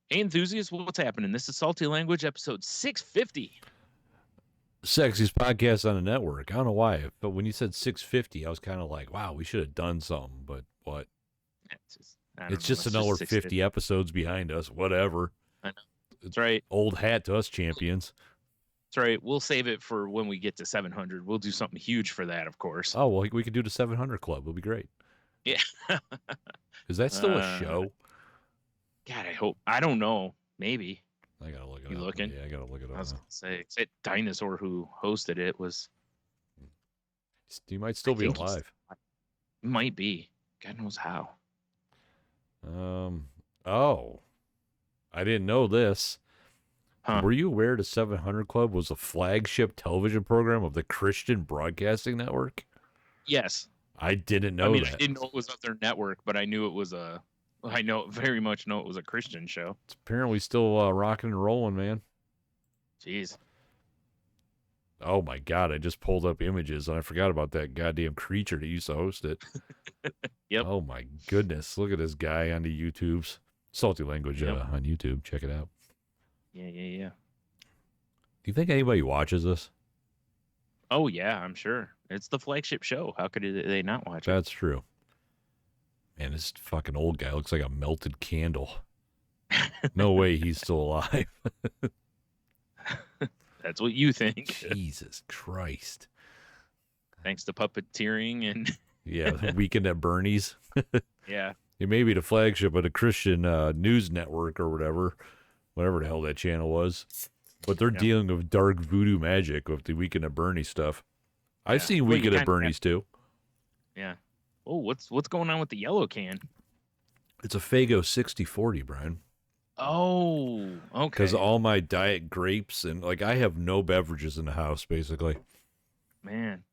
Hey, enthusiasts, what's happening? This is Salty Language, episode 650. Sexiest podcast on the network. I don't know why, but when you said 650, I was kind of like, wow, we should have done something. But what? I don't It's know. just It's another just 50 650. episodes behind us. Whatever. I know. That's right. Old hat to us champions. That's right. We'll save it for when we get to 700. We'll do something huge for that, of course. Oh, well, we could do the 700 Club. It'll be great. Yeah. Is that still a show? God, I hope. I don't know. Maybe. I got to look it You up. looking? Yeah, I got to look it up. I was going to say, that dinosaur who hosted it was. He might still be alive. Might be. God knows how. Oh. I didn't know this. Huh. Were you aware the 700 Club was a flagship television program of the Christian Broadcasting Network? Yes. I didn't know that. I didn't know it was of their network, but I knew it was very much know it was a Christian show. It's apparently still rocking and rolling, man. Jeez. Oh my God, I just pulled up images and I forgot about that goddamn creature that used to host it. Yep. Oh my goodness. Look at this guy on the YouTubes. Salty Language on YouTube. Check it out. Yeah. Do you think anybody watches this? Oh, yeah, I'm sure. It's the flagship show. How could they not watch it? That's true. Man, this fucking old guy looks like a melted candle. No way he's still alive. That's what you think. Jesus Christ. Thanks to puppeteering and... Yeah, Weekend at Bernie's. Yeah. It may be the flagship of the Christian news network or whatever the hell that channel was. But they're dealing with dark voodoo magic with the Weekend at Bernie's stuff. I've seen Weekend at Bernie's too. Yeah. Oh, what's going on with the yellow can? It's a Faygo 6040, Brian. Oh, okay. Because all my diet grapes and I have no beverages in the house basically. Man,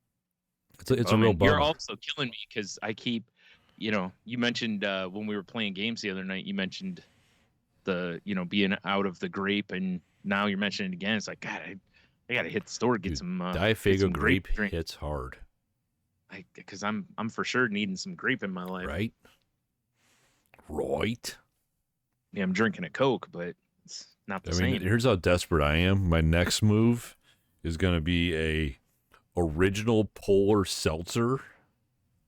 it's a real bummer. You're also killing me because I keep, you mentioned when we were playing games the other night, you mentioned the being out of the grape, and now you're mentioning it again. It's like, God, I gotta hit the store get some Diet Faygo grape hits hard. Because I'm for sure needing some grape in my life. Right. Yeah, I'm drinking a Coke, but it's not the same. Here's how desperate I am. My next move is going to be a original polar seltzer.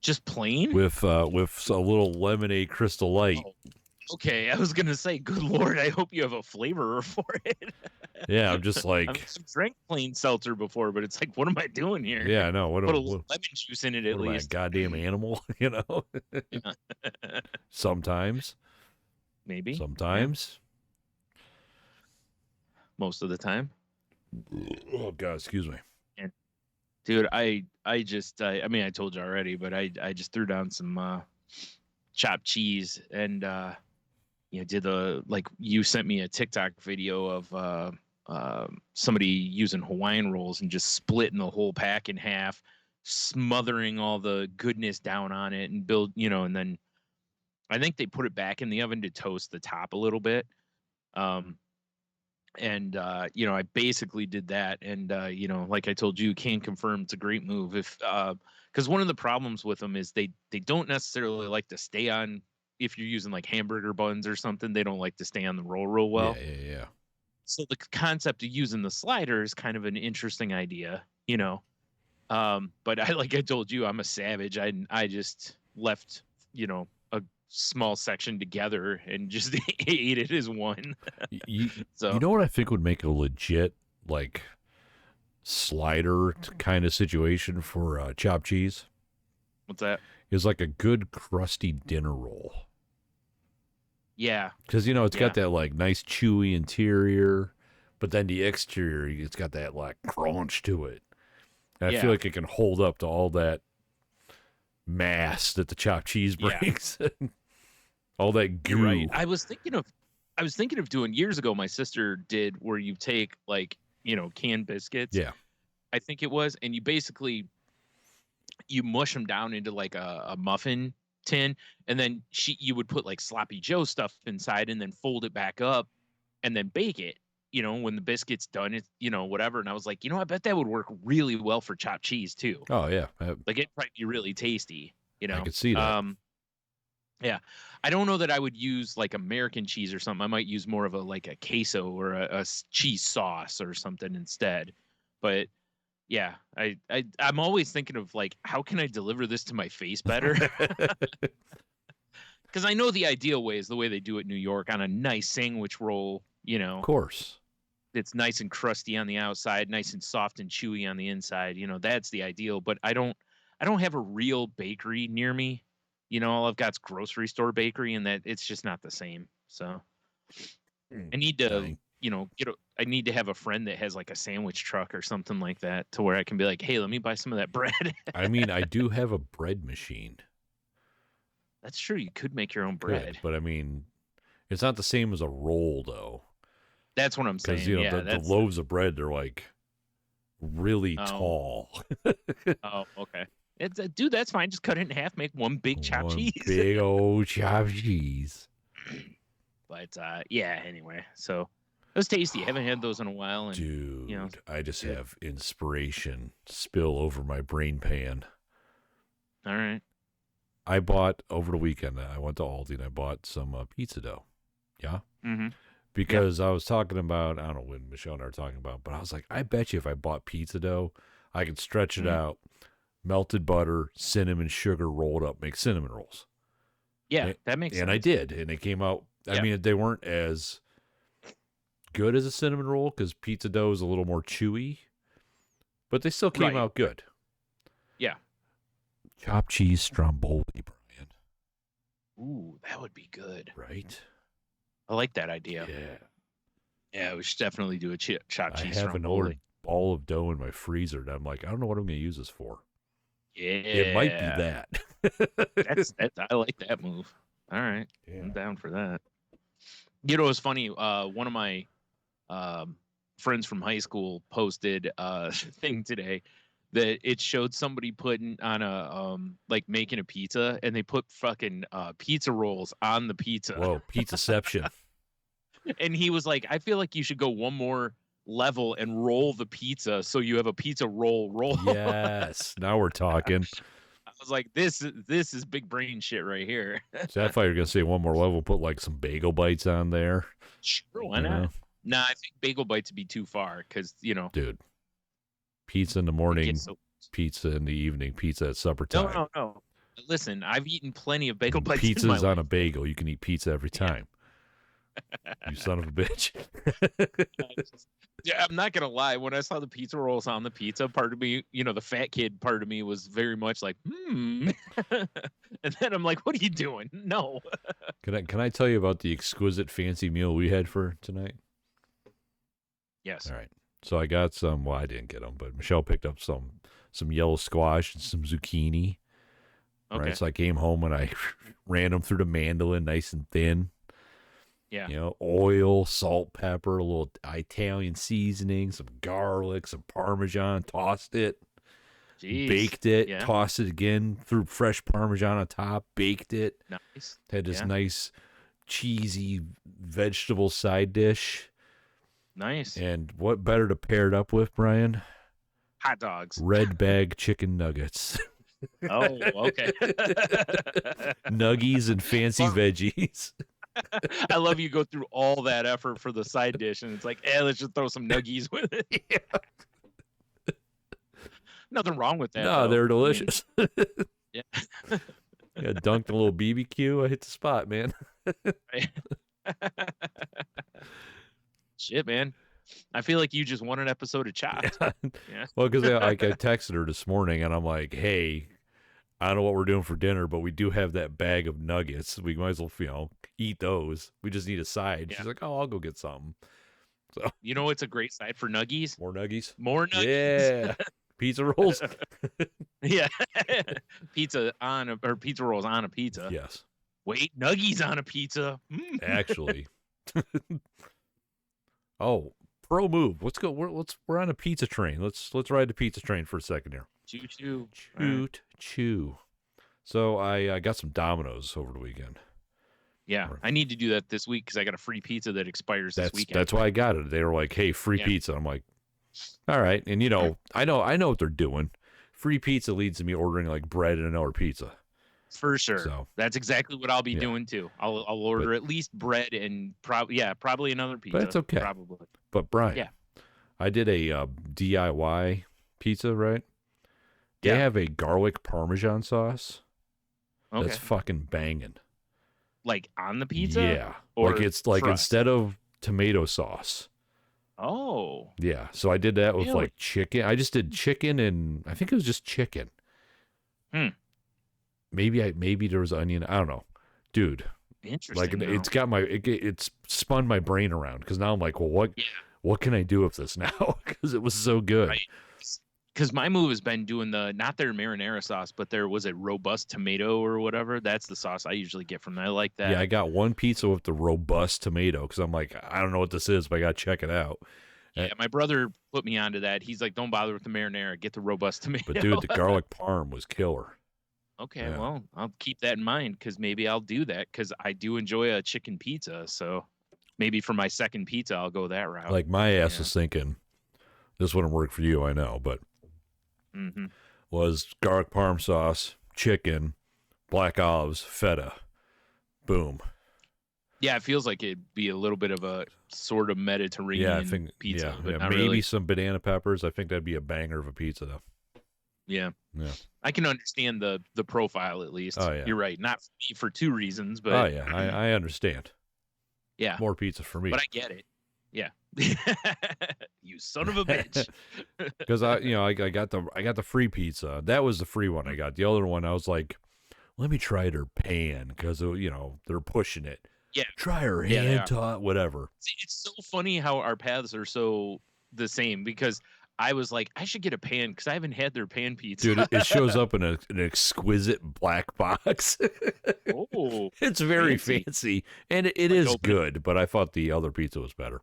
Just plain? With a little lemonade Crystal Light. Oh, okay, I was going to say, good Lord, I hope you have a flavor for it. Yeah, I'm just like... I've drank plain seltzer before, but it's like, what am I doing here? Yeah, I know. Put a little lemon juice in it at least. Am I a goddamn animal, Yeah. Sometimes. Maybe. Sometimes. Yeah. Most of the time. Oh, God, excuse me. And, dude, I told you already, but I just threw down some chopped cheese and, you sent me a TikTok video of somebody using Hawaiian rolls and just splitting the whole pack in half, smothering all the goodness down on it and and then I think they put it back in the oven to toast the top a little bit. I basically did that. And, like I told you, can confirm it's a great move. Because one of the problems with them is they don't necessarily like to stay on, if you're using like hamburger buns or something, they don't like to stay on the roll real well. Yeah. So the concept of using the slider is kind of an interesting idea, but like I told you, I'm a savage. I just left, a small section together and just ate it as one. So you know what I think would make a legit slider kind of situation for chopped cheese? What's that? Is like a good crusty dinner roll. Yeah. Because it's got that nice chewy interior, but then the exterior, it's got that crunch to it. And I feel like it can hold up to all that mass that the chopped cheese brings. Yeah. All that goo. You're right. I was thinking of doing years ago. My sister did where you take canned biscuits. Yeah. I think it was, and you mush them down into a muffin tin, and then you would put sloppy Joe stuff inside, and then fold it back up, and then bake it. When the biscuit's done, it's whatever. And I was like, I bet that would work really well for chopped cheese too. Oh yeah, it'd probably be really tasty. I could see that. Yeah. I don't know that I would use like American cheese or something. I might use more of a like a queso or cheese sauce or something instead. But yeah, I'm always thinking of like how can I deliver this to my face better? Because I know the ideal way is the way they do it in New York on a nice sandwich roll. Of course. It's nice and crusty on the outside, nice and soft and chewy on the inside. That's the ideal. But I don't have a real bakery near me. All I've got's grocery store bakery, and that it's just not the same. So I need to, Dang. I need to have a friend that has like a sandwich truck or something like that, to where I can be like, hey, let me buy some of that bread. I mean, I do have a bread machine. That's true. You could make your own bread. Good, but I mean, it's not the same as a roll, though. That's what I'm saying. Because, the loaves of bread, they're like really tall. Oh, okay. Dude, that's fine. Just cut it in half, make one big chopped cheese. Big old chopped cheese. But yeah, anyway. So it was tasty. I haven't had those in a while. And, dude, I just have inspiration spill over my brain pan. All right. I bought over the weekend. I went to Aldi and I bought some pizza dough. Yeah. Mm-hmm. Because I was talking about, I don't know when Michelle and I were talking about, but I was like, I bet you if I bought pizza dough, I could stretch it out, melted butter, cinnamon, sugar, rolled up, make cinnamon rolls. Yeah, that makes sense. And I did, and it came out. I mean, they weren't as good as a cinnamon roll because pizza dough is a little more chewy, but they still came out good. Yeah. Chopped cheese stromboli, Brian. Ooh, that would be good. Right? I like that idea. Yeah. Yeah, we should definitely do a chopped cheese. I have an old ball of dough in my freezer, and I'm like, I don't know what I'm going to use this for. Yeah. It might be that. I like that move. All right. Yeah. I'm down for that. It's funny. One of my friends from high school posted a thing today that it showed somebody putting on a like making a pizza, and they put fucking pizza rolls on the pizza. Whoa, pizzaception. And he was like, I feel like you should go one more level and roll the pizza so you have a pizza roll. Yes, now we're talking. I was like, this is big brain shit right here. So I thought you were gonna say one more level, put like some bagel bites on there. Sure, why not? Nah, I think bagel bites would be too far because dude, pizza in the morning, pizza in the evening, pizza at supper time. No. Listen, I've eaten plenty of bagel bites. Pizza's on a bagel. You can eat pizza every time. You son of a bitch. Yeah, I'm not gonna lie. When I saw the pizza rolls on the pizza, part of me, the fat kid part of me was very much like, And then I'm like, what are you doing? No. Can I tell you about the exquisite fancy meal we had for tonight? Yes. All right. So I got some. Well, I didn't get them, but Michelle picked up some yellow squash and some zucchini. Okay. Right. So I came home and I ran them through the mandolin, nice and thin. Yeah. Oil, salt, pepper, a little Italian seasoning, some garlic, some Parmesan, tossed it, baked it, tossed it again, threw fresh Parmesan on top, baked it. Nice. Had this nice cheesy vegetable side dish. Nice. And what better to pair it up with, Brian? Hot dogs. Red bag chicken nuggets. Oh, okay. Nuggies and fancy veggies. I love you go through all that effort for the side dish, and it's like, let's just throw some nuggies with it. Yeah. Nothing wrong with that. No, they're delicious. Yeah. Yeah, dunked a little BBQ. I hit the spot, man. Shit, man. I feel like you just won an episode of Chopped. Yeah. Well, because I texted her this morning, and I'm like, hey, I don't know what we're doing for dinner, but we do have that bag of nuggets. We might as well, eat those. We just need a side. Yeah. She's like, oh, I'll go get something. So it's a great side for nuggies? More nuggies? More nuggies. Yeah. Pizza rolls. Yeah. Pizza rolls on a pizza. Yes. Wait, nuggies on a pizza. Actually. Oh, pro move. Let's go. We're on a pizza train. Let's ride the pizza train for a second here. Choo choo. Choot choo. So I got some Domino's over the weekend. Yeah, I need to do that this week because I got a free pizza that expires this weekend. That's why I got it. They were like, "Hey, free pizza." I'm like, "All right." And I know what they're doing. Free pizza leads to me ordering like bread and another pizza. For sure. So That's exactly what I'll be doing too. I'll order at least bread and probably another pizza. But it's okay. Probably. But Brian, yeah. I did a DIY pizza, right? They have a garlic Parmesan sauce. Okay. That's fucking banging. Like on the pizza? Yeah. Or like it's like crust? Instead of tomato sauce. Oh. Yeah. So I did that with really? like chicken. I just did chicken and I think it was just chicken. Maybe there was onion. I don't know. Dude. Interesting. Like it's got it's spun my brain around because now I'm like, well, what can I do with this now? Because it was so good. Right. Because my move has been doing not their marinara sauce, but there was a robust tomato or whatever. That's the sauce I usually get from them. I like that. Yeah, I got one pizza with the robust tomato because I'm like, I don't know what this is, but I got to check it out. Yeah, my brother put me onto that. He's like, don't bother with the marinara. Get the robust tomato. But dude, the garlic parm was killer. Okay, well, I'll keep that in mind because maybe I'll do that because I do enjoy a chicken pizza. So maybe for my second pizza, I'll go that route. Like my ass is thinking, this wouldn't work for you, I know, but was garlic parm sauce, chicken, black olives, feta. Boom. Yeah, it feels like it'd be a little bit of a sort of Mediterranean pizza. But maybe really. some banana peppers. I think that'd be a banger of a pizza, though. Yeah. I can understand the profile at least. Oh, yeah. You're right. Not for me for two reasons, but I understand. Yeah. More pizza for me. But I get it. Yeah. You son of a bitch. Because I got the free pizza. That was the free one I got. The other one I was like, let me try their pan because they're pushing it. Yeah. Try her hand taught, whatever. It's so funny how our paths are so the same because I was like, I should get a pan because I haven't had their pan pizza. Dude, it shows up in an exquisite black box. Oh, it's very fancy. And it is good, but I thought the other pizza was better.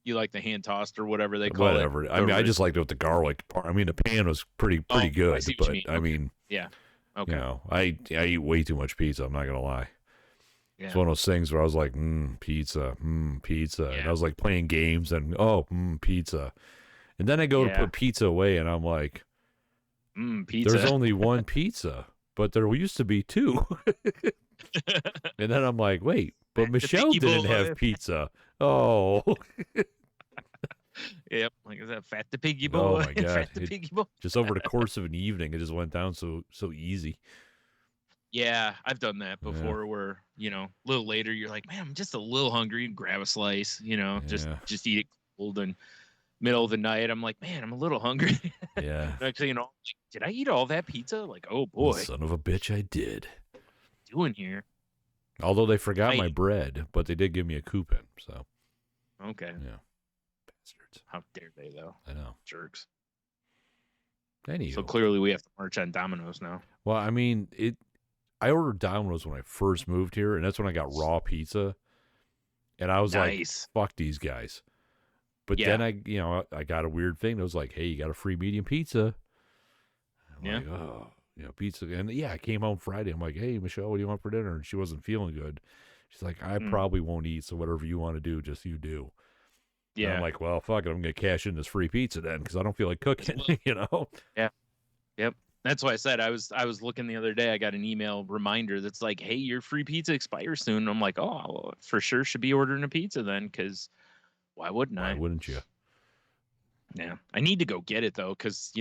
You like the hand tossed or whatever they call it? Whatever. I mean, I just liked it with the garlic part. I mean, the pan was pretty good, but I mean, yeah. Okay. I eat way too much pizza. I'm not gonna lie. Yeah. It's one of those things where I was like, pizza, pizza, and I was like playing games and pizza. And then I go to put pizza away, and I'm like, pizza. There's only one pizza, but there used to be two. And then I'm like, wait, but Michelle didn't have pizza. Oh. Yep. Like, is that fat the piggy boy? Oh, my God. Just over the course of an evening, it just went down so easy. Yeah, I've done that before where, a little later, you're like, man, I'm just a little hungry. And grab a slice, just eat it cold. And middle of the night, I'm like, man, I'm a little hungry. Yeah. Actually, like, did I eat all that pizza? Like, oh boy. Son of a bitch, I did. What doing here? Although they forgot my bread, but they did give me a coupon, so. Okay. Yeah. Bastards. How dare they, though? I know. Jerks. Anywho. So clearly we have to march on Domino's now. Well, I mean, I ordered Domino's when I first moved here, and that's when I got raw pizza. And I was like, fuck these guys. But then I got a weird thing. It was like, hey, you got a free medium pizza. I'm like, oh, pizza. And I came home Friday. I'm like, hey, Michelle, what do you want for dinner? And she wasn't feeling good. She's like, I probably won't eat, so whatever you want to do, just you do. Yeah. And I'm like, well, fuck it. I'm going to cash in this free pizza then because I don't feel like cooking, Yeah. Yep. That's why I said I was looking the other day. I got an email reminder that's like, hey, your free pizza expires soon. And I'm like, oh, well, for sure should be ordering a pizza then because why wouldn't I? Why wouldn't you? Yeah. I need to go get it, though, because,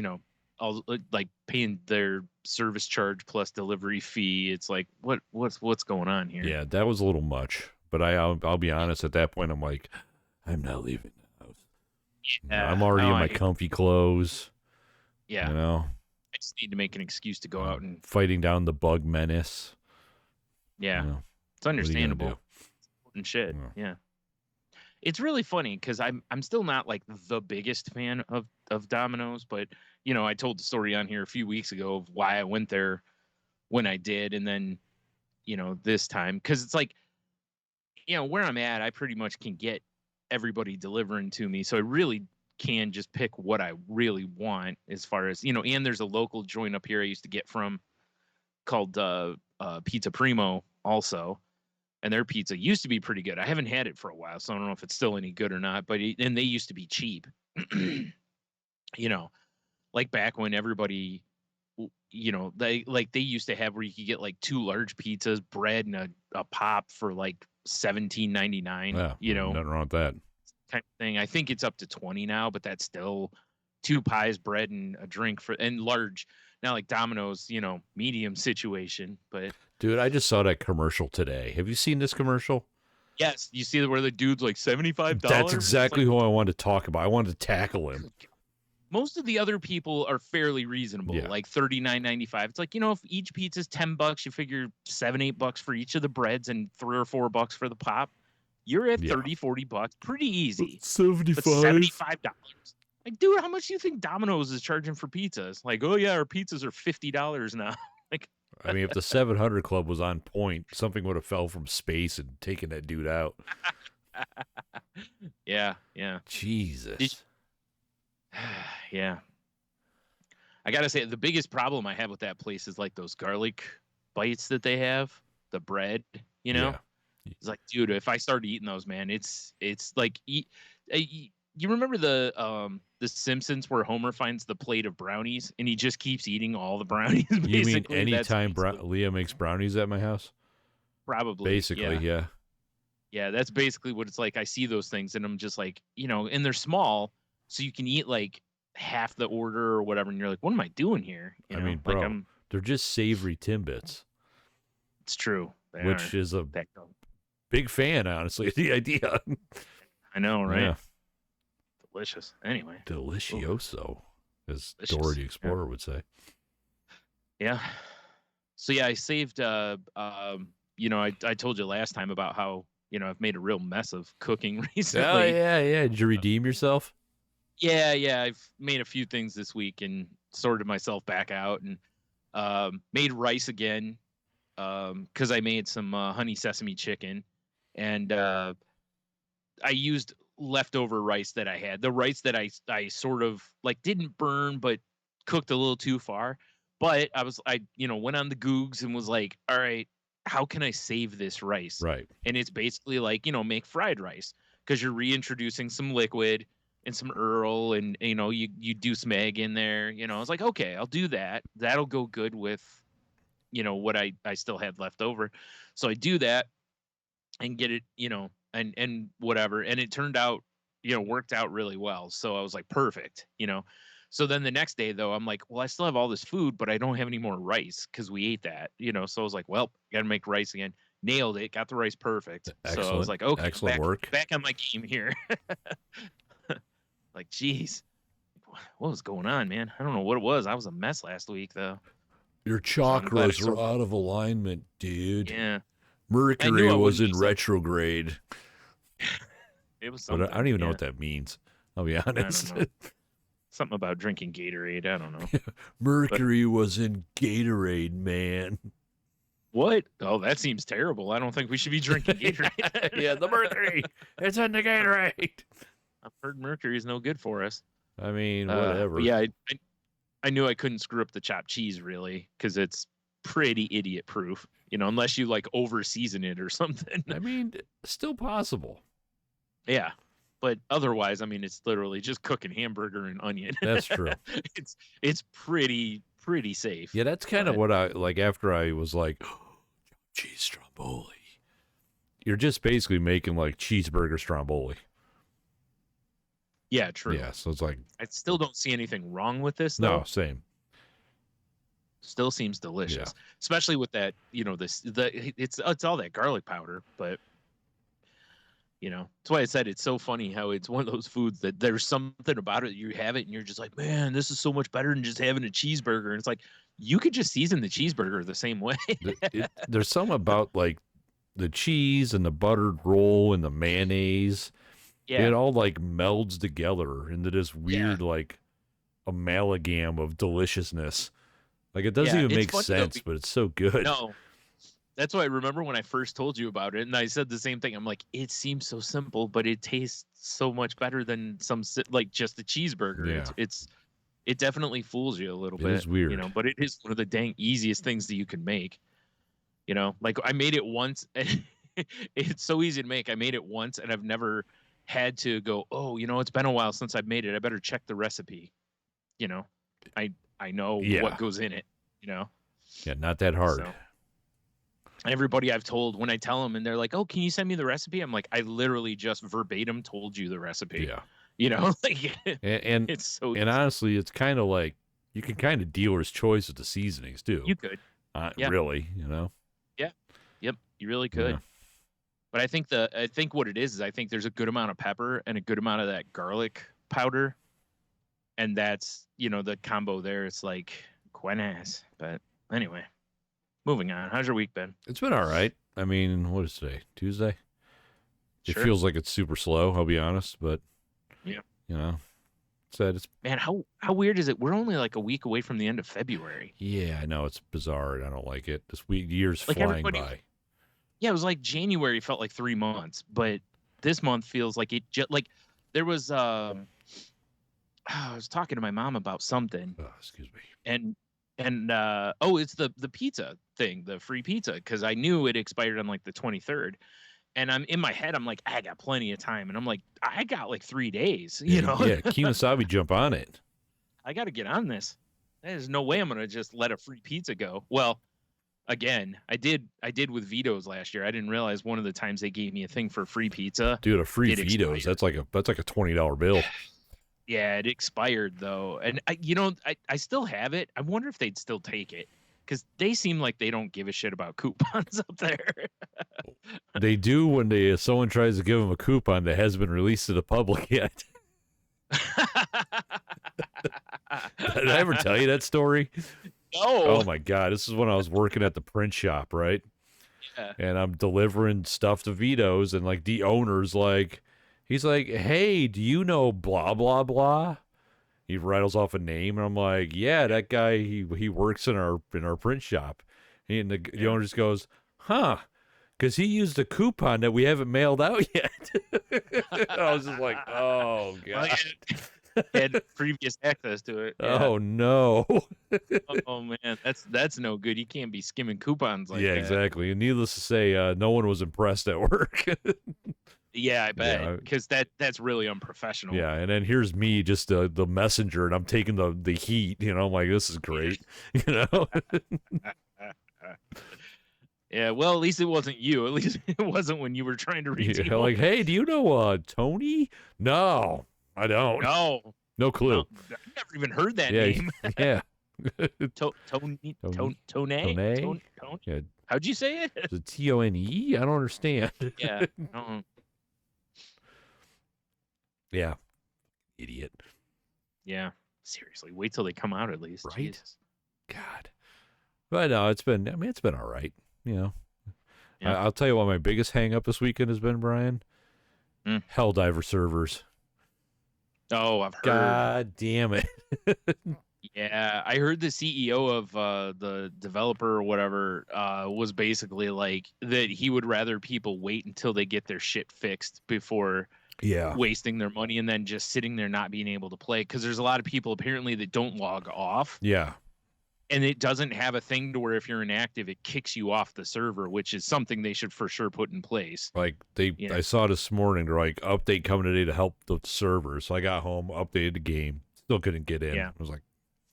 I'll like paying their service charge plus delivery fee. It's like, what's going on here? Yeah, that was a little much. But I'll be honest, at that point, I'm like, I'm not leaving the house. Yeah, I'm already in my comfy clothes. Yeah. I just need to make an excuse to go out and fighting down the bug menace. Yeah. It's understandable. And shit. Yeah. It's really funny because I'm still not like the biggest fan of Domino's, but I told the story on here a few weeks ago of why I went there when I did, and then this time because it's like where I'm at, I pretty much can get everybody delivering to me, so I really can just pick what I really want as far as and there's a local joint up here I used to get from called Pizza Primo also. And their pizza used to be pretty good. I haven't had it for a while, so I don't know if it's still any good or not. But and they used to be cheap, like back when everybody they used to have where you could get like 2 large pizzas, bread, and a pop for like $17.99. Yeah, nothing wrong with that kind of thing. I think it's up to 20 now, but that's still 2 pies, bread, and a drink and large. Now like Domino's, medium situation. But dude, I just saw that commercial today. Have you seen this commercial? yes, you see where the dude's like $75. That's exactly who I wanted to talk about. I wanted to tackle him. Most of the other people are fairly reasonable, like $39.95. It's like, if each pizza's $10, you figure $7-8 for each of the breads and $3 or $4 for the pop. You're at $30-$40, pretty easy. 75. But $75. Like, dude, how much do you think Domino's is charging for pizzas? Like, oh yeah, our pizzas are $50 now. Like, I mean, if the 700 Club was on point, something would have fell from space and taken that dude out. Yeah. Jesus. Yeah. I gotta say, the biggest problem I have with that place is like those garlic bites that they have, the bread. Yeah. It's like, dude, if I start eating those, man, it's like you remember the Simpsons where Homer finds the plate of brownies and he just keeps eating all the brownies? You mean anytime Leah makes brownies at my house? Probably. Basically, yeah. Yeah, that's basically what it's like. I see those things and I'm just like, and they're small, so you can eat like half the order or whatever, and you're like, what am I doing here? I mean, bro, like they're just savory Timbits. It's true. Which is a big fan, honestly, the idea. I know, right? Yeah. Delicious. Anyway. Delicioso, as Dora the Explorer would say. Yeah. So yeah, I saved I told you last time about how, I've made a real mess of cooking recently. Oh yeah. Did you redeem yourself? Yeah. I've made a few things this week and sorted myself back out and made rice again. Because I made some honey sesame chicken, and I used leftover rice that I had. The rice that I sort of like didn't burn, but cooked a little too far. But I went on the Googs and was like, all right, how can I save this rice? Right. And it's basically like, make fried rice, because you're reintroducing some liquid and some Earl, and you do some egg in there. I was like, okay, I'll do that. That'll go good with what I still had left over. So I do that and get it, and whatever. And it turned out, worked out really well. So I was like, perfect, So then the next day though, I'm like, well, I still have all this food, but I don't have any more rice because we ate that, So I was like, well, got to make rice again. Nailed it. Got the rice perfect. Excellent. So I was like, okay, excellent work. Back on my game here. Like, geez, what was going on, man? I don't know what it was. I was a mess last week though. Your chakras are out of alignment, dude. Yeah. Mercury was in retrograde. It was something. But I don't even know what that means. I'll be honest. Something about drinking Gatorade. I don't know. Mercury was in Gatorade, man. What? Oh, that seems terrible. I don't think we should be drinking Gatorade. Yeah, the mercury. It's in the Gatorade. I've heard mercury is no good for us. I mean, whatever. Yeah, I knew I couldn't screw up the chopped cheese, really, because it's pretty idiot proof, unless you like over season it or something. I mean, still possible. Yeah. But otherwise, I mean, it's literally just cooking hamburger and onion. That's true. It's pretty safe. Yeah, that's kind of what I like after I was like, oh, cheese stromboli. You're just basically making like cheeseburger stromboli. Yeah, true. Yeah, so it's like I still don't see anything wrong with this though. No, same. Still seems delicious. Yeah. Especially with that, it's all that garlic powder, but that's why I said it's so funny how it's one of those foods that there's something about it. You have it and you're just like, man, this is so much better than just having a cheeseburger. And it's like, you could just season the cheeseburger the same way. There's something about like the cheese and the buttered roll and the mayonnaise. Yeah. It all like melds together into this weird like amalgam of deliciousness. Like it doesn't even make sense, but it's so good. No. That's why I remember when I first told you about it, and I said the same thing. I'm like, it seems so simple, but it tastes so much better than like just a cheeseburger. Yeah. It definitely fools you a little bit. It is weird, but it is one of the dang easiest things that you can make. Like I made it once, and it's so easy to make. I made it once, and I've never had to go, oh, it's been a while since I've made it. I better check the recipe. I know Yeah. what goes in it, you know? Yeah, not that hard. So, everybody I've told, when I tell them and they're like, oh, can you send me the recipe? I'm like, I literally just verbatim told you the recipe. Yeah. You know, like, and it's so and easy. honestly, it's kind of like you can kind of dealer's choice with the seasonings too. You could. Yeah. Really, you know. Yeah. Yep. You really could. Yeah. But I think what it is I think there's a good amount of pepper and a good amount of that garlic powder. And that's, the combo there. It's like quite nice. But anyway, moving on. How's your week been? It's been all right. I mean, what is today? Tuesday? Sure. It feels like it's super slow, I'll be honest, but yeah. It's man, how weird is it? We're only like a week away from the end of February. Yeah, I know, it's bizarre and I don't like it. This week year's like flying by. Yeah, it was like January felt like 3 months, but this month feels like it just like there was I was talking to my mom about something. Oh, excuse me. And it's the pizza thing, the free pizza, because I knew it expired on like the 23rd. And I'm in my head, I'm like, I got plenty of time. And I'm like, I got like 3 days, Yeah, Yeah, Kemosabe jump on it. I got to get on this. There's no way I'm going to just let a free pizza go. Well, again, I did with Vito's last year. I didn't realize one of the times they gave me a thing for free pizza. Dude, a free Vito's, that's like a $20 bill. Yeah, it expired though. And I still have it. I wonder if they'd still take it, because they seem like they don't give a shit about coupons up there. They do when someone tries to give them a coupon that hasn't been released to the public yet. Did I ever tell you that story? No. Oh my God. This is when I was working at the print shop, right? Yeah. And I'm delivering stuff to Vito's, and like the owner's like, he's like, hey, do you know blah, blah, blah? He rattles off a name, and I'm like, yeah, that guy, he works in our print shop. And the owner just goes, huh, because he used a coupon that we haven't mailed out yet. I was just like, oh, God. Had previous access to it. Yeah. Oh, no. Oh, man, that's no good. You can't be skimming coupons like that. Yeah, exactly. And needless to say, no one was impressed at work. Yeah, I bet, because that's really unprofessional. Yeah, and then here's me, just the messenger, and I'm taking the heat. I'm like, this is great. Yeah, well, at least it wasn't you. At least it wasn't when you were trying to redeem. Yeah, like, hey, do you know Tony? No, I don't. No clue. No, I've never even heard that name. Yeah. Tone. Yeah. How'd you say it? Is it Tone? I don't understand. Yeah. Yeah. Idiot. Yeah. Seriously, wait till they come out at least. Right? Jesus. God. But no, it's been all right. Yeah. I'll tell you what my biggest hang up this weekend has been, Brian. Helldiver servers. Oh, I've heard. God damn it. Yeah, I heard the CEO of the developer or whatever was basically like that he would rather people wait until they get their shit fixed before wasting their money and then just sitting there not being able to play, because there's a lot of people apparently that don't log off. Yeah. And it doesn't have a thing to where if you're inactive, it kicks you off the server, which is something they should for sure put in place. Like I saw this morning, they're like, update coming today to help the server. So I got home, updated the game, still couldn't get in. Yeah. I was like,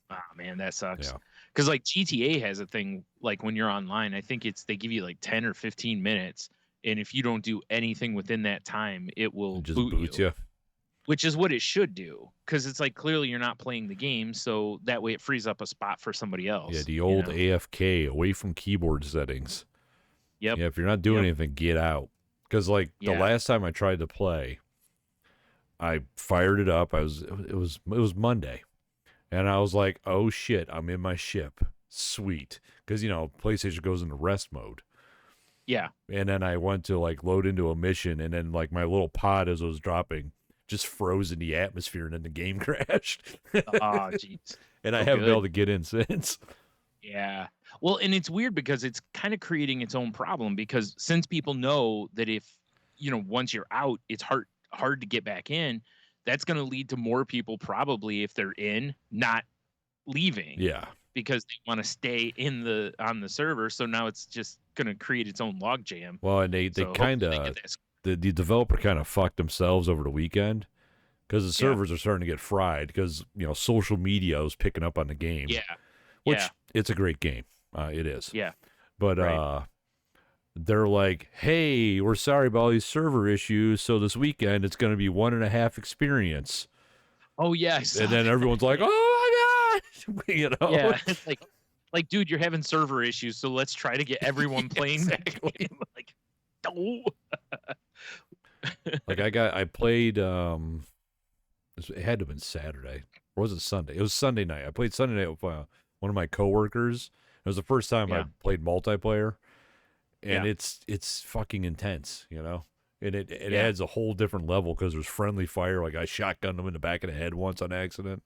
oh man, that sucks. Yeah. Because like GTA has a thing, like when you're online, I think they give you like 10 or 15 minutes. And if you don't do anything within that time, it will just boot you. Which is what it should do, because it's like clearly you're not playing the game, so that way it frees up a spot for somebody else. Yeah, the old AFK, away from keyboard settings. Yep. Yeah, if you're not doing anything, get out. Because like the last time I tried to play, I fired it up. It was Monday, and I was like, oh shit, I'm in my ship. Sweet, because PlayStation goes into rest mode. Yeah. And then I went to like load into a mission, and then like my little pod as it was dropping just froze in the atmosphere, and then the game crashed. Oh, jeez. And I haven't been able to get in since. Yeah. Well, and it's weird because it's kind of creating its own problem, because since people know that if, once you're out, it's hard to get back in, that's going to lead to more people probably, if they're in, not leaving. Yeah. Because they want to stay on the server. So now it's just going to create its own log jam. Well, and they kind of... The developer kind of fucked themselves over the weekend, because the servers are starting to get fried because social media is picking up on the game. Yeah. Which it's a great game. It is. Yeah. But they're like, hey, we're sorry about all these server issues. So this weekend it's going to be 1.5 experience. Oh yeah. And then everyone's like, oh my gosh, Yeah. It's like, dude, you're having server issues, so let's try to get everyone playing that game. Like, no. Like I played. It had to have been Saturday, or was it Sunday? It was Sunday night. I played Sunday night with one of my coworkers. It was the first time I played multiplayer, and it's fucking intense, and it adds a whole different level because there's friendly fire. Like I shotgunned him in the back of the head once on accident.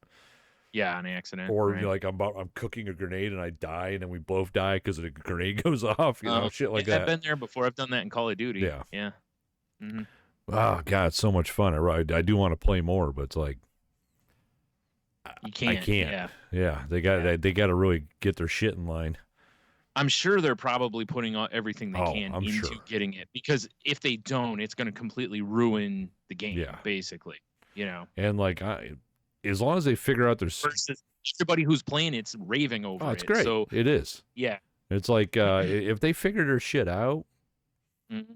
Yeah, on accident. Or like I'm cooking a grenade and I die, and then we both die because the grenade goes off. Shit like that. I've been there before. I've done that in Call of Duty. Yeah. Yeah. Mm-hmm. Oh God, it's so much fun. I do want to play more, but it's like you can't. I can't. Yeah, they got to really get their shit in line. I'm sure they're probably putting everything they can into getting it, because if they don't, it's going to completely ruin the game. Basically, And like as long as they figure out their everybody who's playing it's raving over it. It's great. So it is. Yeah. It's like if they figure their shit out,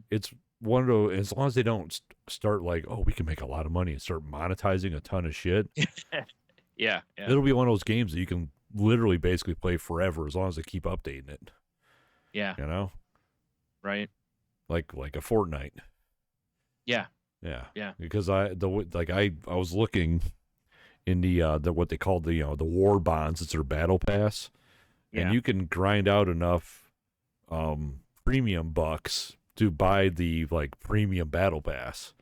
it's one of those. As long as they don't start like, oh, we can make a lot of money and start monetizing a ton of shit. Yeah. It'll be one of those games that you can literally basically play forever as long as they keep updating it. Yeah. Right. Like a Fortnite. Yeah. Yeah. Because I was looking in the what they call the war bonds. It's their battle pass, and you can grind out enough premium bucks to buy the like premium battle pass.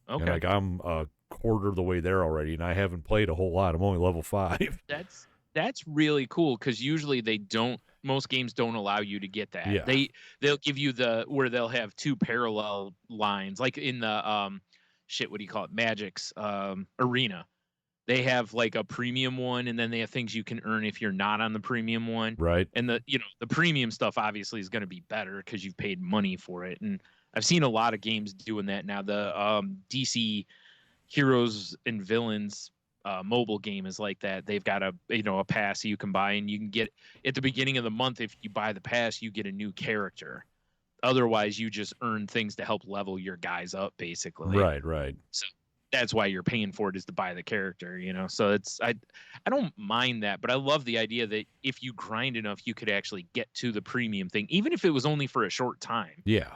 Okay. And like I'm a quarter of the way there already, and I haven't played a whole lot. I'm only level 5. That's really cool, because usually most games don't allow you to get that. Yeah. They'll give you where they'll have 2 parallel lines, like in the what do you call it, Magic's arena. They have like a premium one, and then they have things you can earn if you're not on the premium one. Right. And the premium stuff obviously is going to be better because you've paid money for it. And I've seen a lot of games doing that now. The DC Heroes and Villains mobile game is like that. They've got a pass you can buy, and you can get at the beginning of the month, if you buy the pass, you get a new character. Otherwise, you just earn things to help level your guys up, basically. Right. So that's why you're paying for it, is to buy the character, So it's I don't mind that, but I love the idea that if you grind enough, you could actually get to the premium thing, even if it was only for a short time. Yeah.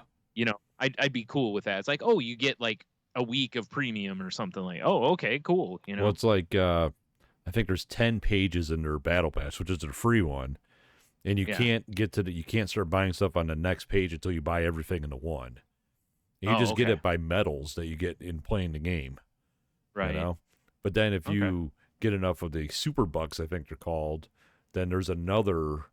I'd be cool with that. It's like, oh, you get like a week of premium or something, like, oh, okay, cool. Well, it's like I think there's 10 pages in their battle pass, which is a free one, and you can't you can't start buying stuff on the next page until you buy everything in the one. You just get it by medals that you get in playing the game. Right. But then if you get enough of the super bucks, I think they're called, then there's another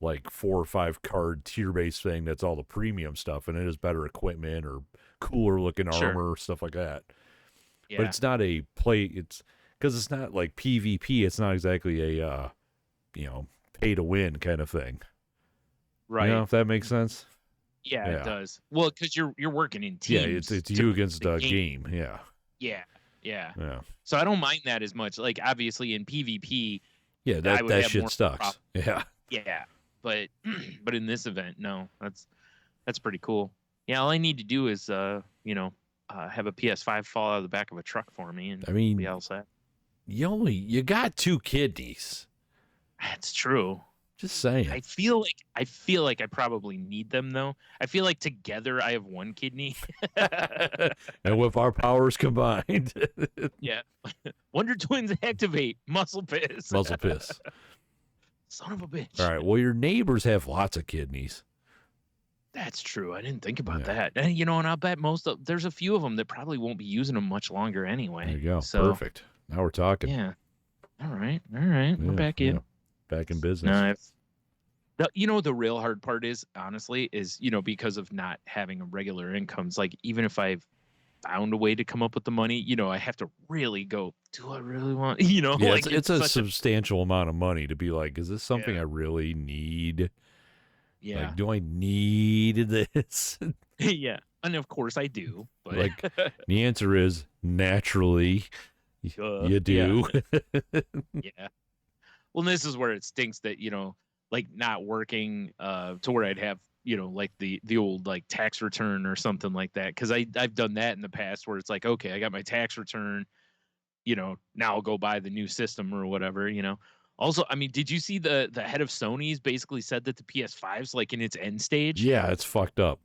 like 4 or 5 card tier based thing that's all the premium stuff, and it is better equipment or cooler looking armor, stuff like that. Yeah. But it's not a it's because it's not like PvP. It's not exactly a pay to win kind of thing. Right. If that makes sense. Yeah, it does. Well, because you're working in teams. Yeah, it's you against the game. Yeah. So I don't mind that as much. Like, obviously in PvP, that shit sucks. Yeah. But in this event, no, that's pretty cool. Yeah, all I need to do is have a PS5 fall out of the back of a truck for me, and be all set. You got 2 kidneys. That's true. Just saying. I feel like I probably need them, though. I feel like together I have 1 kidney. And with our powers combined. Yeah. Wonder Twins activate. Muscle piss. Son of a bitch. All right. Well, your neighbors have lots of kidneys. That's true. I didn't think about that. And, and I'll bet there's a few of them that probably won't be using them much longer anyway. There you go. So, perfect. Now we're talking. Yeah. All right. We're back in. Back in business. The real hard part is, honestly, because of not having a regular income. It's like, even if I've found a way to come up with the money, I have to really go, do I really want, Yeah, like it's a substantial amount of money to be like, is this something I really need? Yeah. Like, do I need this? Yeah. And of course I do. But the answer is naturally. You do. Yeah. Well, this is where it stinks that, like not working to where I'd have, like the old like tax return or something like that. Cause I've done that in the past where it's like, okay, I got my tax return, now I'll go buy the new system or whatever. Also, I mean, did you see the head of Sony's basically said that the PS5's like in its end stage? Yeah, it's fucked up.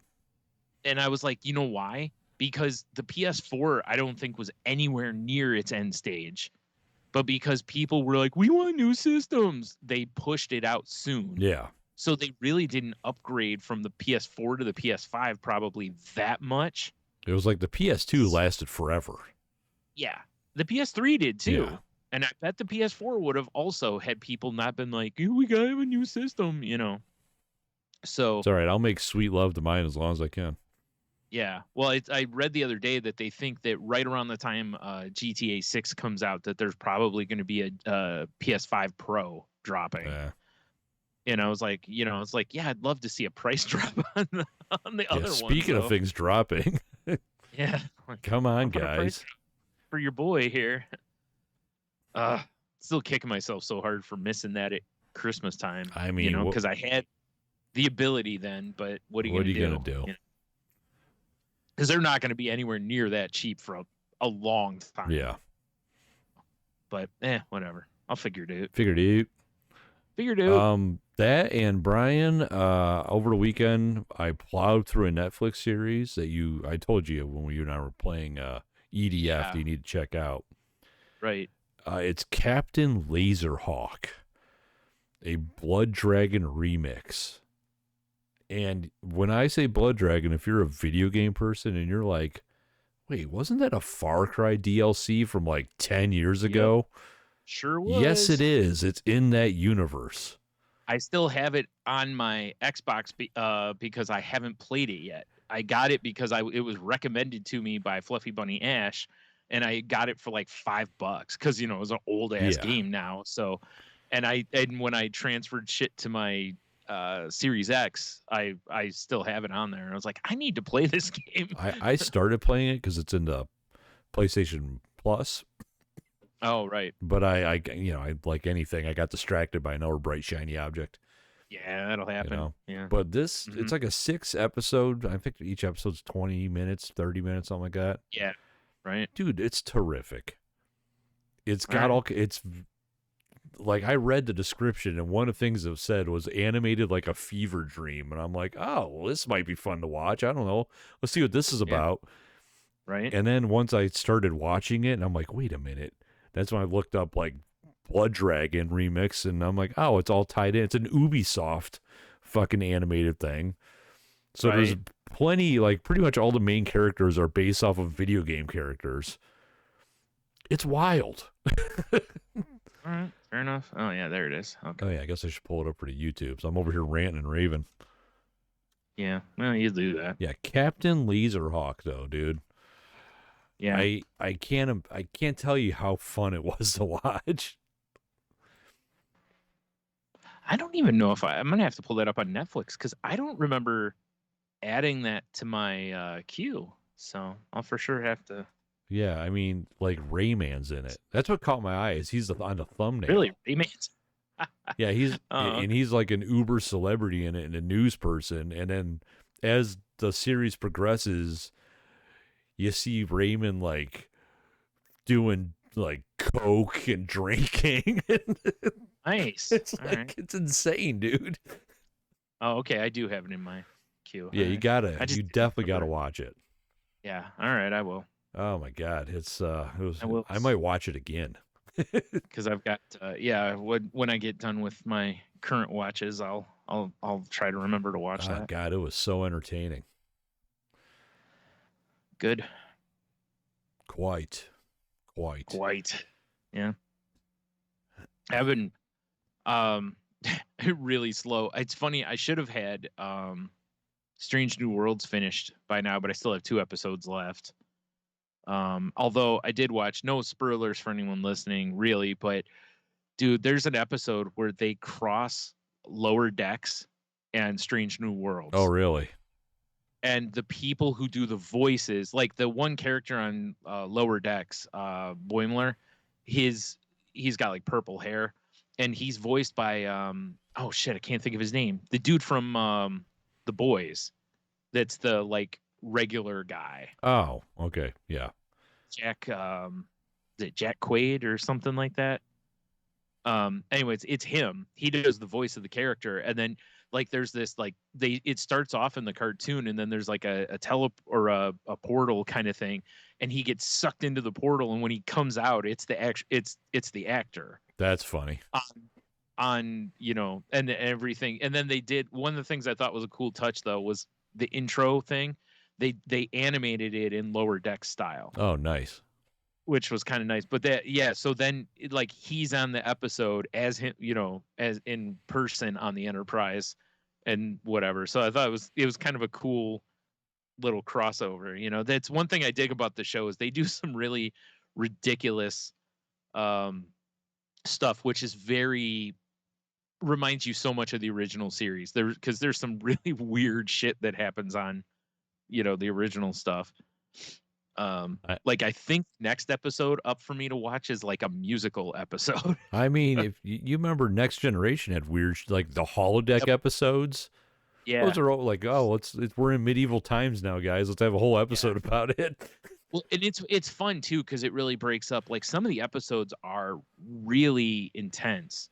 And I was like, you know why? Because the PS4 I don't think was anywhere near its end stage. But because people were like, we want new systems, they pushed it out soon. Yeah. So they really didn't upgrade from the PS4 to the PS5 probably that much. It was like the PS2 lasted forever. Yeah. The PS3 did too. Yeah. And I bet the PS4 would have also had people not been like, we got to have a new system, So it's all right. I'll make sweet love to mine as long as I can. Yeah. Well, I read the other day that they think that right around the time GTA 6 comes out, that there's probably going to be a PS5 Pro dropping. Yeah. And I was like, it's like, yeah, I'd love to see a price drop on the other one. Speaking of things dropping. Yeah. Come on, guys. For your boy here. Still kicking myself so hard for missing that at Christmas time. I mean, because I had the ability then, but what are you going to do? Because they're not going to be anywhere near that cheap for a long time. Yeah. But whatever. I'll figure it out. Figured out. That and Brian, over the weekend, I plowed through a Netflix series that I told you when you and I were playing EDF that you need to check out. Right. It's Captain LaserHawk, a Blood Dragon remix. And when I say Blood Dragon, if you're a video game person and you're like, wait, wasn't that a Far Cry DLC from like 10 years ago? Sure was. Yes, it is. It's in that universe. I still have it on my Xbox because I haven't played it yet. I got it because it was recommended to me by Fluffy Bunny Ash, and I got it for like $5 because it was an old ass game now. So, and when I transferred shit to my Series X, I still have it on there. I was like, I need to play this game. I started playing it because it's in the PlayStation Plus. Oh, right. But I like anything, I got distracted by another bright shiny object. Yeah, that'll happen. Yeah. But this, it's like a 6 episode. I think each episode's 20 minutes, 30 minutes, something like that. Yeah. Right. Dude, it's terrific. It's got it's like, I read the description, and one of the things it said was animated like a fever dream. And I'm like, oh, well, this might be fun to watch. I don't know. Let's see what this is about. Right. And then once I started watching it, and I'm like, wait a minute. That's when I looked up like Blood Dragon remix, and I'm like, oh, it's all tied in. It's an Ubisoft fucking animated thing. So there's plenty, like pretty much all the main characters are based off of video game characters. It's wild. All right, fair enough. Oh yeah, there it is. Okay. Oh yeah, I guess I should pull it up for the YouTube. So I'm over here ranting and raving. Yeah, well, you do that. Yeah, Captain LaserHawk though, dude. Yeah, I can't tell you how fun it was to watch. I don't even know if I'm gonna have to pull that up on Netflix because I don't remember adding that to my queue. So I'll for sure have to. Yeah, I mean, like Rayman's in it. That's what caught my eye. Is he's on the thumbnail? Really, Rayman's? Yeah, and he's like an uber celebrity in it and a news person. And then as the series progresses, you see Raymond like doing like coke and drinking. Nice. It's like it's insane, dude. Oh, okay. I do have it in my queue. Yeah, you definitely gotta watch it. Yeah. All right, I will. Oh my god, I might watch it again. Because I've got when I get done with my current watches, I'll try to remember to watch that. God, it was so entertaining. Good. Quite. Yeah. I've been really slow. It's funny, I should have had Strange New Worlds finished by now, but I still have 2 episodes left. Although I did watch, no spoilers for anyone listening, really, but dude, there's an episode where they cross Lower Decks and Strange New Worlds. Oh, really? and the people who do the voices, like the one character on Lower Decks, Boimler, he's got like purple hair, and he's voiced by oh shit, I can't think of his name. The dude from The Boys, that's the like regular guy. Oh, okay, yeah. Jack, is it Jack Quaid or something like that? Anyways, it's him. He does the voice of the character, and then like there's this like it starts off in the cartoon, and then there's like a or a portal kind of thing, and he gets sucked into the portal, and when he comes out, it's the actor. That's funny. On you know, and everything. And then they did one of the things I thought was a cool touch though was the intro thing. They animated it in Lower Deck style. Oh, nice. Which was kind of nice. But that, yeah, so then like he's on the episode as him, you know, as in person on the Enterprise and whatever. So I thought it was kind of a cool little crossover. You know, that's one thing I dig about the show is they do some really ridiculous stuff, which is reminds you so much of the original series. Because there's some really weird shit that happens on, you know, the original stuff. I think next episode up for me to watch is like a musical episode. I mean, if you remember, Next Generation had weird like the holodeck episodes. Yeah, those are all like, oh, we're in medieval times now, guys. Let's have a whole episode about it. Well, and it's fun too because it really breaks up. Like some of the episodes are really intense.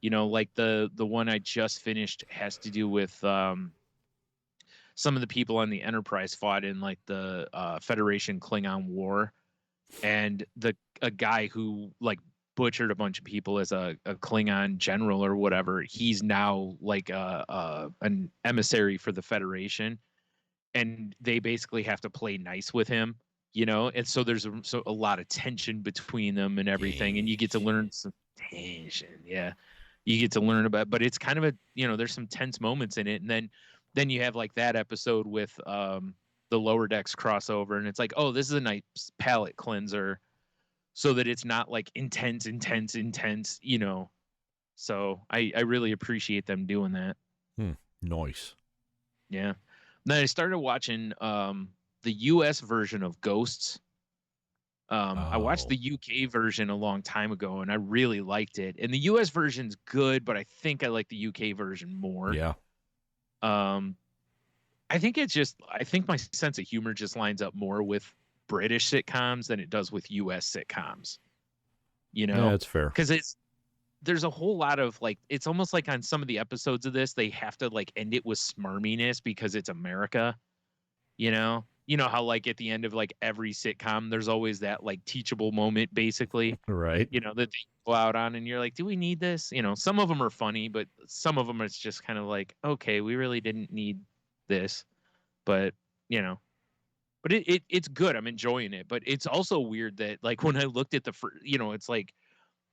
You know, like the one I just finished has to do with some of the people on the Enterprise fought in like the Federation Klingon War, and a guy who like butchered a bunch of people as a Klingon general or whatever, he's now like an emissary for the Federation, and they basically have to play nice with him, you know, and so there's a lot of tension between them and everything, and you get to learn some tension, yeah, you get to learn about, but it's kind of a, you know, there's some tense moments in it, and then you have like that episode with the Lower Decks crossover, and it's like, oh, this is a nice palate cleanser so that it's not like intense, you know. So I really appreciate them doing that. Nice. Yeah. Then I started watching the US version of Ghosts. I watched the UK version a long time ago, and I really liked it. And the US version's good, but I think I like the UK version more. Yeah. I think my sense of humor just lines up more with British sitcoms than it does with US sitcoms. You know? Yeah, that's fair. Because there's a whole lot of like, it's almost like on some of the episodes of this, they have to like end it with smarminess because it's America. You know how like at the end of like every sitcom, there's always that like teachable moment, basically. Right. You know, that they go out on, and you're like, do we need this? You know, some of them are funny, but some of them it's just kind of like, okay, we really didn't need this, but you know, but it's good. I'm enjoying it, but it's also weird that like when I looked at you know, it's like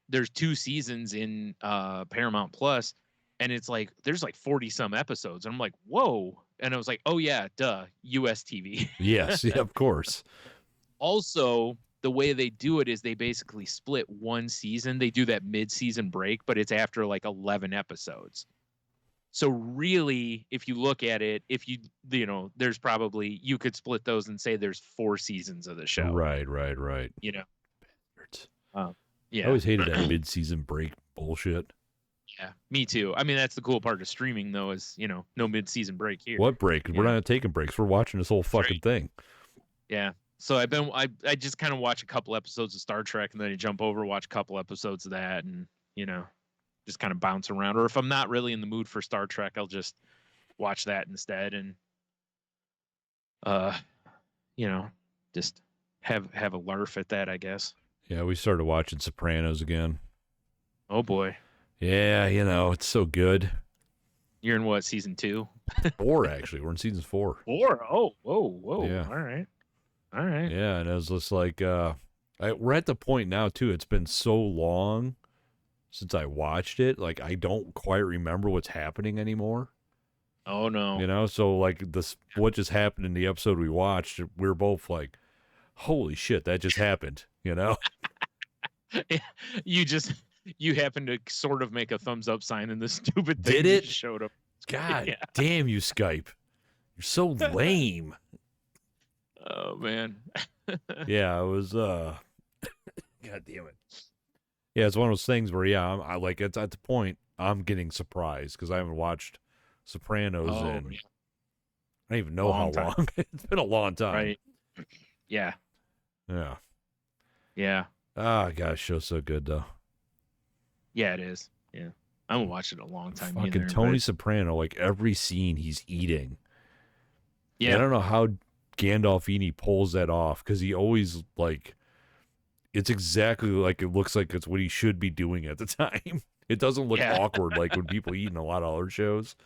there's 2 seasons in Paramount Plus, and it's like there's like 40 some episodes, and I'm like, whoa. And I was like, oh yeah, duh, US TV. Yes, yeah, of course. Also, the way they do it is they basically split one season. They do that mid-season break, but it's after like 11 episodes. So really, if you look at it, you know, there's probably, you could split those and say there's 4 seasons of the show. Right. You know, yeah. I always hated that mid-season break bullshit. Yeah, me too. I mean, that's the cool part of streaming, though, is, you know, no mid-season break here. What break? We're not taking breaks. We're watching this whole fucking thing. Yeah. So I just kind of watch a couple episodes of Star Trek, and then I jump over, watch a couple episodes of that, and, you know, just kind of bounce around. Or if I'm not really in the mood for Star Trek, I'll just watch that instead, and, you know, just have a larf at that, I guess. Yeah, we started watching Sopranos again. Oh, boy. Yeah, you know, it's so good. You're in what, season 2? 4, actually. We're in season 4. 4? Oh, whoa. Yeah. All right. Yeah, and it was just like, we're at the point now, too. It's been so long since I watched it. Like, I don't quite remember what's happening anymore. Oh, no. You know, so like what just happened in the episode we watched, we're both like, holy shit, that just happened, you know? You happened to sort of make a thumbs up sign, and the stupid thing Did it? showed up. God damn you, Skype. You're so lame. Oh man. Yeah, it was. God damn it. Yeah, it's one of those things where I like it's at the point I'm getting surprised because I haven't watched Sopranos Oh, in yeah. I don't even know how Long time. long. It's been a long time. Right. Yeah. Yeah. Yeah. Ah, gosh, show's so good though. Yeah, it is. Yeah. I haven't watched it in a long time Fucking either. Tony But Soprano, like every scene he's eating. yeah. I don't know how Gandolfini pulls that off because he always like it's exactly like it looks like it's what he should be doing at the time. It doesn't look Yeah. awkward like when people eat in a lot of other shows.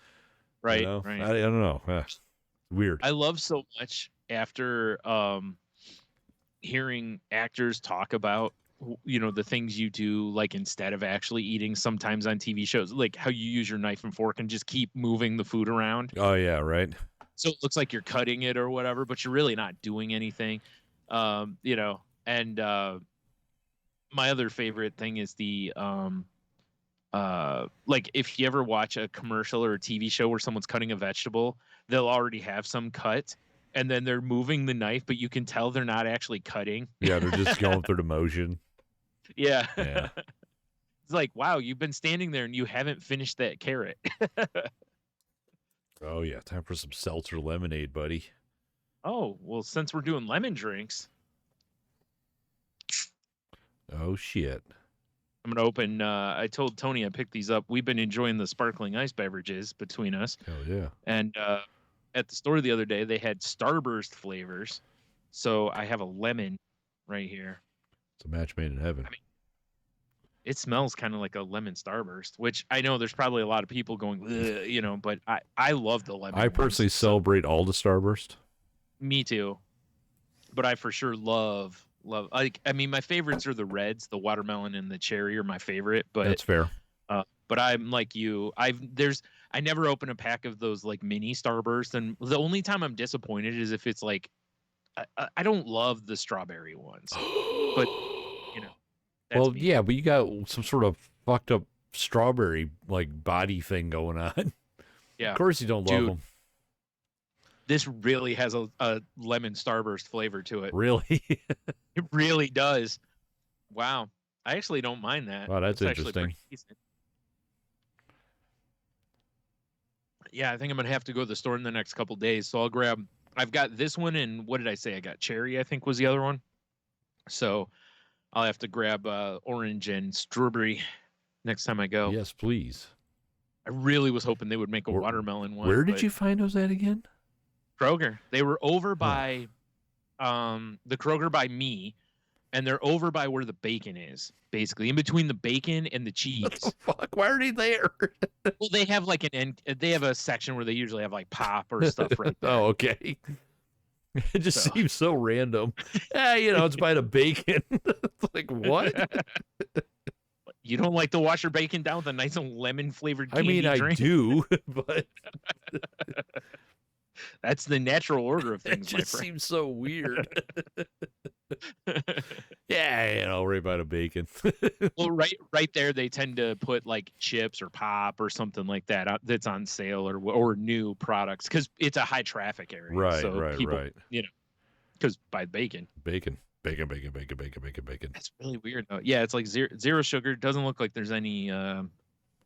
Right. You know? Right. I don't know. Weird. I love so much after hearing actors talk about the things you do, like instead of actually eating sometimes on TV shows, like how you use your knife and fork and just keep moving the food around. Oh yeah, right. So it looks like you're cutting it or whatever, but you're really not doing anything. And my other favorite thing is the like if you ever watch a commercial or a TV show where someone's cutting a vegetable, they'll already have some cut and then they're moving the knife, but you can tell they're not actually cutting. Yeah, they're just going through the motion. Yeah. Yeah. It's like, wow, you've been standing there and you haven't finished that carrot. Oh yeah, time for some seltzer lemonade, buddy. Oh, well, since we're doing lemon drinks, Oh shit. I'm going to open. I told Tony I picked these up. We've been enjoying the sparkling ice beverages between us. Hell yeah. And at the store the other day, they had Starburst flavors. So I have a lemon right here. It's a match made in heaven. I mean, it smells kind of like a lemon Starburst, which I know there's probably a lot of people going, but I love the lemon. I personally celebrate all the Starburst. Me too. But I for sure love. I mean, my favorites are the reds, the watermelon and the cherry are my favorite. But that's fair. But I'm like you. I never open a pack of those like mini Starburst, and the only time I'm disappointed is if it's like I don't love the strawberry ones, but well, me. yeah, but you got some sort of fucked up strawberry like body thing going on. Yeah, of course you don't love them. This really has a lemon Starburst flavor to it. Really? It really does. Wow. I actually don't mind that. Wow, that's interesting. Yeah, I think I'm going to have to go to the store in the next couple days. So I've got this one, and what did I say? I got cherry, I think was the other one. So I'll have to grab orange and strawberry next time I go. Yes, please. I really was hoping they would make a watermelon one. Where did you find those at again? Kroger. They were over by the Kroger by me, and they're over by where the bacon is, basically in between the bacon and the cheese. What the fuck? Why are they there? Well, they have like they have a section where they usually have like pop or stuff right there. Oh, okay. It just seems so random. It's by the bacon. It's like, what? You don't like to wash your bacon down with a nice lemon flavored candy drink? I do, but that's the natural order of things. It just seems so weird. Yeah, right by the bacon. Well, right there, they tend to put like chips or pop or something like that that's on sale or new products because it's a high traffic area. Right, so right, people, right. Because by bacon. Bacon. That's really weird though. Yeah, it's like zero sugar. Doesn't look like there's any.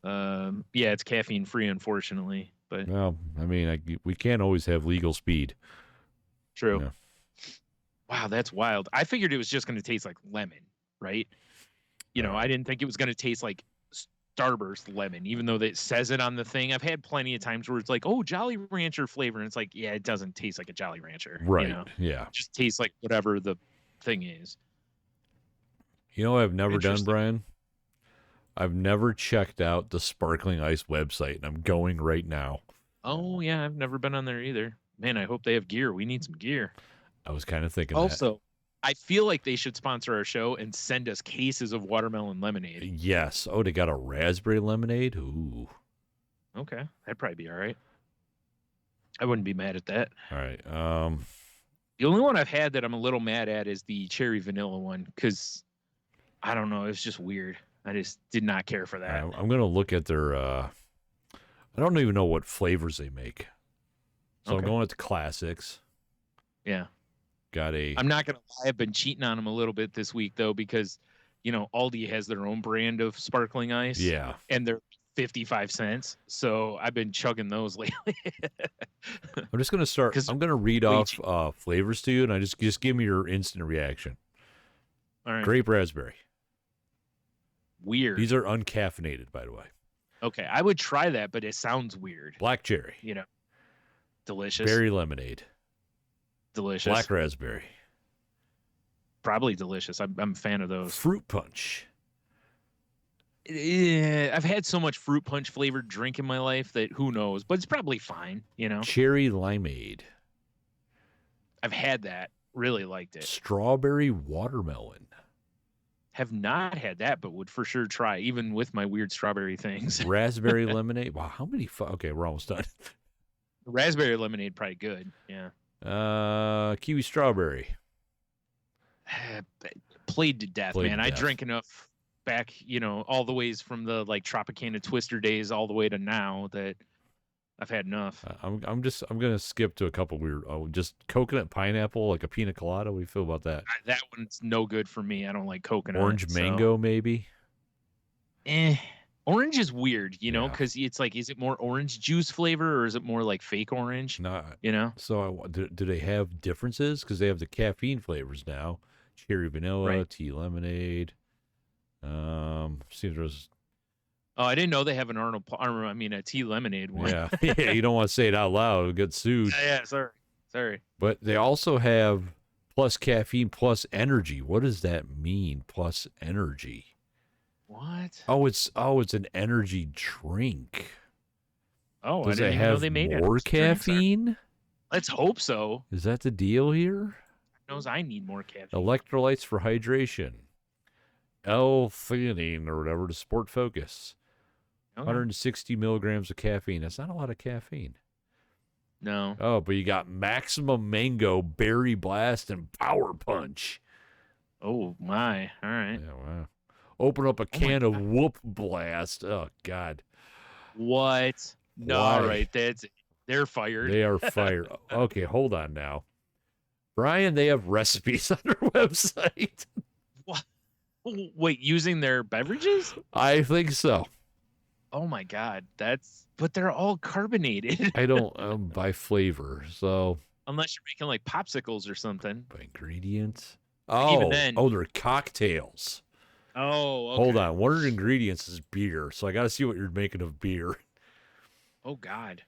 It's caffeine free, unfortunately. But well, I mean, we can't always have legal speed. True. Yeah. Wow, that's wild. I figured it was just going to taste like lemon, right? I didn't think it was going to taste like Starburst lemon, even though it says it on the thing. I've had plenty of times where it's like, oh, Jolly Rancher flavor. And it's like, yeah, it doesn't taste like a Jolly Rancher. Right. Yeah. It just tastes like whatever the thing is. I've never done, Brian? I've never checked out the Sparkling Ice website, and I'm going right now. Oh, yeah, I've never been on there either. Man, I hope they have gear. We need some gear. I was kind of thinking also, I feel like they should sponsor our show and send us cases of watermelon lemonade. Yes. Oh, they got a raspberry lemonade? Ooh. Okay. That'd probably be all right. I wouldn't be mad at that. All right. The only one I've had that I'm a little mad at is the cherry vanilla one because, I don't know, it's just weird. I just did not care for that. I'm going to look at their I don't even know what flavors they make. So I'm going with the classics. Yeah. Got a. I'm not gonna lie, I've been cheating on them a little bit this week though, because Aldi has their own brand of sparkling ice. Yeah. And they're 55 cents. So I've been chugging those lately. I'm just gonna start. I'm gonna read off flavors to you, and I just give me your instant reaction. All right. Grape raspberry. Weird. These are uncaffeinated, by the way. Okay, I would try that, but it sounds weird. Black cherry. Delicious. Berry lemonade. Delicious. Black raspberry. Probably delicious. I'm a fan of those. Fruit punch. Yeah, I've had so much fruit punch flavored drink in my life that who knows, but it's probably fine, Cherry limeade. I've had that. Really liked it. Strawberry watermelon. Have not had that, but would for sure try, even with my weird strawberry things. Raspberry lemonade. Wow, how many? Okay, we're almost done. Raspberry lemonade, probably good. Yeah. Kiwi strawberry. Played to death, man. I drank enough back, all the ways from the Tropicana Twister days all the way to now that I've had enough. I'm gonna skip to a couple weird. Just coconut pineapple, like a pina colada. What do you feel about that? That one's no good for me. I don't like coconut. Orange mango, maybe. Orange is weird, because it's like, is it more orange juice flavor or is it more like fake orange? No, So do they have differences? Because they have the caffeine flavors now: cherry vanilla, tea lemonade. Seems there's. Oh, I didn't know they have an a tea lemonade one. Yeah, yeah. You don't want to say it out loud; it'll get sued. Yeah. Sorry. But they also have plus caffeine, plus energy. What does that mean? Plus energy. What? Oh, it's an energy drink. Oh, does I didn't it even know have they made more caffeine? Let's hope so. Is that the deal here? Knows I need more caffeine. Electrolytes for hydration. L-theanine or whatever to support focus. 160 milligrams of caffeine. That's not a lot of caffeine. No. Oh, but you got maximum mango, berry blast, and power punch. Oh my! All right. Yeah, wow. Open up a can of whoop blast. Oh God. What? No, all right. They're fired. They are fired. Okay, hold on now. Brian, they have recipes on their website. What? Wait, using their beverages? I think so. Oh my God, but they're all carbonated. I don't by flavor, so unless you're making like popsicles or something. By ingredients. Oh, they're cocktails. Oh, okay. Hold on. One of the ingredients is beer, so I got to see what you're making of beer. Oh God.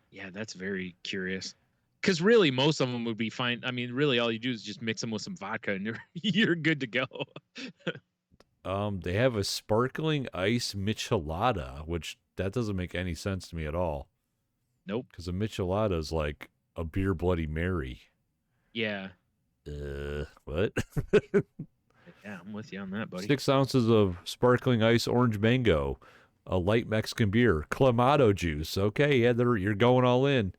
Yeah, that's very curious. Because really, most of them would be fine. I mean, really, all you do is just mix them with some vodka, and you're good to go. They have a sparkling ice michelada, which that doesn't make any sense to me at all. Nope. Because a michelada is like a beer Bloody Mary. Yeah. What? Yeah, I'm with you on that, buddy. 6 ounces of sparkling ice orange mango, a light Mexican beer, Clamato juice. Okay, yeah, you're going all in.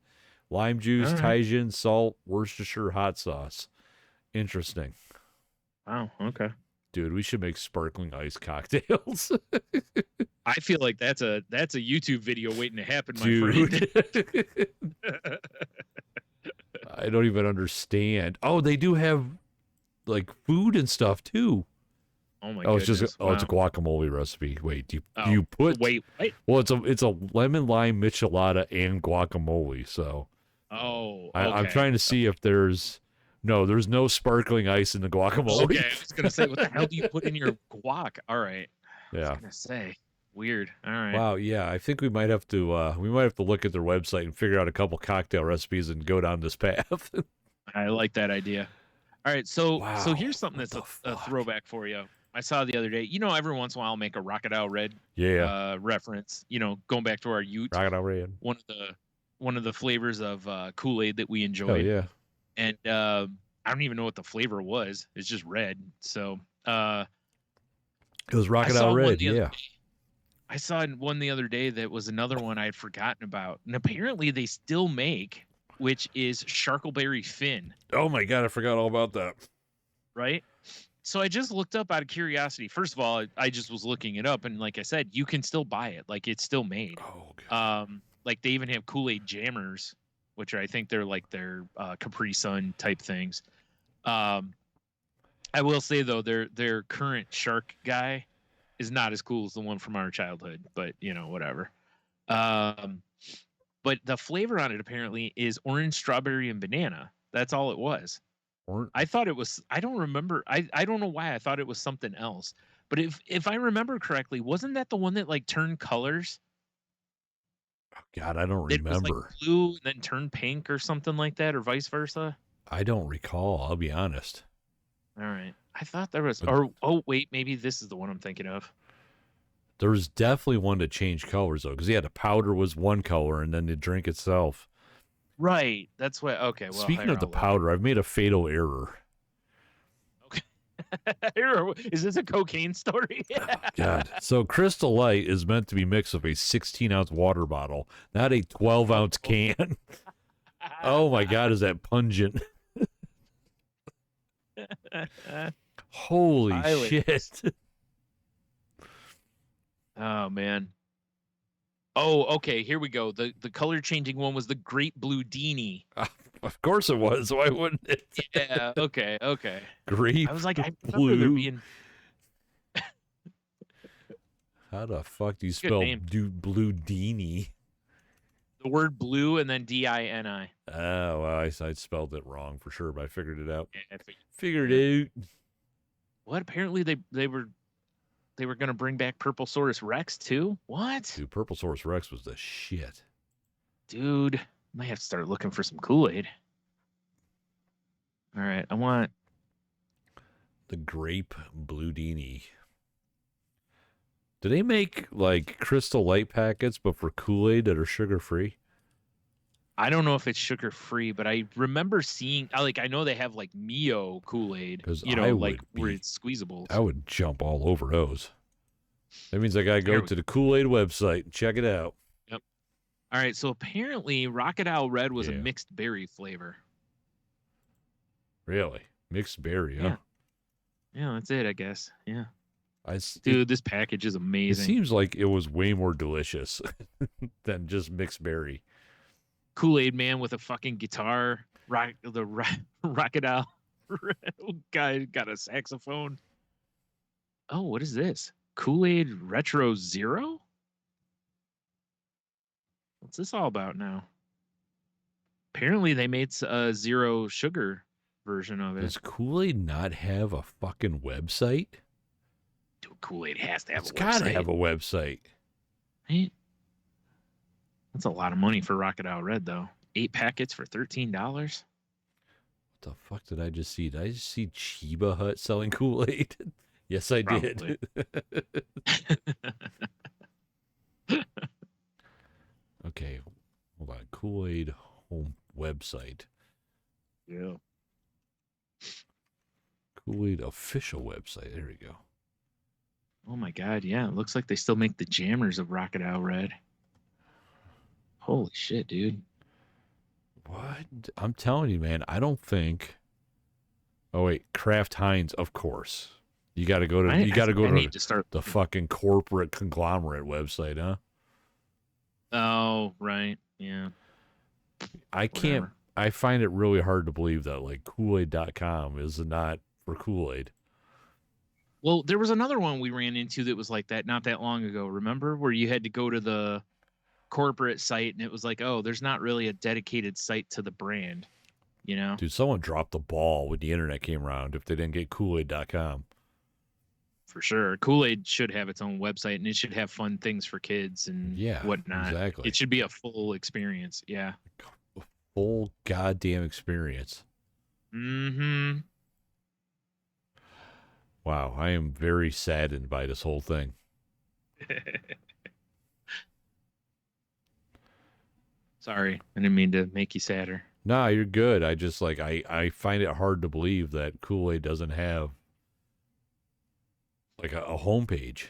Lime juice, Tajin, salt, Worcestershire hot sauce. Interesting. Wow. Okay. Dude, we should make sparkling ice cocktails. I feel like that's a YouTube video waiting to happen, my friend. I don't even understand. Oh, they do have like food and stuff too. Oh my goodness. It's just it's a guacamole recipe. Wait, do you put wait. Well, it's a lemon lime michelada and guacamole. So I'm trying to see if there's no sparkling ice in the guacamole. Okay, I was gonna say, what the hell do you put in your guac? All right. Yeah. I was gonna say, weird. All right. Wow. Yeah, I think we might have to look at their website and figure out a couple cocktail recipes and go down this path. I like that idea. All right, so here's something that's a throwback for you. I saw the other day. Every once in a while I'll make a Rocket-Owl Red reference. Going back to our youth. Rocket-Owl Red. One of the flavors of Kool-Aid that we enjoyed. Oh yeah. And I don't even know what the flavor was. It's just red. So it was Rocket-Owl Red. Yeah. I saw one the other day that was another one I had forgotten about, and apparently they still make, which is Sharkleberry Fin. Oh my God, I forgot all about that. Right? So I just looked up out of curiosity. First of all, I just was looking it up, and like I said, you can still buy it. Like, it's still made. Oh, God. Like they even have Kool-Aid jammers, which I think they're like their Capri Sun type things. Um, I will say though, their current shark guy is not as cool as the one from our childhood, but whatever. Um, but the flavor on it apparently is orange, strawberry, and banana. That's all it was. I thought it was. I don't remember. I don't know why I thought it was something else. But if I remember correctly, wasn't that the one that like turned colors? God, I don't It was like remember. blue and then turned pink or something like that, or vice versa. I don't recall. I'll be honest. All right. I thought there was. But Or oh wait, maybe this is the one I'm thinking of. there was definitely one that changed colors though, because the powder was one color, and then the drink itself. Right. That's what. Okay. Well, Speaking of the powder, I've made a fatal error. Okay. Is this a cocaine story? Oh, God. So Crystal Light is meant to be mixed with a 16-ounce water bottle, not a 12-ounce can. Oh my God, is that pungent? Holy shit. Oh man. Oh, okay. Here we go. The color changing one was the Great Blue Dini. Of course it was. Why wouldn't it? Yeah. Okay. Grape. I was like, I remember blue. there being. How the fuck do you spell blue Dini? The word blue and then D-I-N-I. Oh, well, I spelled it wrong for sure, but I figured it out. Yeah, Figured it out. What? Apparently they were going to bring back Purplesaurus Rex too? What? Dude, Purplesaurus Rex was the shit. Dude, might have to start looking for some Kool-Aid. All right, I want the Grape Blue Dini. Do they make like Crystal Light packets, but for Kool-Aid that are sugar-free? I don't know if it's sugar-free, but I remember seeing, I know they have like Mio Kool-Aid, where it's squeezable. I would jump all over those. That means I got to go to the Kool-Aid website and check it out. Yep. All right, so apparently Rocket Owl Red was a mixed berry flavor. Really? Mixed berry, huh? Yeah, that's it, I guess. Yeah. Dude, this package is amazing. It seems like it was way more delicious than just mixed berry. Kool-Aid man with a fucking guitar. Rocket Owl guy got a saxophone. Oh, what is this? Kool-Aid Retro Zero? What's this all about now? Apparently they made a zero sugar version of it. Does Kool-Aid not have a fucking website? Dude, Kool-Aid has to have a website. It's got to have a website. Right? That's a lot of money for Rocket Owl Red, though. 8 packets for $13. What the fuck did I just see? Did I just see Chiba Hut selling Kool-Aid? Yes, I did. Okay, hold on. Kool-Aid home website. Yeah. Kool-Aid official website. There we go. Oh my God, yeah. It looks like they still make the jammers of Rocket Owl Red. Holy shit, dude. What? I'm telling you, man, I don't think. Oh wait, Kraft Heinz, of course. You got to go to the fucking corporate conglomerate website, huh? Oh, right. Yeah. I find it really hard to believe that like Kool-Aid.com is not for Kool-Aid. Well, there was another one we ran into that was like that not that long ago. Remember where you had to go to the corporate site and it was like, oh, there's not really a dedicated site to the brand, you know? Dude, someone dropped the ball when the internet came around if they didn't get Kool-Aid.com. For sure. Kool-Aid should have its own website and it should have fun things for kids and whatnot. Exactly. It should be a full experience. Yeah. A full goddamn experience. Mm-hmm. Wow, I am very saddened by this whole thing. Sorry, I didn't mean to make you sadder. Nah, you're good. I just I find it hard to believe that Kool-Aid doesn't have like a homepage.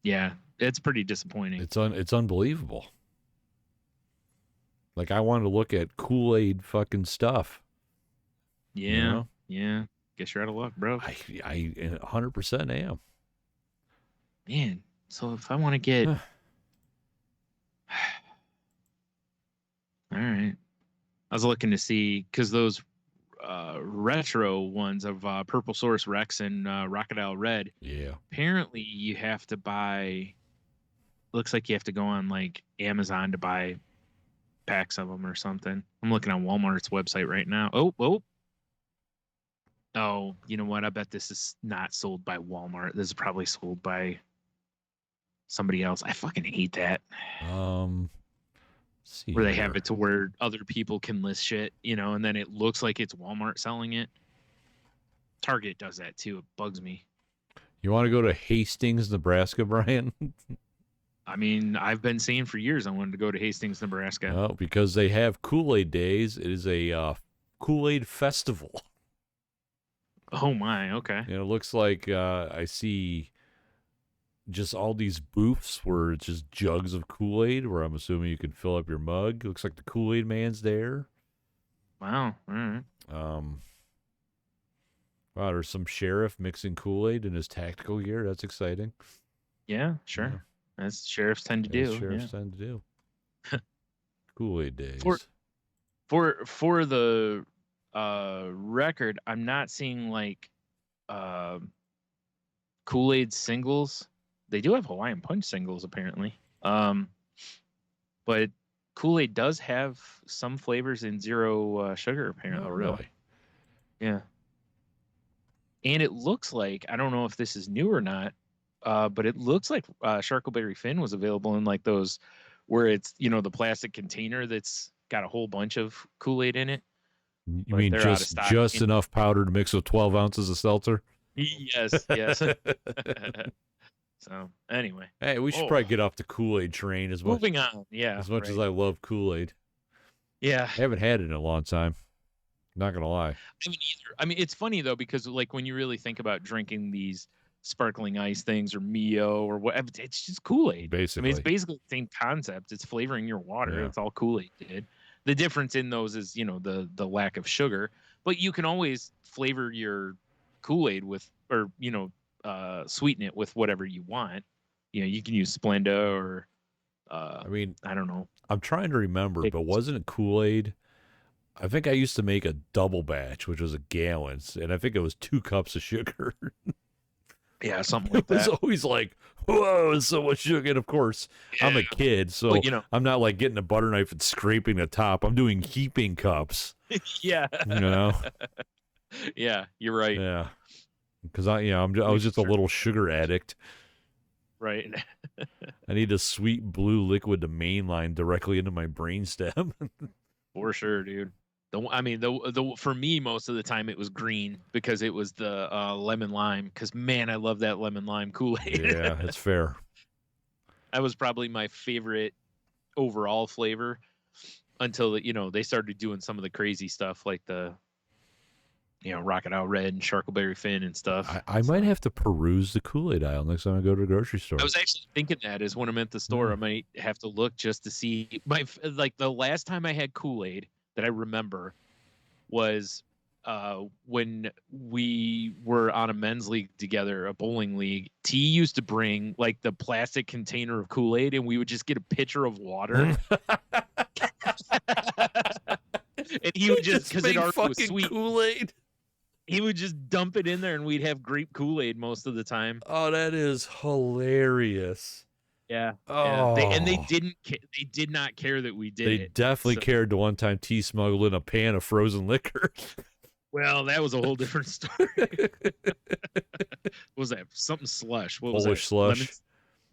Yeah, it's pretty disappointing. It's unbelievable. Like I want to look at Kool-Aid fucking stuff. Yeah, you know? Yeah. Guess you're out of luck, bro. I 100% am. Man, so if I want to get All right. I was looking to see because those retro ones of Purple Source Rex and Crocodile Red. Yeah. Apparently, you have to buy. Looks like you have to go on like Amazon to buy packs of them or something. I'm looking on Walmart's website right now. Oh, you know what? I bet this is not sold by Walmart. This is probably sold by somebody else. I fucking hate that. See where they here. have it to where other people can list shit, and then it looks like it's Walmart selling it. Target does that too. It bugs me. You want to go to Hastings, Nebraska, Brian? I mean, I've been saying for years I wanted to go to Hastings, Nebraska. Oh, because they have Kool-Aid days. It is a Kool-Aid festival. Oh my, okay. It looks like I see just all these booths where it's just jugs of Kool-Aid, where I'm assuming you can fill up your mug. Looks like the Kool-Aid man's there. Wow. All right. Wow, there's some sheriff mixing Kool-Aid in his tactical gear. That's exciting. Yeah, sure. Yeah. That's sheriffs tend to do. Sheriffs tend to do. Kool-Aid days. For the record, I'm not seeing like Kool-Aid singles. They do have Hawaiian Punch singles apparently. But Kool-Aid does have some flavors in zero sugar apparently. Oh, really? Yeah. And it looks like, I don't know if this is new or not, but it looks like Charcoberry Finn was available in like those where it's, the plastic container that's got a whole bunch of Kool-Aid in it. You mean just enough powder to mix with 12 ounces of seltzer? Yes. So anyway. Hey, we should probably get off the Kool-Aid train as much. Moving on, yeah. As much as I love Kool-Aid. Yeah. I haven't had it in a long time. Not gonna lie. I mean, either. I mean, it's funny though because like when you really think about drinking these sparkling ice things or Mio or whatever, it's just Kool-Aid. Basically, I mean, it's basically the same concept. It's flavoring your water. Yeah. It's all Kool-Aid did. The difference in those is the lack of sugar, but you can always flavor your Kool-Aid with or sweeten it with whatever you want. You can use Splenda or I mean, I don't know. I'm trying to remember, but wasn't it Kool-Aid? I think I used to make a double batch, which was a gallon, and I think it was 2 cups of sugar. Yeah, something like that. It was always like, whoa, it's so much sugar. And of course, yeah. I'm a kid, so I'm not like getting a butter knife and scraping the top. I'm doing heaping cups. Yeah. Yeah, you're right. Yeah. Because I was just a little sugar addict. Right. I need a sweet blue liquid to mainline directly into my brainstem. For sure, dude. For me, most of the time it was green because it was the lemon lime. Because man, I love that lemon lime Kool-Aid. Yeah, that's fair. That was probably my favorite overall flavor until they started doing some of the crazy stuff like the Crocodile Red and Charcoberry Finn and stuff. I might have to peruse the Kool-Aid aisle next time I go to the grocery store. I was actually thinking that is when I'm at the store, I might have to look just to see the last time I had Kool-Aid that I remember was when we were on a men's league together, a bowling league. T used to bring like the plastic container of Kool-Aid and we would just get a pitcher of water. And he would just, because it already was sweet Kool-Aid. He would just dump it in there and we'd have grape Kool-Aid most of the time. Oh, that is hilarious. Yeah. Oh. Yeah. They did not care that we did it. They definitely cared the one time T smuggled in a pan of frozen liquor. Well, that was a whole different story. What was that? Something slush. What was Polish that? slush.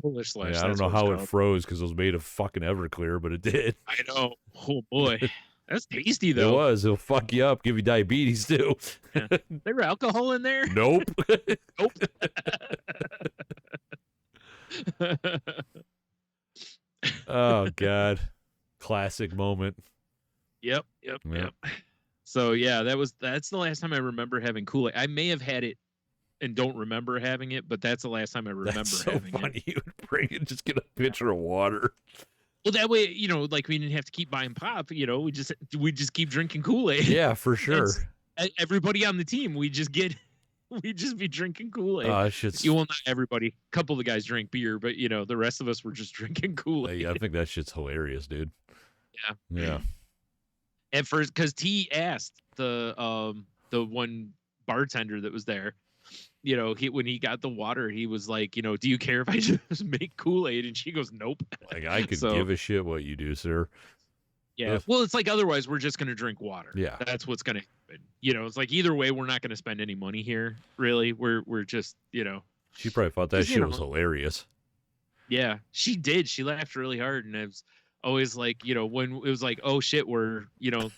Polish slush. Yeah, I don't know how it froze because it was made of fucking Everclear, but it did. I know. Oh, boy. That's tasty, though. It was. It'll fuck you up, give you diabetes, too. Yeah. There were alcohol in there? Nope. Nope. Oh, God. Classic moment. Yep. So, yeah, that's the last time I remember having Kool-Aid. I may have had it and don't remember having it, but that's the last time I remember having funny. it. You would bring it, just get a pitcher of water. Well, that way, like we didn't have to keep buying pop. We just keep drinking Kool-Aid. Yeah, for sure. Everybody on the team, we just be drinking Kool-Aid. Well, not everybody. A couple of the guys drink beer, but the rest of us were just drinking Kool-Aid. I think that shit's hilarious, dude. Yeah. at first, because T asked the one bartender that was there, when he got the water, he was like, do you care if I just make Kool-Aid? And she goes, nope. Like, I could So, give a shit what you do, sir. yeah. Ugh. Well, it's like, otherwise we're just going to drink water. Yeah. That's what's going to happen. It's like, either way, we're not going to spend any money here, really. We're just, She probably thought that shit was hilarious. Yeah, she did. She laughed really hard. And it was always like, when it was like, oh shit, we're,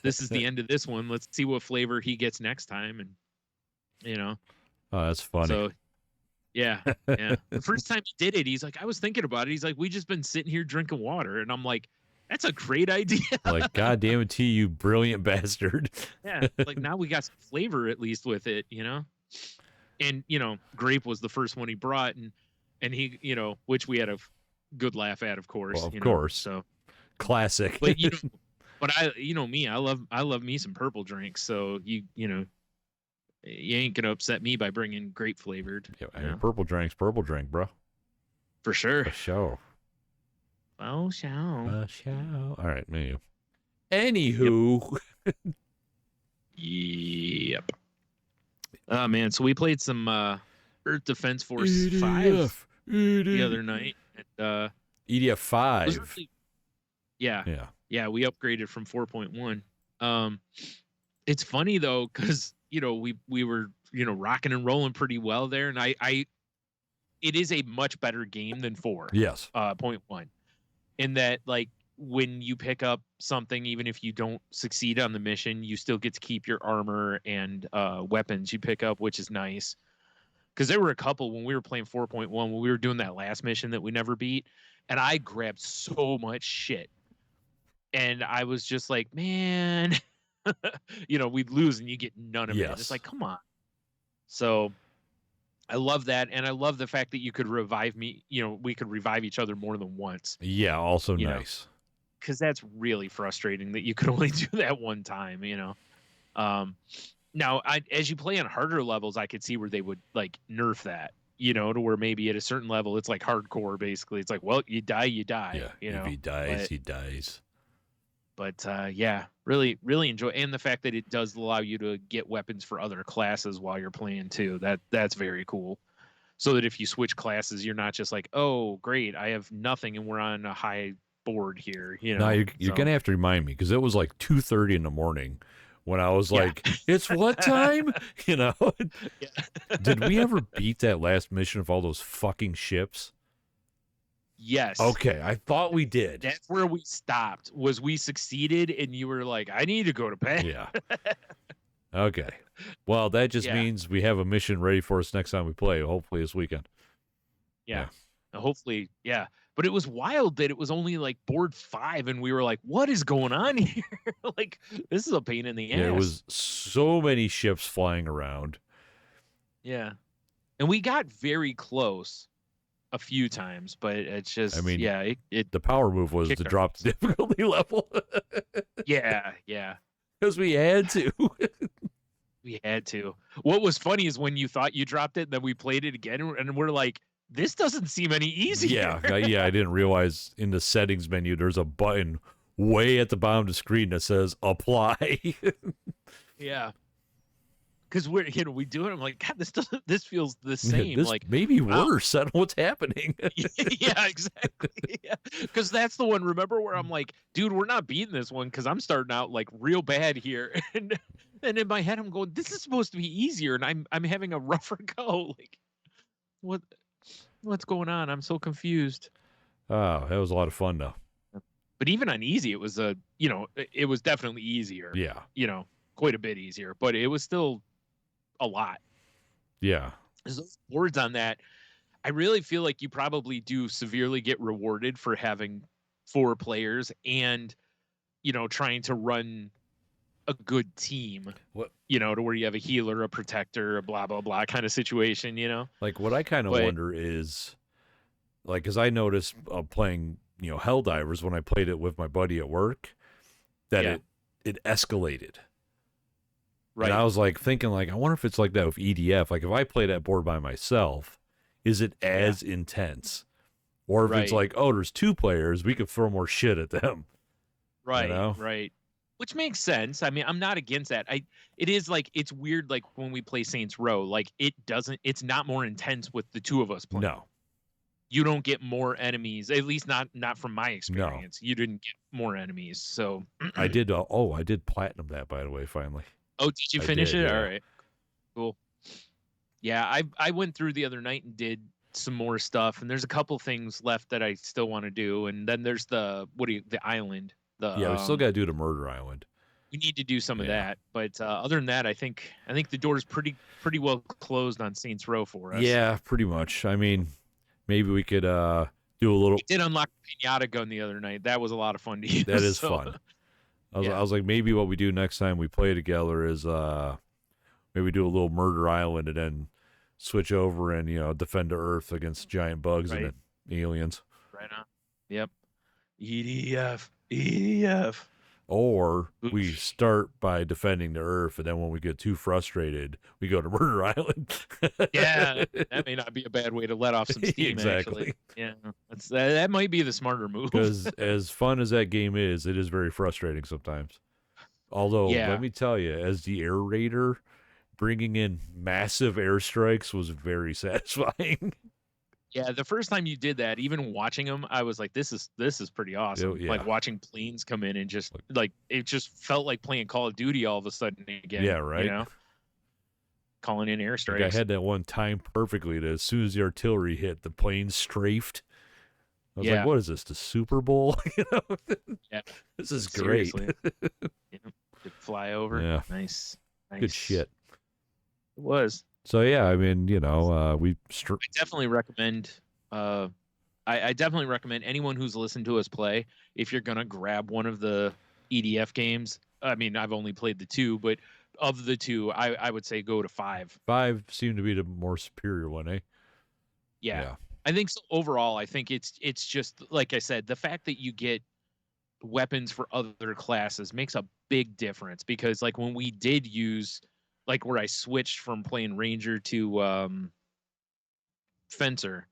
this is the end of this one. Let's see what flavor he gets next time. And, Oh, that's funny. So, yeah. The first time he did it, he's like, I was thinking about it. He's like, we just been sitting here drinking water. And I'm like, that's a great idea. Like, God damn it, T, you brilliant bastard. Yeah. Like, now we got some flavor at least with it, And, grape was the first one he brought. And he, which we had a good laugh at, of course. Well, of course. So classic. But, but me, I love me some purple drinks. So, you ain't gonna upset me by bringing grape flavored. Yeah, purple drink, bro. For sure. For sure. Oh, show. All right, maybe. Anywho. Yep. Oh man, so we played some Earth Defense Force 5 the other night. And, EDF 5. Really, yeah, we upgraded from 4.1. It's funny though, because we were rocking and rolling pretty well there, and it is a much better game than 4. Yes. 0.1, in that, like, when you pick up something, even if you don't succeed on the mission, you still get to keep your armor and weapons you pick up, which is nice. Because there were a couple when we were playing 4.1, when we were doing that last mission that we never beat, and I grabbed so much shit, and I was just like, man. We'd lose and you get none of it. It's like, come on. So I love that. And I love the fact that you could revive me. We could revive each other more than once. Yeah. Also nice. Because that's really frustrating that you could only do that one time, Now, as you play on harder levels, I could see where they would like nerf that, to where maybe at a certain level, it's like hardcore, basically. It's like, well, you die. Yeah. If he dies, he dies. But yeah, really, really enjoy, and the fact that it does allow you to get weapons for other classes while you're playing too. That's very cool. So that if you switch classes, you're not just like, oh, great, I have nothing, and we're on a high board here. No, you're gonna have to remind me, because it was like 2:30 in the morning when I was like, it's what time? Did we ever beat that last mission of all those fucking ships? Yes. Okay, I thought we did. That's where we stopped. Was we succeeded, and you were like, I need to go to bed. Yeah. Okay. Well, that just means we have a mission ready for us next time we play, hopefully this weekend. Yeah. Hopefully, yeah. But it was wild that it was only like board 5, and we were like, what is going on here? Like, this is a pain in the ass. There was so many ships flying around. Yeah. And we got very close a few times, but it's just, the power move was to drop the difficulty level. Yeah. Because we had to. We had to. What was funny is when you thought you dropped it, then we played it again, and we're like, this doesn't seem any easier. Yeah, I didn't realize in the settings menu there's a button way at the bottom of the screen that says apply. Yeah. Because we do it. I'm like, God, this feels the same. This like maybe worse. I don't know what's happening. Yeah, exactly. Yeah. Because that's the one, remember, where I'm like, dude, we're not beating this one because I'm starting out like real bad here. And in my head, I'm going, this is supposed to be easier, and I'm having a rougher go. Like, what's going on? I'm so confused. Oh, that was a lot of fun though. But even on easy, it was it was definitely easier. Yeah. Quite a bit easier, but it was still a lot. Yeah. Those boards on that, I really feel like you probably do severely get rewarded for having 4 players and, trying to run a good team. What? To where you have a healer, a protector, a blah, blah, blah kind of situation, Like, what I kind of wonder is, like, because I noticed playing, Helldivers when I played it with my buddy at work, that it escalated. Right. And I was like thinking, like, I wonder if it's like that with EDF. Like, if I play that board by myself, is it as intense? Or if it's like, oh, there's 2 players, we could throw more shit at them. Right. Right. which makes sense. I mean, I'm not against that. It is like, it's weird, like when we play Saints Row, like it's not more intense with the two of us playing. No. You don't get more enemies, at least not from my No. experience. You didn't get more enemies. So I did. I did platinum that, by the way. Finally. Oh, did you finish it? Yeah. All right, cool. Yeah, I went through the other night and did some more stuff, and there's a couple things left that I still want to do, and then there's the island. We still got to do the Murder Island. We need to do some of that, but other than that, I think the door's pretty well closed on Saints Row for us. Yeah, pretty much. I mean, maybe we could do a little. We did unlock the pinata gun the other night. That was a lot of fun to use. That is fun. I was like, maybe what we do next time we play together is maybe do a little Murder Island and then switch over and defend the Earth against giant bugs and aliens. Right on. Yep. EDF. Or we start by defending the Earth, and then when we get too frustrated, we go to Murder Island. Yeah, that may not be a bad way to let off some steam. Exactly. Actually. Yeah, that might be the smarter move. Because as fun as that game is, it is very frustrating sometimes. Although, let me tell you, as the air raider, bringing in massive airstrikes was very satisfying. Yeah, the first time you did that, even watching them, I was like, "This is pretty awesome." Yeah. Like watching planes come in and just like it just felt like playing Call of Duty all of a sudden again. Yeah, right. Calling in airstrikes. Like I had that one time perfectly. That as soon as the artillery hit, the plane strafed. I was like, "What is this? The Super Bowl?" Yeah, this is great. Could fly over. Yeah, nice. Good shit. It was. So yeah, I mean, I definitely recommend. I definitely recommend anyone who's listened to us play. If you're gonna grab one of the EDF games, I mean, I've only played the two, but of the two, I would say go to 5. 5 seemed to be the more superior one, eh? Yeah. I think so. Overall, I think it's just like I said, the fact that you get weapons for other classes makes a big difference, because like when we did use. Like where I switched from playing Ranger to Fencer,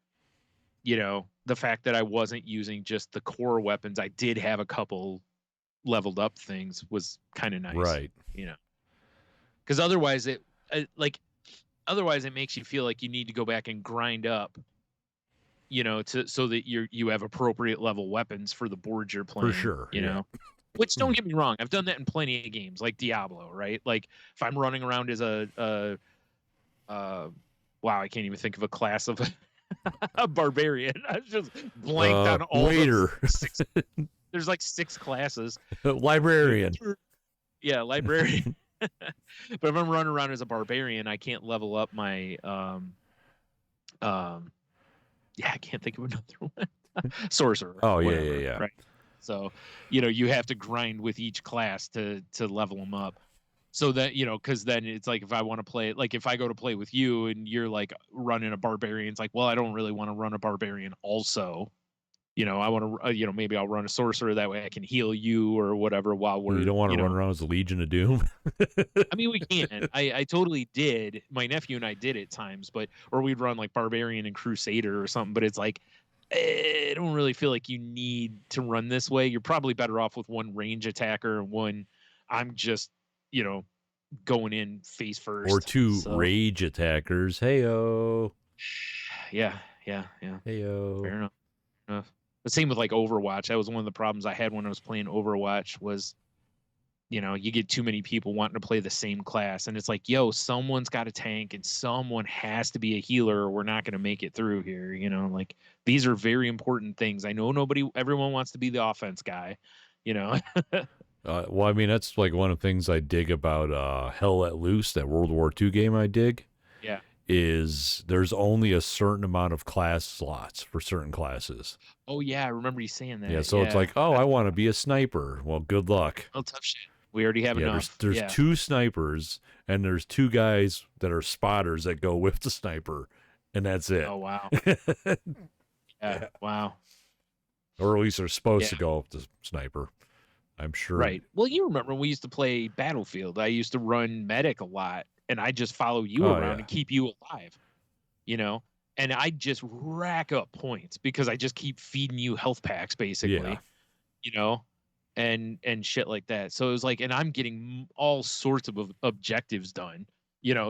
the fact that I wasn't using just the core weapons, I did have a couple leveled up things, was kind of nice. Right. Because otherwise it makes you feel like you need to go back and grind up, so that you have appropriate level weapons for the board you're playing. For sure. Which, don't get me wrong, I've done that in plenty of games, like Diablo, right? Like if I'm running around as wow, I can't even think of a class of a barbarian. I just blanked on all waiter. There's like 6 classes. Librarian. Yeah, librarian. But if I'm running around as a barbarian, I can't level up my I can't think of another one. Sorcerer. Oh, whatever, yeah. Right. So, you have to grind with each class to level them up. So that, because then it's like if I want to play, like if I go to play with you and you're like running a barbarian, it's like, well, I don't really want to run a barbarian also. I want to, maybe I'll run a sorcerer, that way I can heal you or whatever while we're. You don't want to run around as a Legion of Doom? I mean, we can. I totally did. My nephew and I did at times, or we'd run like Barbarian and Crusader or something, but it's like, I don't really feel like you need to run this way. You're probably better off with one range attacker and one I'm just, going in face first. Or 2 rage attackers. Heyo. Yeah. Heyo. Fair enough. The same with like Overwatch. That was one of the problems I had when I was playing Overwatch was, you get too many people wanting to play the same class, and it's like, someone's got a tank and someone has to be a healer or we're not going to make it through here. Like these are very important things. I know everyone wants to be the offense guy, Well, I mean, that's like one of the things I dig about Hell Let Loose, that World War II game I dig. Yeah. Is there's only a certain amount of class slots for certain classes. Oh, yeah. I remember you saying that. Yeah, so it's like, I want to be a sniper. Well, good luck. Oh, tough shit. We already have enough. There's 2 snipers, and there's 2 guys that are spotters that go with the sniper, and that's it. Oh, wow. Yeah, wow. Or at least they're supposed to go with the sniper. I'm sure. Right. Well, you remember when we used to play Battlefield. I used to run medic a lot, and I just follow you around and keep you alive, and I just rack up points because I just keep feeding you health packs, basically, and shit like that. So it was like, and I'm getting all sorts of objectives done,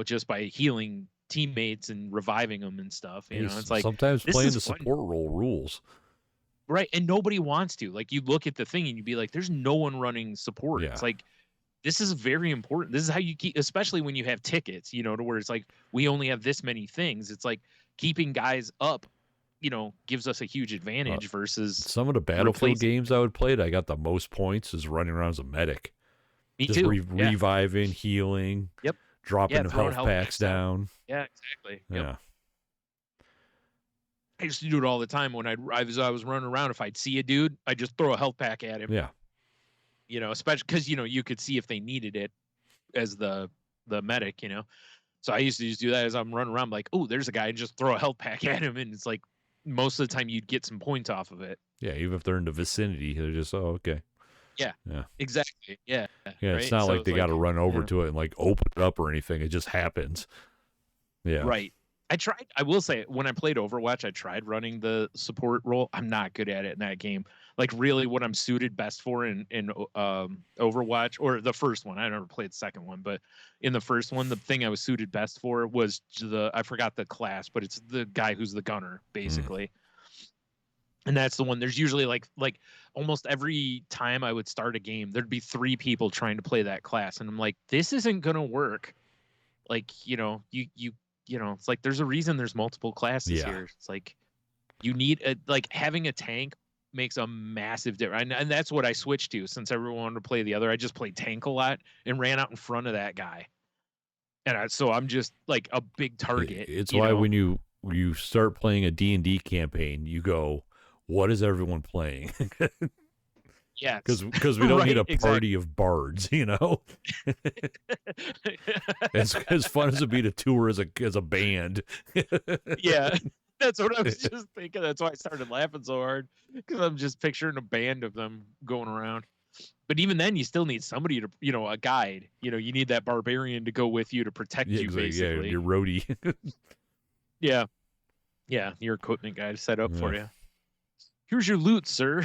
just by healing teammates and reviving them and stuff. It's like, sometimes this playing is the fun. support role rules. Right. And nobody wants to. Like, you look at the thing and you'd be like, there's no one running support. Yeah. It's like, this is very important. This is how you keep, especially when you have tickets, to where it's like, we only have this many things. It's like keeping guys up, gives us a huge advantage versus some of the Battlefield games I would play. I got the most points is running around as a medic. Me just too. Reviving, healing. Yep. Dropping health packs down. Yeah, exactly. Yeah. Yep. I used to do it all the time when I was running around. If I'd see a dude, I'd just throw a health pack at him. Yeah. Especially because, you could see if they needed it as the medic, So I used to just do that as I'm running around, like, oh, there's a guy, and just throw a health pack at him. And it's like, most of the time you'd get some points off of it. Yeah, even if they're in the vicinity, they're just, okay. Yeah. Exactly. Yeah. Yeah, right? It's not like they got to run over to it and like open it up or anything. It just happens. Yeah. Right. I will say, when I played Overwatch, I tried running the support role. I'm not good at it in that game. Like, really what I'm suited best for in Overwatch, or the first one. I never played the second one, but in the first one, the thing I was suited best for was I forgot the class, but it's the guy who's the gunner, basically. And that's the one. There's usually like almost every time I would start a game, there'd be 3 people trying to play that class. And I'm like, this isn't going to work. Like, it's like, there's a reason there's multiple classes here. It's like, you need like having a tank makes a massive difference. And that's what I switched to, since everyone wanted to play the other. I just played tank a lot and ran out in front of that guy. And so I'm just like a big target. It's why when you start playing a D&D campaign, you go, what is everyone playing? Yeah, because we don't need a party of bards, as fun as it'd be to tour as a band. Yeah, that's what I was just thinking. That's why I started laughing so hard, because I'm just picturing a band of them going around. But even then, you still need somebody to, a guide. You need that barbarian to go with you to protect you, basically. Yeah, your roadie. Yeah, your equipment guy to set up for you. Here's your loot, sir.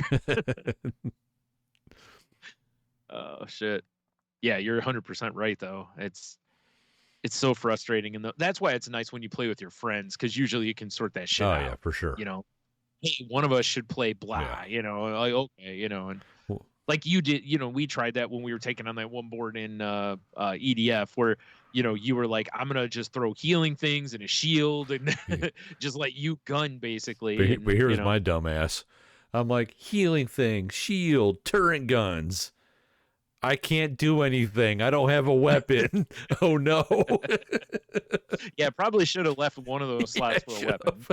Oh, shit. Yeah, you're 100% right, though. It's so frustrating. And that's why it's nice when you play with your friends, because usually you can sort that shit out. Oh, yeah, for sure. Hey, one of us should play blah, like, okay, and like you did, we tried that when we were taking on that one board in EDF, where, you were like, I'm going to just throw healing things and a shield and just let you gun, basically. But here's my dumbass. I'm like, healing thing, shield, turret guns. I can't do anything. I don't have a weapon. Oh, no. Yeah, probably should have left one of those slots for a weapon.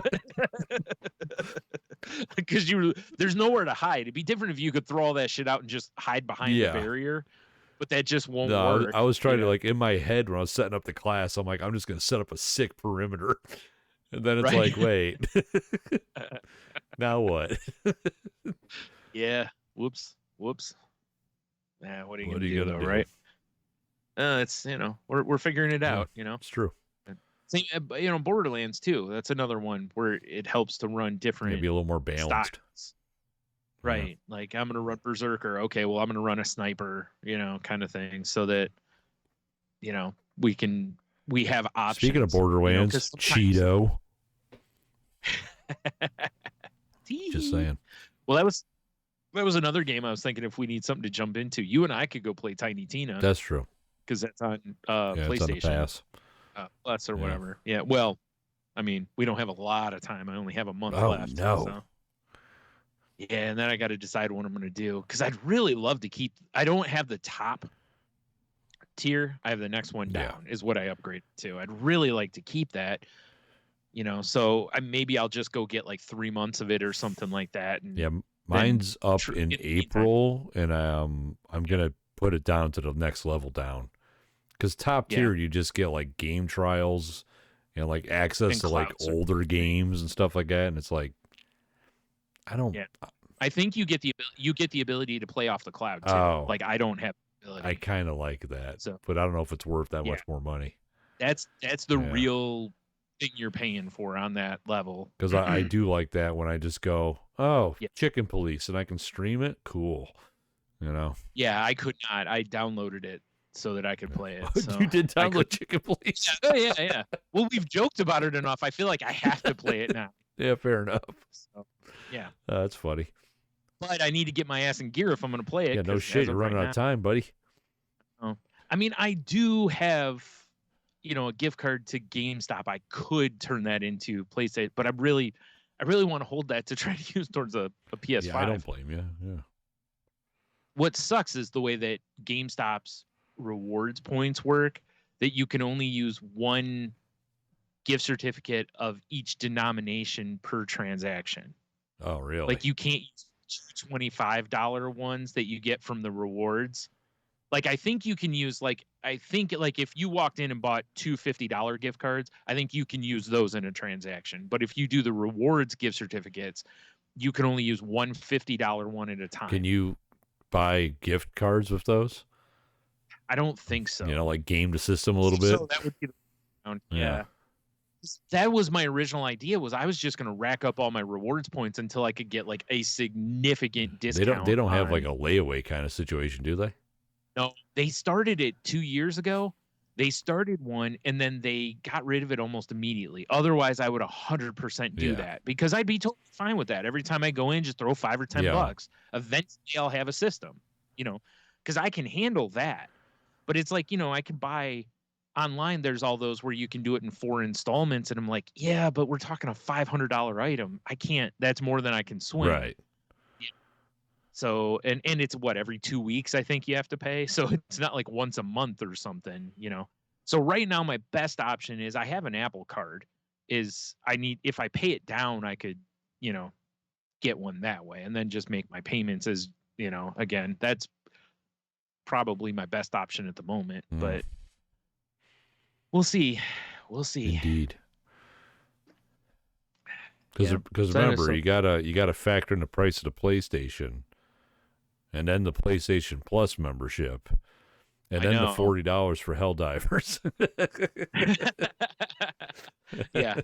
Because there's nowhere to hide. It'd be different if you could throw all that shit out and just hide behind the barrier. But that just won't work. I was trying to, like, in my head when I was setting up the class, I'm like, I'm just going to set up a sick perimeter. And then it's like, wait. Now what? Yeah. Whoops. Nah, what are you gonna do, though, right? It's we're figuring it out. It's true. Same, Borderlands too. That's another one where it helps to run different. Maybe a little more balanced. Styles. Right. Yeah. Like, I'm gonna run Berserker. Okay, well, I'm gonna run a sniper. Kind of thing, so that we have options. Speaking of Borderlands, Cheeto. Just saying. Well, that was another game I was thinking, if we need something to jump into, you and I could go play Tiny Tina. That's true. Because that's on PlayStation. It's on the pass. Plus or whatever. Yeah. Well, I mean, we don't have a lot of time. I only have a month left. No. So. Yeah, and then I got to decide what I'm going to do, because I'd really love to keep. I don't have the top tier. I have the next one down. Is what I upgraded to. I'd really like to keep that. So maybe I'll just go get like 3 months of it or something like that. And mine's up in April, and I'm gonna put it down to the next level down. Because top tier, you just get like game trials and like access to like older games and stuff like that, and it's like, I don't. Yeah. I think you get the ability to play off the cloud too. Oh, like, I don't have the ability. I kind of like that, but I don't know if it's worth that much more money. That's the real thing you're paying for on that level. Because I do like that when I just go, chicken police, and I can stream it. Cool. You know. Yeah, I could not. I downloaded it so that I could play it. So You did download Chicken Police? Yeah, yeah. Well, we've joked about it enough. I feel like I have to play it now. Yeah, fair enough. So, yeah. That's funny. But I need to get my ass in gear if I'm going to play it. Yeah, no shit. You're running out of time, buddy. Oh, I mean, I do have, a gift card to GameStop. I could turn that into PlayStation, but I really want to hold that to try to use towards a PS5. Yeah, I don't blame you. Yeah. What sucks is the way that GameStop's rewards points work, that you can only use one gift certificate of each denomination per transaction. Oh, really? Like you can't use $25 ones that you get from the rewards. Like I think you can use if you walked in and bought two $50 gift cards, I think you can use those in a transaction. But if you do the rewards gift certificates, you can only use one $50 one at a time. Can you buy gift cards with those? I don't think so. Like game the system a little bit. So that would be yeah. That was my original idea. Was I was just going to rack up all my rewards points until I could get like a significant discount. They don't have like a layaway kind of situation, do they? No, they started it 2 years ago. They started one and then they got rid of it almost immediately. Otherwise, I would 100% do that because I'd be totally fine with that. Every time I go in, just throw $5 or $10. Eventually, I'll have a system, because I can handle that. But it's like, I can buy online. There's all those where you can do it in 4 installments. And I'm like, yeah, but we're talking a $500 item. I can't. That's more than I can swing. Right. So, and it's every 2 weeks, I think you have to pay. So it's not like once a month or something, So right now, my best option is I have an Apple card. If I pay it down, I could, get one that way and then just make my payments as, again, that's probably my best option at the moment, but we'll see. Indeed. Because remember, you gotta factor in the price of the PlayStation, and then the PlayStation Plus membership, and then the $40 for Helldivers. Yeah,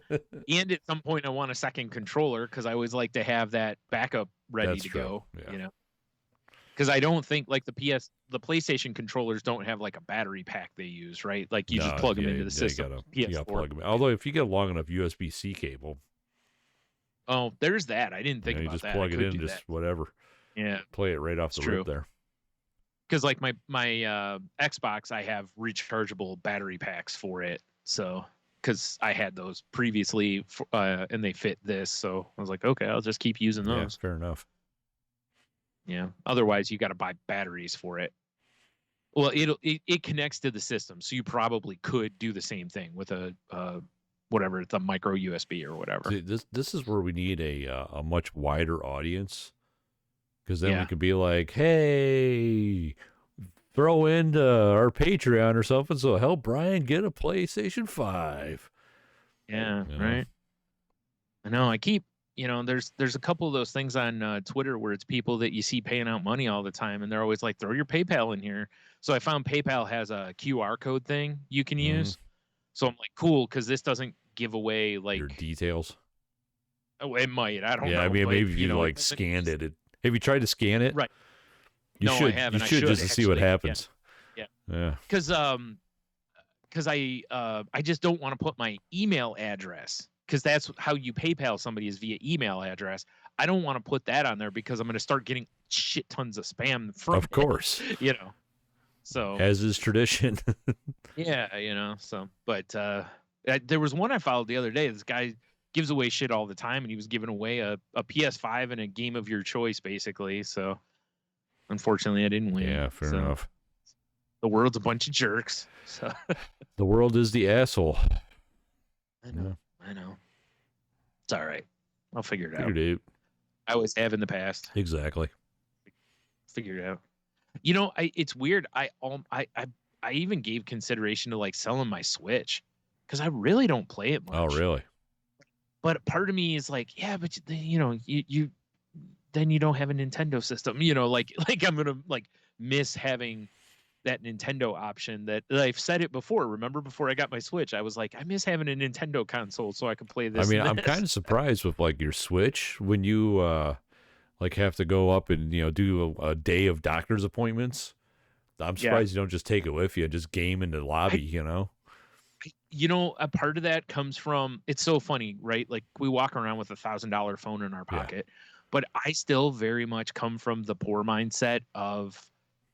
and at some point I want a second controller because I always like to have that backup ready to go. Yeah. Because I don't think like the PlayStation controllers don't have like a battery pack they use, right? Like you just plug them into the system. You gotta plug them in. Although if you get a long enough USB-C cable. Oh, there's that. I didn't think about that. You just plug it in, just whatever. Yeah. Play it right off the rip there. Because like my Xbox, I have rechargeable battery packs for it. So, because I had those previously and they fit this. So I was like, okay, I'll just keep using those. Yeah, fair enough. Yeah. Otherwise, you got to buy batteries for it. Well, it connects to the system. So you probably could do the same thing with a whatever, the micro USB or whatever. See, this is where we need a much wider audience, because then we could be like, hey, throw into our Patreon or something, so help Brian get a PlayStation 5. Yeah, right. I know. I keep, there's a couple of those things on Twitter where it's people that you see paying out money all the time, and they're always like, throw your PayPal in here. So I found PayPal has a QR code thing you can use. So I'm like, cool, because this doesn't give away like your details. Oh, it might. I don't know. Yeah, I mean, maybe if you like scanned it. Have you tried to scan it? Right. You should. I haven't. You should just to see what happens. Yeah. Because I just don't want to put my email address, because that's how you PayPal somebody is via email address. I don't want to put that on there because I'm going to start getting shit tons of spam from Of course. So as is tradition. Yeah, so but there was one I followed the other day. This guy gives away shit all the time, and he was giving away a PS5 and a game of your choice, basically. So unfortunately, I didn't win. Yeah, fair enough. The world's a bunch of jerks. So the world is the asshole. I know. It's all right. I'll figure it out. Figured it out. I always have in the past. Exactly. Figure it out. It's weird. I even gave consideration to like selling my Switch because I really don't play it much. Oh, really? But part of me is like, yeah, but you then you don't have a Nintendo system. Like I'm gonna like miss having that Nintendo option that I've said it before. Remember before I got my Switch, I was like, I miss having a Nintendo console so I can play this. I mean, I'm kind of surprised with like your Switch when you like have to go up and do a day of doctor's appointments. I'm surprised you don't just take it with you and just game in the lobby. A part of that comes from, it's so funny, right? Like we walk around with $1,000 phone in our pocket, but I still very much come from the poor mindset of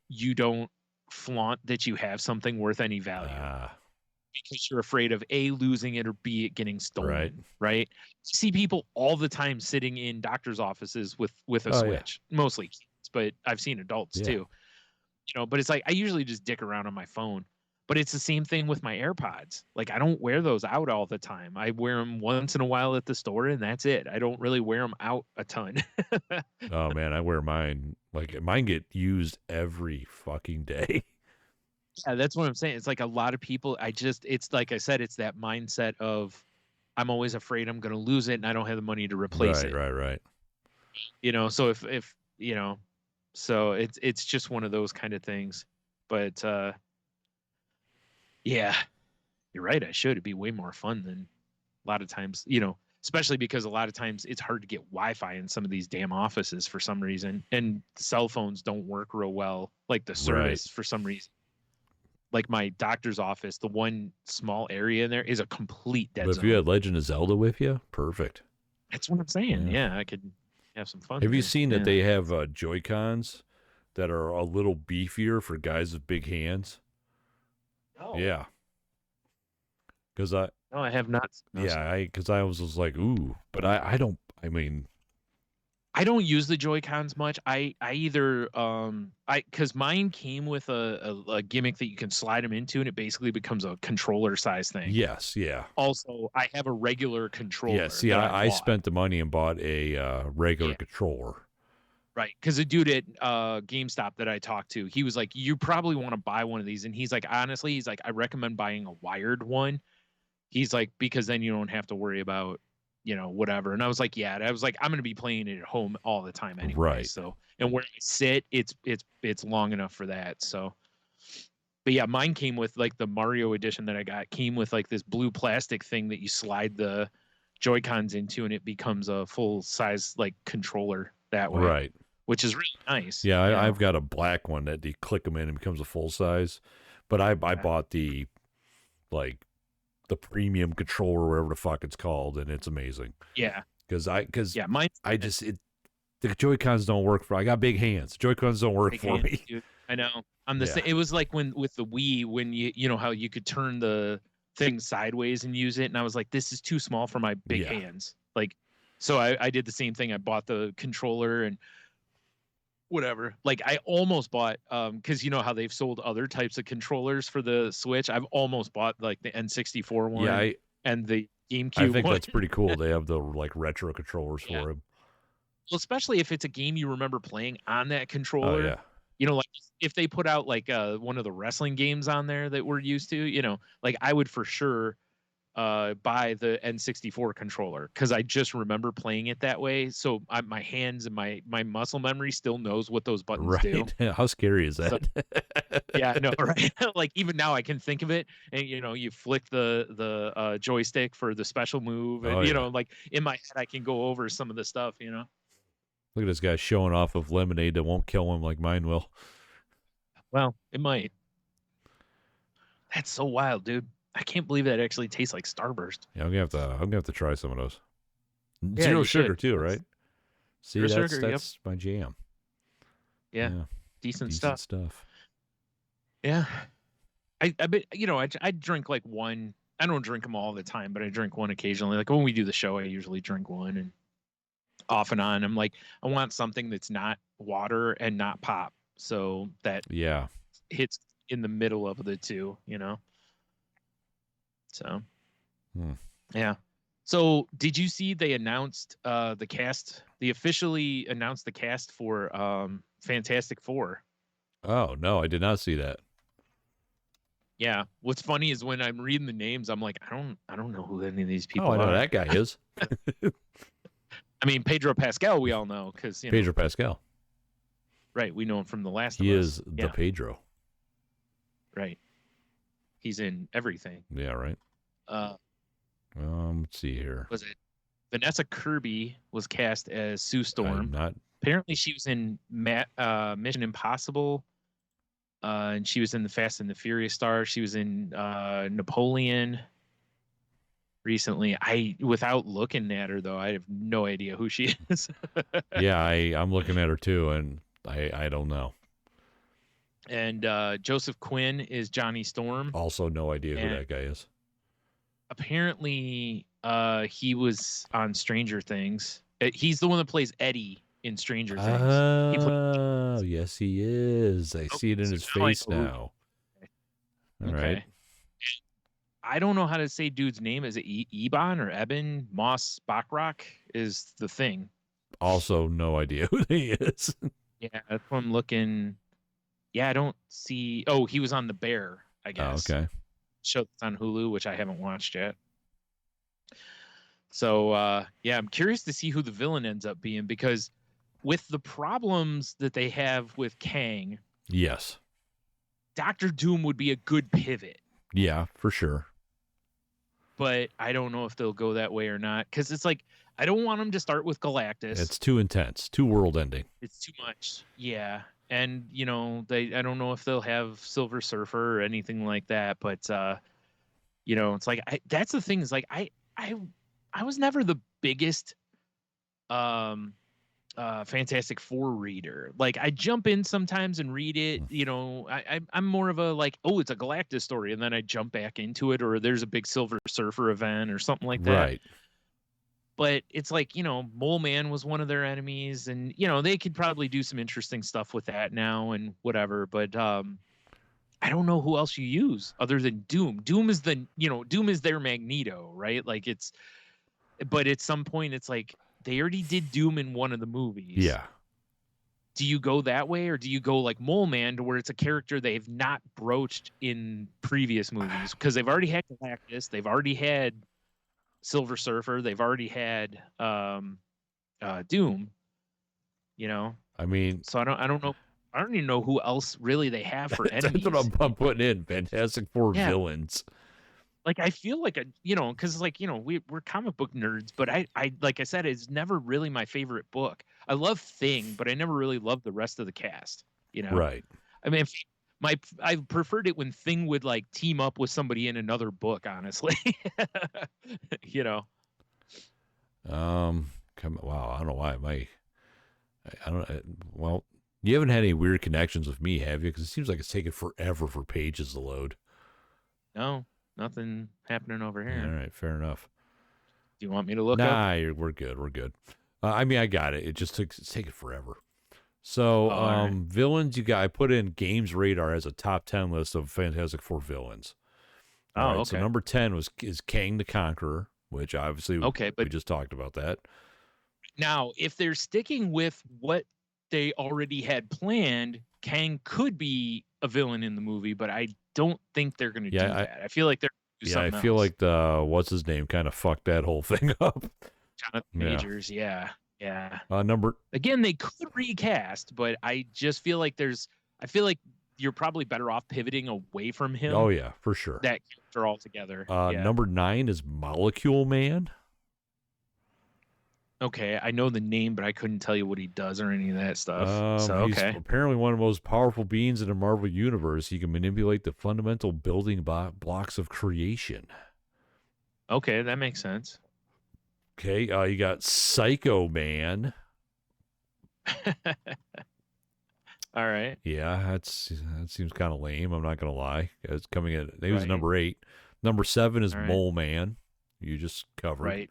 you don't flaunt that you have something worth any value because you're afraid of A, losing it, or B, it getting stolen, right? You see people all the time sitting in doctor's offices with a Switch, mostly kids, but I've seen adults too. But it's like I usually just dick around on my phone. But it's the same thing with my AirPods. Like I don't wear those out all the time. I wear them once in a while at the store, and that's it. I don't really wear them out a ton. Oh man, I wear mine. Like mine get used every fucking day. Yeah, that's what I'm saying. It's like a lot of people. It's like I said, it's that mindset of I'm always afraid I'm going to lose it, and I don't have the money to replace it. Right. So if so it's just one of those kind of things. But yeah, you're right. I should. It'd be way more fun than a lot of times, especially because a lot of times it's hard to get Wi-Fi in some of these damn offices for some reason. And cell phones don't work real well, like the service for some reason. Like my doctor's office, the one small area in there is a complete dead zone. But if you had Legend of Zelda with you, perfect. That's what I'm saying. Yeah, I could have some fun. Have you seen that they have Joy-Cons that are a little beefier for guys with big hands? Oh. Yeah. Because No, I have not. Because I was just like, ooh, but I don't. I mean, I don't use the Joy-Cons much. I either because mine came with a gimmick that you can slide them into, and it basically becomes a controller size thing. Yes, yeah. Also, I have a regular controller. Yeah, see, I spent the money and bought a regular controller. Right, because the dude at GameStop that I talked to, he was like, "You probably want to buy one of these," and he's like, honestly, I recommend buying a wired one. He's like, because then you don't have to worry about whatever. And I was like, yeah. And I was like, I'm going to be playing it at home all the time anyway. Right. So, and where I sit, it's long enough for that. So, but yeah, mine came with like the Mario edition that I got came with like this blue plastic thing that you slide the Joy-Cons into, and it becomes a full size like controller that way. Right. Which is really nice. Yeah, I've got a black one that you click them in and becomes a full size. But I bought the the premium controller, whatever the fuck it's called, and it's amazing. Yeah. Because mine. The Joy-Cons don't work for. I got big hands. Joy-Cons don't work for me. Dude. I know. I'm the same. It was like with the Wii, when you know how you could turn the thing sideways and use it, and I was like, this is too small for my big hands. Like, so I did the same thing. I bought the controller and whatever. Like I almost bought because you know how they've sold other types of controllers for the Switch. I've almost bought like the N64 one and the GameCube I think one. that's pretty cool. They have the like retro controllers for them. Well, especially if it's a game you remember playing on that controller. Like if they put out like one of the wrestling games on there that we're used to, like I would for sure buy the N64 controller because I just remember playing it that way. So my hands and my muscle memory still knows what those buttons do. How scary is that? So, yeah, I know, right? Like even now I can think of it, and you flick the joystick for the special move, and like in my head I can go over some of the stuff. Look at this guy showing off of lemonade that won't kill him like mine will. Well, it might. That's so wild, dude. I can't believe that actually tastes like Starburst. Yeah, I'm gonna have to try some of those. Zero sugar too, right? See, that's my jam. Yeah. Decent stuff. Yeah. I bet I drink like one. I don't drink them all the time, but I drink one occasionally. Like when we do the show, I usually drink one, and off and on. I'm like, I want something that's not water and not pop, so that hits in the middle of the two. So, yeah. So, did you see they announced the cast? They officially announced the cast for Fantastic Four. Oh no, I did not see that. Yeah. What's funny is when I'm reading the names, I'm like, I don't know who any of these people are. I know that guy is. I mean, Pedro Pascal, we all know because Pedro Pascal. Right, we know him from The Last of Us. He is the Pedro. Right. He's in everything. Yeah, right. Let's see here. Was it Vanessa Kirby was cast as Sue Storm? I'm not Apparently, she was in Mission Impossible, and she was in the Fast and the Furious star. She was in Napoleon recently. Without looking at her though, I have no idea who she is. Yeah, I'm looking at her too, and I don't know. And Joseph Quinn is Johnny Storm. Also, no idea who that guy is. Apparently, he was on Stranger Things. He's the one that plays Eddie in Stranger Things. Oh, yes, he is. I see it in his face now. All right. I don't know how to say dude's name. Is it Ebon or Eben? Moss Bachrock is the thing. Also, no idea who he is. Yeah, that's what I'm looking. Yeah, I don't see. Oh, he was on The Bear, I guess. Oh, okay. Show that's on Hulu, which I haven't watched yet. So, yeah, I'm curious to see who the villain ends up being, because with the problems that they have with Kang, yes, Doctor Doom would be a good pivot. Yeah, for sure. But I don't know if they'll go that way or not, because it's like, I don't want them to start with Galactus. It's too intense, too world ending. It's too much. Yeah. And, you know, I don't know if they'll have Silver Surfer or anything like that, but, you know, it's like, that's the thing is like, I was never the biggest, Fantastic Four reader. Like, I jump in sometimes and read it. You know, I'm more of a like, oh, it's a Galactus story, and then I jump back into it, or there's a big Silver Surfer event or something like that. Right. But it's like, you know, Mole Man was one of their enemies, and you know they could probably do some interesting stuff with that now and whatever. But I don't know who else you use other than Doom. Doom is their Magneto, right? Like but at some point it's like, they already did Doom in one of the movies. Yeah. Do you go that way, or do you go like Mole Man, to where it's a character they've not broached in previous movies? Because they've already had Galactus, they've already had Silver Surfer, they've already had Doom. You know, I mean, so I don't know. I don't even know who else really they have for enemies. That's what I'm putting in. Fantastic Four villains. Like, I feel like because like, you know, we're comic book nerds, but I like I said, it's never really my favorite book. I love Thing, but I never really loved the rest of the cast. You know, right? I mean, I preferred it when Thing would like team up with somebody in another book. Honestly, you know. Wow, I don't know why I don't. Well, you haven't had any weird connections with me, have you? Because it seems like it's taking forever for pages to load. No. Nothing happening over here. All right, fair enough. Do you want me to look up? Nah, we're good. We're good. I mean, I got it. It's taking forever. So, right. Villains, I put in Games Radar as a top 10 list of Fantastic Four villains. All right, okay. So number 10 is Kang the Conqueror, which obviously we just talked about that. Now, if they're sticking with what they already had planned, Kang could be a villain in the movie, but I don't think they're going to do that. I feel like they're I feel like the what's his name kind of fucked that whole thing up. Jonathan Majors, yeah. Again, they could recast, but I just feel like you're probably better off pivoting away from him. Oh yeah, for sure. That character altogether. Number 9 is Molecule Man. Okay, I know the name, but I couldn't tell you what he does or any of that stuff. He's apparently one of the most powerful beings in the Marvel Universe. He can manipulate the fundamental building blocks of creation. Okay, that makes sense. Okay, you got Psycho Man. All right. Yeah, that seems kind of lame. I'm not gonna lie. It's coming in. He was number 8. Number 7 is Mole Man. You just covered. Right.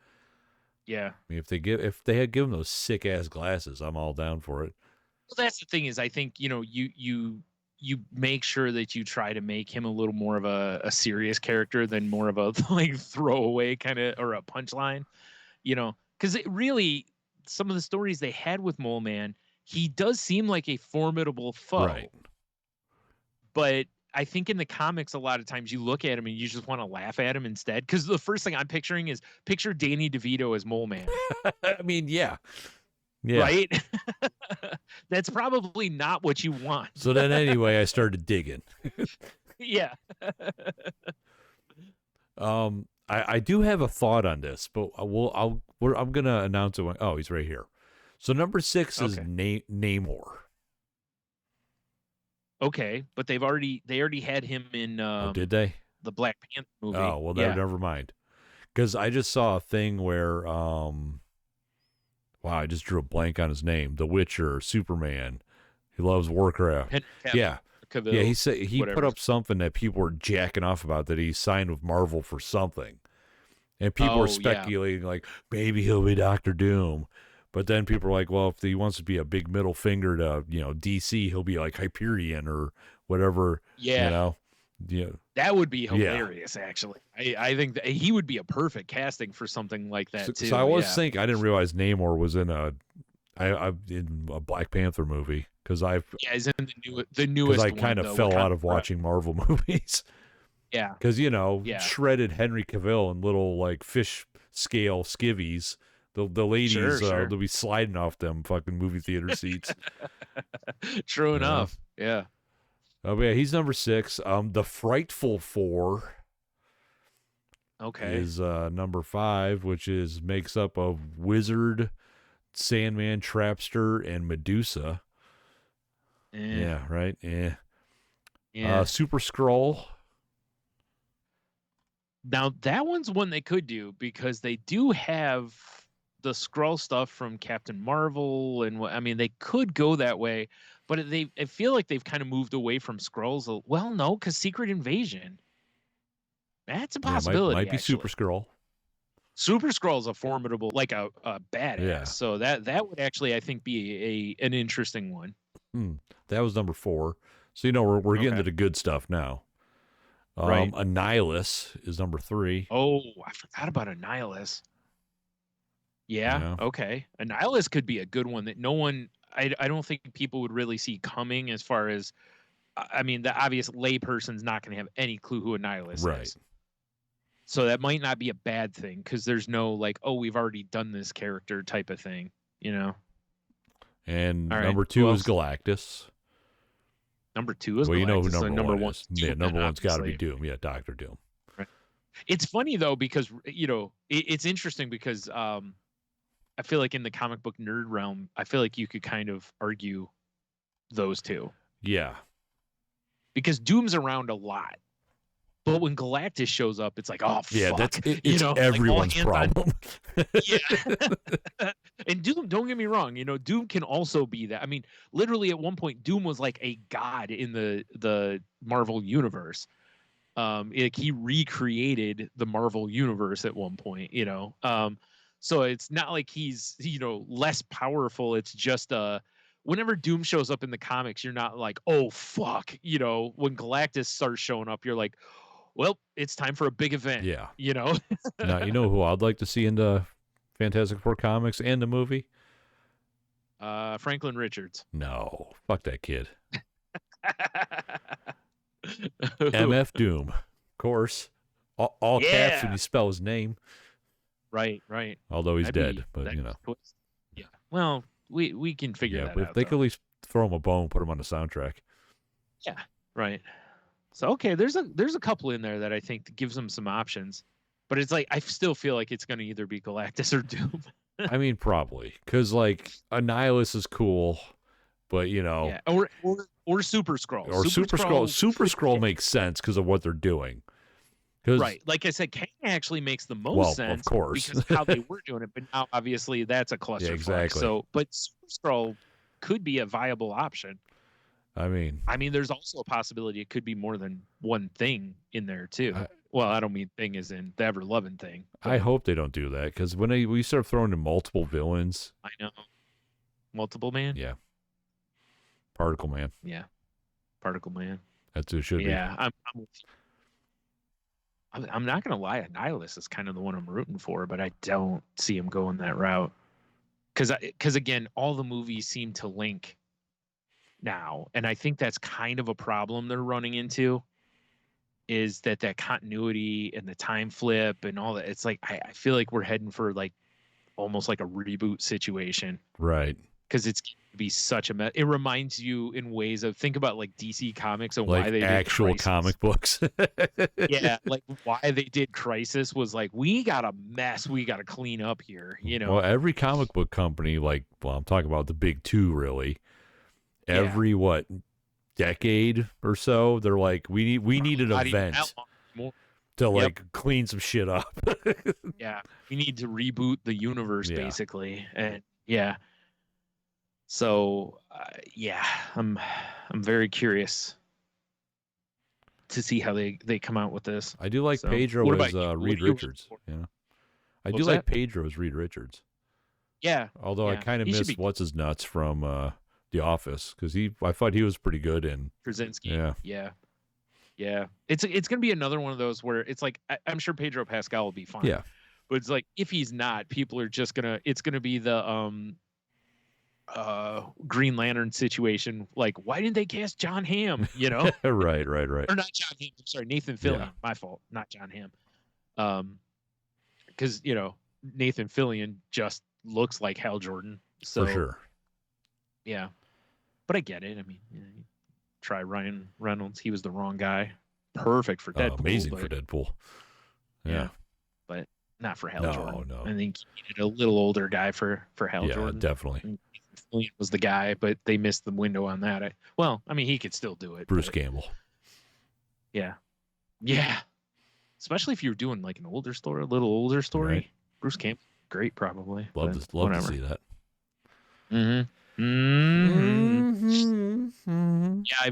Yeah. I mean, if they had given those sick ass glasses, I'm all down for it. Well, that's the thing is, I think, you know, you make sure that you try to make him a little more of a serious character than more of a like throwaway kind of, or a punchline, you know, because it really, some of the stories they had with Mole Man, he does seem like a formidable foe. Right. But I think in the comics, a lot of times you look at him and you just want to laugh at him instead. Because the first thing I'm picturing is Danny DeVito as Mole Man. I mean, yeah. Right? That's probably not what you want. So then anyway, I started digging. Yeah. I do have a thought on this, but I'm going to announce it. Oh, he's right here. So number 6 is Okay. Namor. Okay, but they already had him in Oh, did they? the Black Panther movie. Oh, well, yeah. never mind. Because I just saw a thing where, wow, I just drew a blank on his name. The Witcher, Superman. He loves Warcraft. Yeah. Cavill, Yeah, he said he whatever. put up something that people were jacking off about, that he signed with Marvel for something. And people were speculating, like, maybe he'll be Doctor Doom. But then people are like, well, if he wants to be a big middle finger to, DC, he'll be like Hyperion or whatever. Yeah. Yeah. That would be hilarious, actually. I think that he would be a perfect casting for something like that, too. So I was thinking, I didn't realize Namor was in in a Black Panther movie, because he's in the newest. I kind of fell out of watching Marvel movies. Yeah. Because shredded Henry Cavill and little like fish scale skivvies. The ladies, sure. They'll be sliding off them fucking movie theater seats. True enough. Yeah. Oh yeah, he's number 6. The Frightful Four. Okay. Is number 5, which makes up of Wizard, Sandman, Trapster, and Medusa. Yeah, right. Yeah. Super Skrull. Now that one's one they could do, because they do have the Skrull stuff from Captain Marvel, and they could go that way, but I feel like they've kind of moved away from Skrulls. Well, no, because Secret Invasion. That's a possibility. Might be Super Skrull. Super Skrull's a formidable, like a badass. Yeah. So that would actually, I think, be an interesting one. That was number 4. So we're getting to the good stuff now. Right. Annihilus is number 3. Oh, I forgot about Annihilus. Yeah. Okay. Annihilus could be a good one that no one. I don't think people would really see coming, as far as. The obvious layperson's not going to have any clue who Annihilus is. So that might not be a bad thing, because there's no like, oh, we've already done this character type of thing, And number 2 is Galactus. Number 2 is Galactus. Well, who number 1 is. Doom, number one's got to be Doom. Yeah, Dr. Doom. Right. It's funny, though, because, it's interesting because I feel like in the comic book nerd realm, I feel like you could kind of argue those two. Yeah. Because Doom's around a lot. But when Galactus shows up, it's like, oh, yeah, fuck. It's everyone's problem. Yeah. And Doom, don't get me wrong, Doom can also be that. Literally at one point, Doom was like a god in the Marvel universe. He recreated the Marvel universe at one point, so it's not like he's, less powerful. It's just whenever Doom shows up in the comics, you're not like, oh, fuck. When Galactus starts showing up, you're like, well, it's time for a big event. Yeah. Now, who I'd like to see in the Fantastic Four comics and the movie? Franklin Richards. No. Fuck that kid. MF Doom. Of course. All caps when you spell his name. Right. Although he's dead, but Yeah. Well, we can figure that out. But if they could at least throw him a bone, put him on the soundtrack. Yeah. Right. So okay, there's a couple in there that I think gives them some options, but it's like I still feel like it's going to either be Galactus or Doom. Probably, because like Annihilus is cool, but yeah, or Super Skrull. Or Super Skrull. Super Skrull makes sense because of what they're doing. Right, like I said, Kang actually makes the most sense, of course, because of how they were doing it. But now, obviously, that's a clusterfuck. Yeah, exactly. So, but Super Skrull could be a viable option. There's also a possibility it could be more than one thing in there too. I don't mean thing as in the ever-loving thing. I hope they don't do that, because when we start throwing in multiple villains, I know, multiple man. Yeah, Particle Man. Yeah, Particle Man. That's who it should be. Yeah, I'm not gonna lie. Annihilus is kind of the one I'm rooting for, but I don't see him going that route. Because again, all the movies seem to link now, and I think that's kind of a problem they're running into, is that continuity and the time flip and all that. It's like I feel like we're heading for like almost like a reboot situation. Right. because it's going to be such a mess. It reminds you in ways of, think about like DC Comics and like why they actual did Crisis. comic books. Yeah, like why they did Crisis was like, we got a mess we got to clean up here, you know. Well, every comic book company, like, well, I'm talking about the big two, really. Every decade or so, they're like, we need an event to like clean some shit up. Yeah, we need to reboot the universe basically, and so I'm very curious to see how they come out with this. I do like Pedro as Reed Richards. Yeah, I do like Pedro as Reed Richards. Yeah, although I kind of miss what's his nuts from The Office, because I thought he was pretty good in Krasinski. Yeah. It's gonna be another one of those where it's like I'm sure Pedro Pascal will be fine. Yeah, but it's like if he's not, people are just it's gonna be the Green Lantern situation. Like, why didn't they cast John Hamm? You know, right. Or not John Hamm. I'm sorry, Nathan Fillion. Yeah. My fault, not John Hamm. Because Nathan Fillion just looks like Hal Jordan. So, for sure. Yeah, but I get it. I mean, try Ryan Reynolds. He was the wrong guy. Perfect for Deadpool. Amazing for Deadpool. Yeah, but not for Hal Jordan. No. I think you needed a little older guy for Hal Jordan. Yeah, definitely. Fillion was the guy, but they missed the window on that. I mean, he could still do it. Bruce Campbell. Yeah. Especially if you're doing like an older story, a little older story. Right. Bruce Campbell, great, probably. Love to see that. Yeah,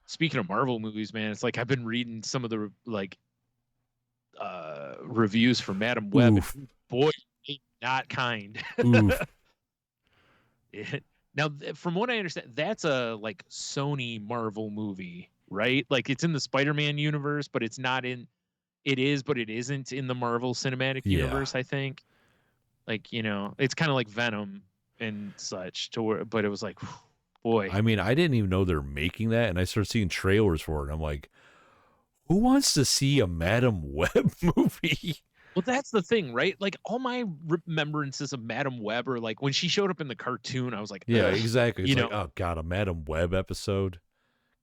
speaking of Marvel movies, man, it's like I've been reading some of the like reviews for Madam Web. Boy, not kind. Now, from what I understand, that's a like Sony Marvel movie, right? Like it's in the Spider-Man universe, but it's not in. It is, but it isn't in the Marvel Cinematic Universe. I think. Like it's kind of like Venom and such. But it was like, boy. I mean, I didn't even know they're making that, and I started seeing trailers for it. And I'm like, who wants to see a Madam Web movie? Well, that's the thing, right? Like all my remembrances of Madam Web are like when she showed up in the cartoon, I was like, yeah, exactly. It's like, oh god, a Madam Web episode.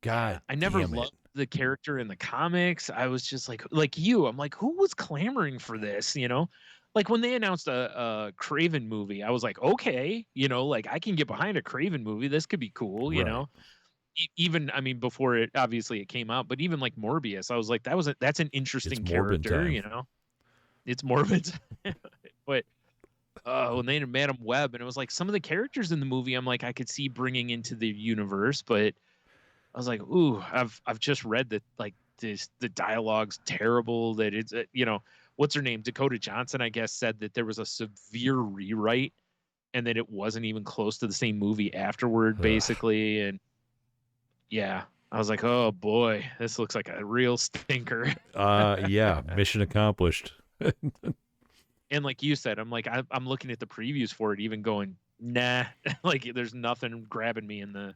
God, I never loved the character in the comics. I was just like you. I'm like, who was clamoring for this? Like when they announced a Kraven movie, I was like, okay, like I can get behind a Kraven movie. This could be cool, you know. Even before it came out, but even like Morbius, I was like, that's an interesting character, It's morbid, but when they had Madam Web, and it was like some of the characters in the movie, I'm like, I could see bringing into the universe, but I was like, ooh, I've just read that like the dialogue's terrible. That it's what's her name, Dakota Johnson, I guess, said that there was a severe rewrite, and that it wasn't even close to the same movie afterward, basically, and yeah. I was like, oh boy, this looks like a real stinker. Yeah, mission accomplished. And like you said, I'm like, I'm looking at the previews for it, even going, nah, like there's nothing grabbing me in the,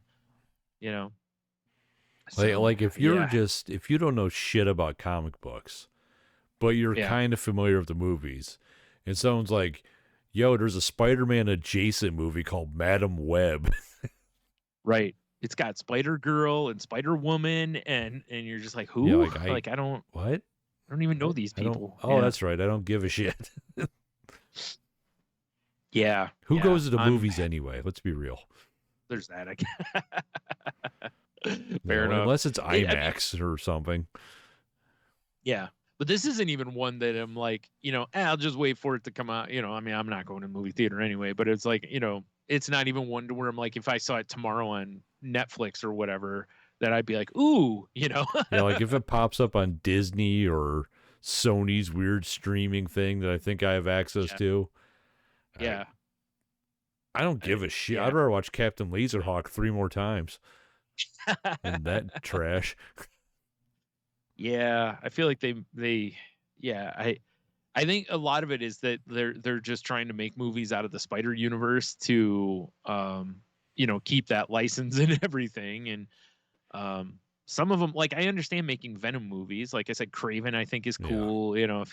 So, like if you're if you don't know shit about comic books, but you're kind of familiar with the movies, and someone's like, yo, there's a Spider-Man adjacent movie called Madam Web. Right. It's got Spider-Girl and Spider-Woman, and you're just like, who? Yeah, I don't. What? I don't even know these people. That's right. I don't give a shit. Yeah. Who goes to the movies anyway? Let's be real. There's that. Fair enough. Unless it's IMAX or something. Yeah. But this isn't even one that I'm like, I'll just wait for it to come out. I'm not going to movie theater anyway, but it's like, it's not even one to where I'm like, if I saw it tomorrow on Netflix or whatever, that I'd be like, ooh, Yeah, like if it pops up on Disney or Sony's weird streaming thing that I think I have access to. Yeah. I don't give a shit. I'd rather watch Captain LaserHawk 3 more times than that trash. Yeah, I feel like I think a lot of it is that they're just trying to make movies out of the Spider universe to keep that license and everything. And some of them, like, I understand making Venom movies. Like I said, Kraven I think is cool. Yeah.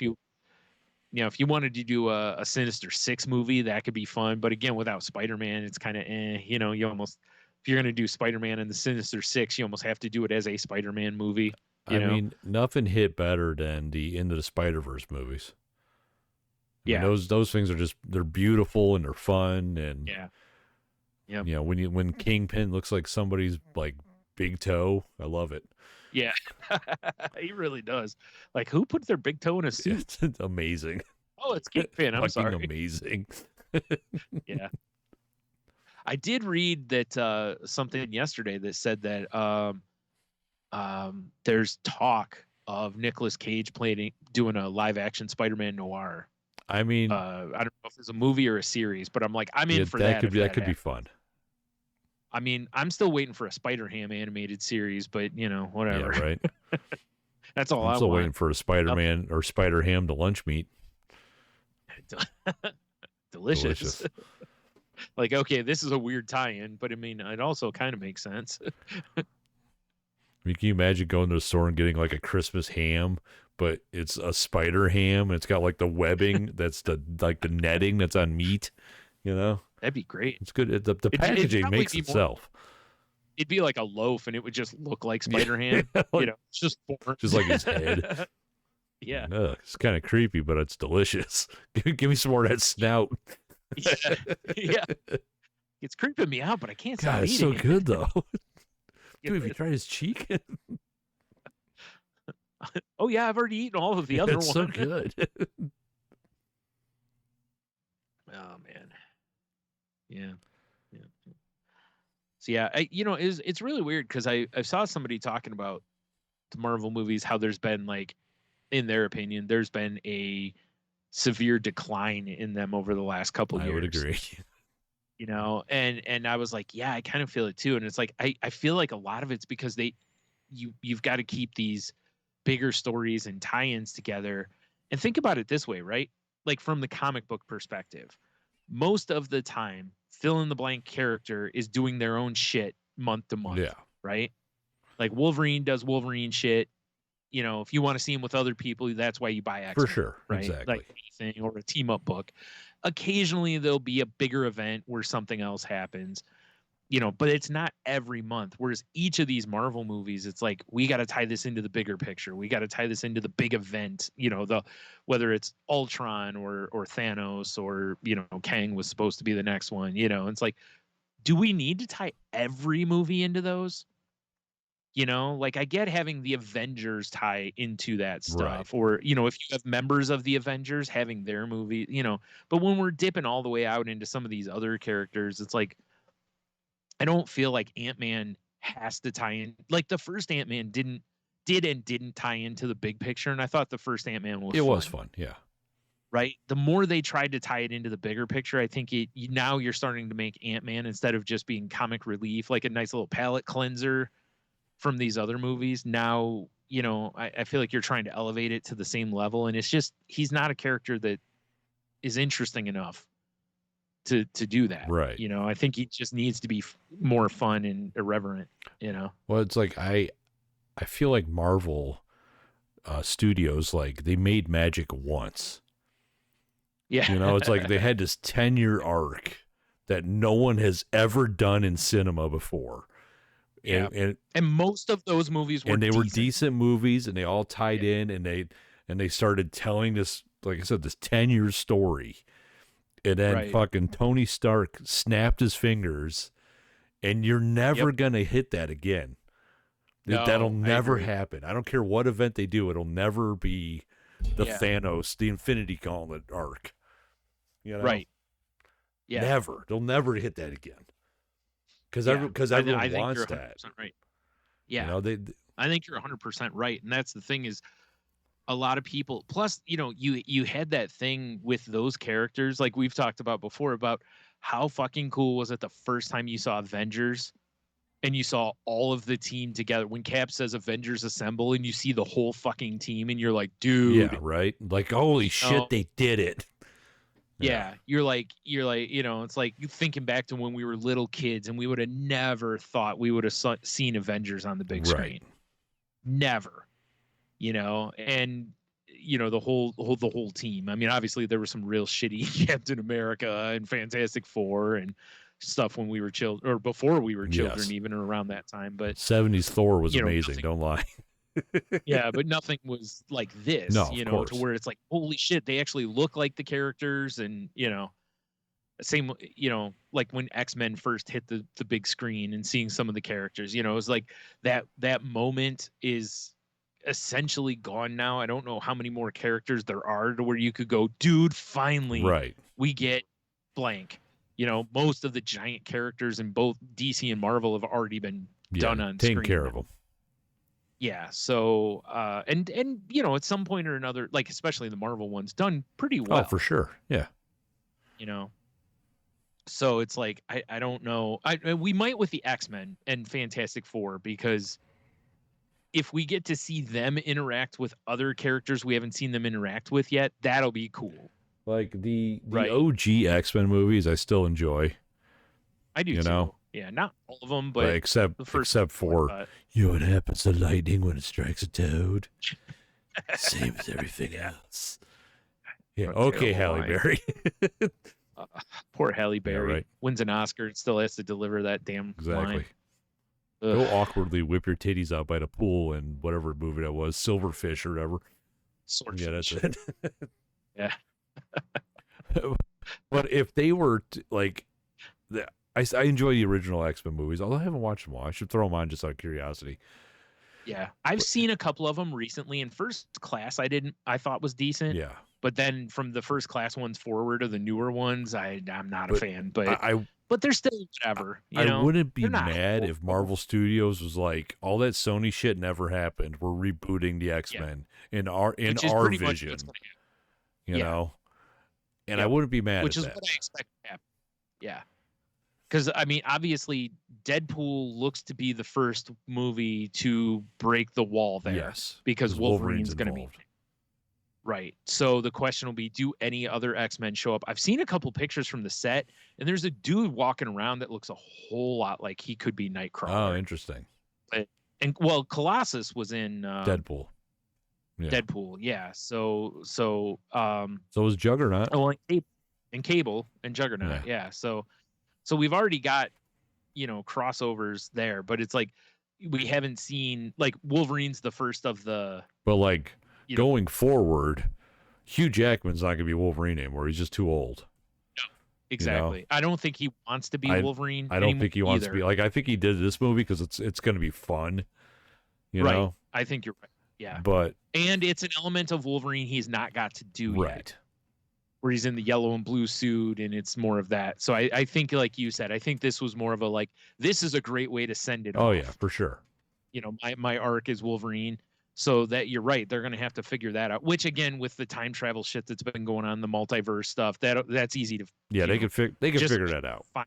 if you wanted to do a Sinister Six movie, that could be fun. But again, without Spider-Man, it's kind of you almost, if you're going to do Spider-Man and the Sinister Six, you almost have to do it as a Spider-Man movie. I mean, nothing hit better than the Into the Spider-Verse movies. I mean, those things are they're beautiful and they're fun and when Kingpin looks like somebody's like big toe, I love it. Yeah, he really does. Like, who put their big toe in a suit? It's amazing. Oh, it's Kingpin. I'm sorry. Amazing. Yeah. I did read that something yesterday that said that there's talk of Nicolas Cage doing a live action Spider-Man noir. I mean, I don't know if it's a movie or a series, but I'm like, I'm in for that. That could be fun. I mean, I'm still waiting for a Spider-Ham animated series, but whatever. Yeah, right. That's all I'm still waiting for a Spider-Man or Spider-Ham to lunch meat. Delicious. Like, okay, this is a weird tie-in, but I mean, it also kind of makes sense. I mean, can you imagine going to the store and getting like a Christmas ham, but it's a spider ham and it's got like the webbing that's the netting that's on meat, That'd be great. It's good. The packaging makes itself. It'd be like a loaf and it would just look like Spider Ham. It's just like his head. Yeah. It's kind of creepy, but it's delicious. Give me some more of that snout. Yeah. It's creeping me out, but I can't stop eating. It's so good though. Dude, have you tried his cheek? Oh yeah, I've already eaten all of the other ones. It's so good. Oh man. Yeah. So yeah, it's really weird because I saw somebody talking about the Marvel movies, how there's been, like, in their opinion, there's been a severe decline in them over the last couple years. I would agree. And I was like, yeah, I kind of feel it too. And it's like I feel like a lot of it's because you've got to keep these bigger stories and tie-ins together. And think about it this way, right? Like, from the comic book perspective, most of the time, fill in the blank character is doing their own shit month to month. Yeah. Right? Like, Wolverine does Wolverine shit. If you want to see him with other people, that's why you buy X-Men. For sure. Right? Exactly. Like anything, or a team-up book. Occasionally, there'll be a bigger event where something else happens. But it's not every month. Whereas each of these Marvel movies, it's like, we got to tie this into the bigger picture. We got to tie this into the big event. Whether it's Ultron or Thanos or Kang was supposed to be the next one. It's like, do we need to tie every movie into those? Like, I get having the Avengers tie into that stuff, right. Or if you have members of the Avengers having their movie, But when we're dipping all the way out into some of these other characters, it's like, I don't feel like Ant-Man has to tie in. Like, the first Ant-Man didn't tie into the big picture, and I thought the first Ant-Man was fun. It was fun, yeah. Right? The more they tried to tie it into the bigger picture, I think now you're starting to make Ant-Man, instead of just being comic relief, like a nice little palate cleanser from these other movies. Now, I feel like you're trying to elevate it to the same level, and it's just, he's not a character that is interesting enough to do that. Right. I think he just needs to be more fun and irreverent, Well, it's like, I feel like Marvel Studios, like, they made magic once. Yeah. It's like they had this 10-year arc that no one has ever done in cinema before. Yeah. And most of those movies were decent movies, and they all tied in, and they started telling this, like I said, this 10-year story. And then fucking Tony Stark snapped his fingers, and you're never going to hit that again. No, that'll never happen. I don't care what event they do. It'll never be the Thanos, the Infinity Gauntlet arc. Right. Yeah. Never. They'll never hit that again. Because everyone wants that. Right. Yeah. I think you're 100% right. And that's the thing, is a lot of people, plus, you had that thing with those characters, like we've talked about before, about how fucking cool was it the first time you saw Avengers and you saw all of the team together, when Cap says Avengers Assemble, and you see the whole fucking team, and you're like, dude. Yeah, right? Like, holy shit, they did it. Yeah, you're like, it's like you thinking back to when we were little kids, and we would have never thought we would have seen Avengers on the big screen. Never. And the whole team. I mean, obviously there was some real shitty Captain America and Fantastic Four and stuff when we were children, or before we were children, even or around that time. But 70s Thor was amazing. Nothing, don't lie. Yeah, but nothing was like this. No, of course. To where it's like, holy shit, they actually look like the characters, and same, like when X-Men first hit the big screen and seeing some of the characters, it was like that moment is essentially gone now. I don't know how many more characters there are to where you could go, dude, finally we get blank. Most of the giant characters in both DC and Marvel have already been done on taken screen. care of them. Yeah, so and at some point or another, like especially the Marvel ones, done pretty well. Oh, for sure. Yeah. So it's like I don't know. We might with the X-Men and Fantastic Four, because if we get to see them interact with other characters we haven't seen them interact with yet, that'll be cool. Like the OG X-Men movies, I still enjoy. I do too. Yeah, not all of them, but except for you know what happens to lightning when it strikes a toad. Same as everything else. Yeah. Okay, Halle Berry. Poor Halle Berry. Yeah, right. Wins an Oscar and still has to deliver that damn line. Go awkwardly whip your titties out by the pool in whatever movie that was, Silverfish or whatever. Swordfish. Yeah, that's it. Yeah. But if they were I enjoy the original X-Men movies, although I haven't watched them all. I should throw them on just out of curiosity. Yeah, I've seen a couple of them recently. In First Class, I thought was decent. Yeah. But then from the First Class ones forward to the newer ones, I'm not a fan. But but they're still whatever. I wouldn't be mad if Marvel Studios was like, all that Sony shit never happened. We're rebooting the X-Men in our vision. You know? And I wouldn't be mad which at is that. What I expect to happen. Yeah. Because, I mean, obviously, Deadpool looks to be the first movie to break the wall there. Yes. Because Wolverine's going to be. Right. So the question will be, do any other X-Men show up? I've seen a couple pictures from the set, and there's a dude walking around that looks a whole lot like he could be Nightcrawler. Oh, interesting. Well, Colossus was in Deadpool. Yeah. Deadpool, yeah. So was Juggernaut. Oh, and Cable and Juggernaut, yeah. So we've already got, crossovers there, but it's like we haven't seen, like, Wolverine's the first of the. But like going forward, Hugh Jackman's not gonna be Wolverine anymore. He's just too old. No, exactly. I don't think he wants to be Wolverine. I don't think he wants to be. Like, I think he did this movie because it's gonna be fun. You know. I think you're right. Yeah. And it's an element of Wolverine he's not got to do yet. Where he's in the yellow and blue suit, and it's more of that. So I think, like you said, I think this was more of a, like, this is a great way to send it off. Oh, yeah, for sure. My arc is Wolverine. So that you're right, they're going to have to figure that out. Which, again, with the time travel shit that's been going on, the multiverse stuff, that's easy to. Yeah, they can figure that out. Fine.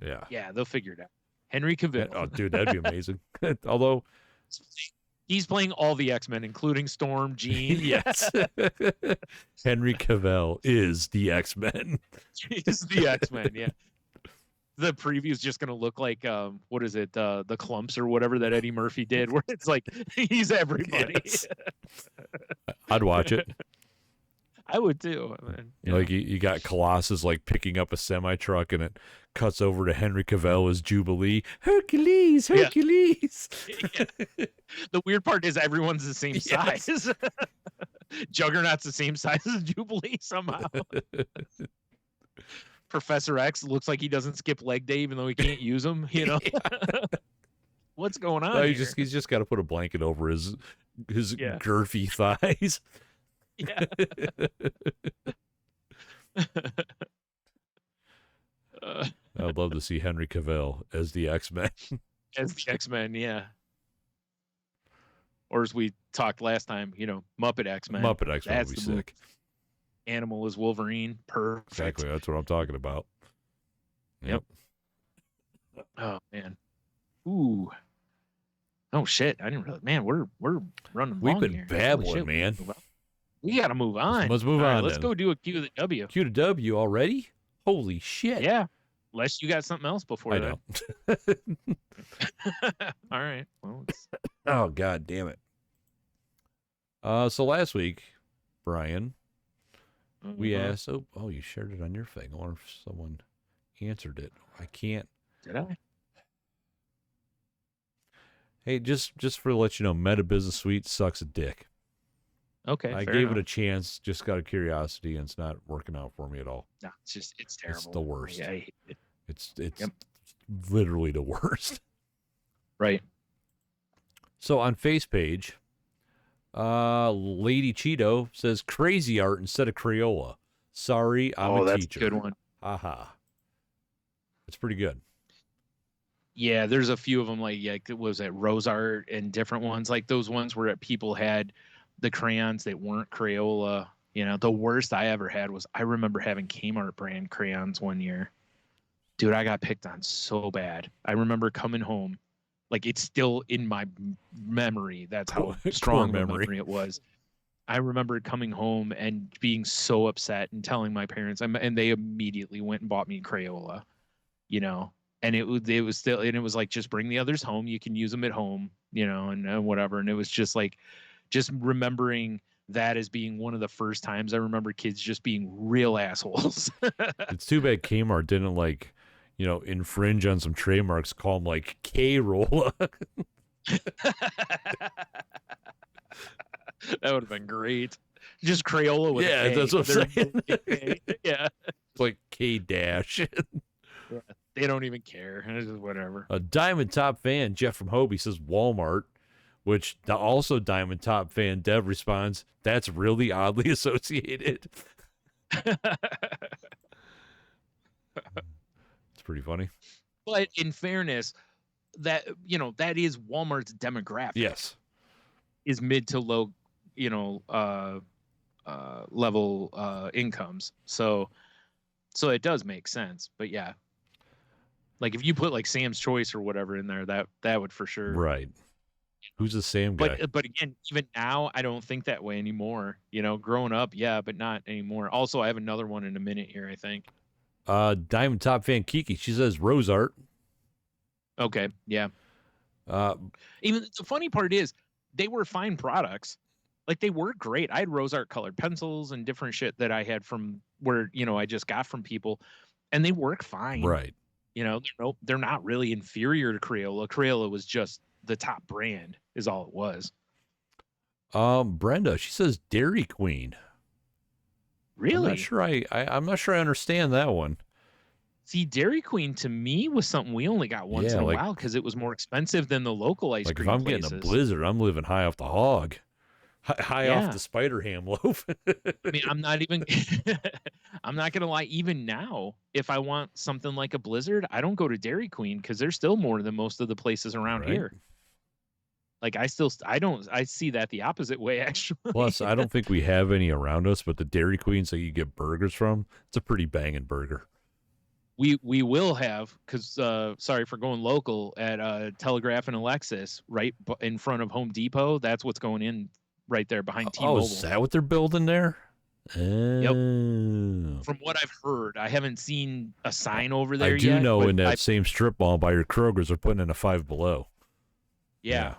Yeah. Yeah, they'll figure it out. Henry Cavill. Oh, dude, that'd be amazing. Although. He's playing all the X-Men, including Storm, Jean. Yes. Henry Cavill is the X-Men. He's the X-Men, yeah. The preview's just going to look like, what is it, the Clumps or whatever that Eddie Murphy did, where it's like, he's everybody. Yes. I'd watch it. I would too. Like, you got Colossus, like, picking up a semi-truck, and it cuts over to Henry Cavill as Jubilee. Hercules! Yeah. The weird part is everyone's the same size. Juggernaut's the same size as Jubilee somehow. Professor X looks like he doesn't skip leg day even though he can't use them, What's going on? No, he's just got to put a blanket over his girthy thighs. Yeah. I'd love to see Henry Cavill as the X-Men. As the X-Men, yeah. Or as we talked last time, Muppet X-Men. Muppet X-Men would be sick. Animal is Wolverine. Perfect. Exactly. That's what I'm talking about. Yep. Oh, man. Ooh. Oh, shit. I didn't really. Man, we're running We've long been here. babbling, man. We got to move on. Let's move on. Let's go do a Q of the W. Q to W already? Holy shit. Yeah. Unless you got something else before I that. don't. All right. Well, oh, God damn it. So last week, Brian. We asked, oh, you shared it on your thing. I wonder if someone answered it. I can't. Did I? Hey, just for to let you know, Meta Business Suite sucks a dick. Okay, I fair gave enough. it a chance, just out of curiosity, and it's not working out for me at all. No, it's terrible. It's the worst. I hate it. It's literally the worst. Right. So on Face page, Lady Cheeto says crazy art instead of Crayola. Sorry, I'm a that's teacher. A good one. Haha. It's pretty good. Yeah, there's a few of them like what was it, Rose Art and different ones, like those ones where people had the crayons that weren't Crayola. You know, the worst I ever had was I remember having Kmart brand crayons one year. Dude, I got picked on so bad. I remember coming home, like it's still in my memory. That's how strong a memory it was. I remember coming home and being so upset and telling my parents, and they immediately went and bought me Crayola, you know. And it was still, and it was like, just bring the others home. You can use them at home, you know, and whatever. And it was just like, just remembering that as being one of the first times I remember kids just being real assholes. It's too bad Kmart didn't infringe on some trademarks, call them like K-Rolla. That would have been great. Just Crayola with a K. That's what I'm saying. Yeah. It's like K-Dash. Yeah, they don't even care. It's just whatever. A Diamond Top fan, Jeff from Hobie, says Walmart, which also Diamond Top fan Dev responds, that's really oddly associated. It's pretty funny. But in fairness, that that is Walmart's demographic. Yes. Is mid to low, level incomes. So it does make sense. But yeah. Like if you put like Sam's Choice or whatever in there, that would for sure. Right. Who's the Sam guy? But again, even now, I don't think that way anymore. You know, growing up, yeah, but not anymore. Also, I have another one in a minute here, I think. Diamond Top fan Kiki, she says Rose Art. Okay, yeah. Even the funny part is they were fine products. Like they were great. I had Rose Art colored pencils and different shit that I had from where, I just got from people, and they work fine. Right. They're not really inferior to Crayola. Crayola was just the top brand, is all it was. Brenda, she says Dairy Queen. Really? I'm not sure I understand that one. See, Dairy Queen to me was something we only got once in a while because it was more expensive than the local ice cream places. If I'm getting a Blizzard, I'm living high off the hog. High off the spider ham loaf. I mean, I'm not going to lie. Even now, if I want something like a Blizzard, I don't go to Dairy Queen because there's still more than most of the places around here. Like I see that the opposite way, actually. Plus, I don't think we have any around us, but the Dairy Queens that you get burgers from, it's a pretty banging burger. We will have, because sorry for going local, at Telegraph and Alexis, right in front of Home Depot. That's what's going in right there behind T-Mobile. Oh, is that what they're building there? Yep. From what I've heard, I haven't seen a sign over there yet. I do know in that same strip mall by your Kroger's, they're putting in a Five Below. Yeah.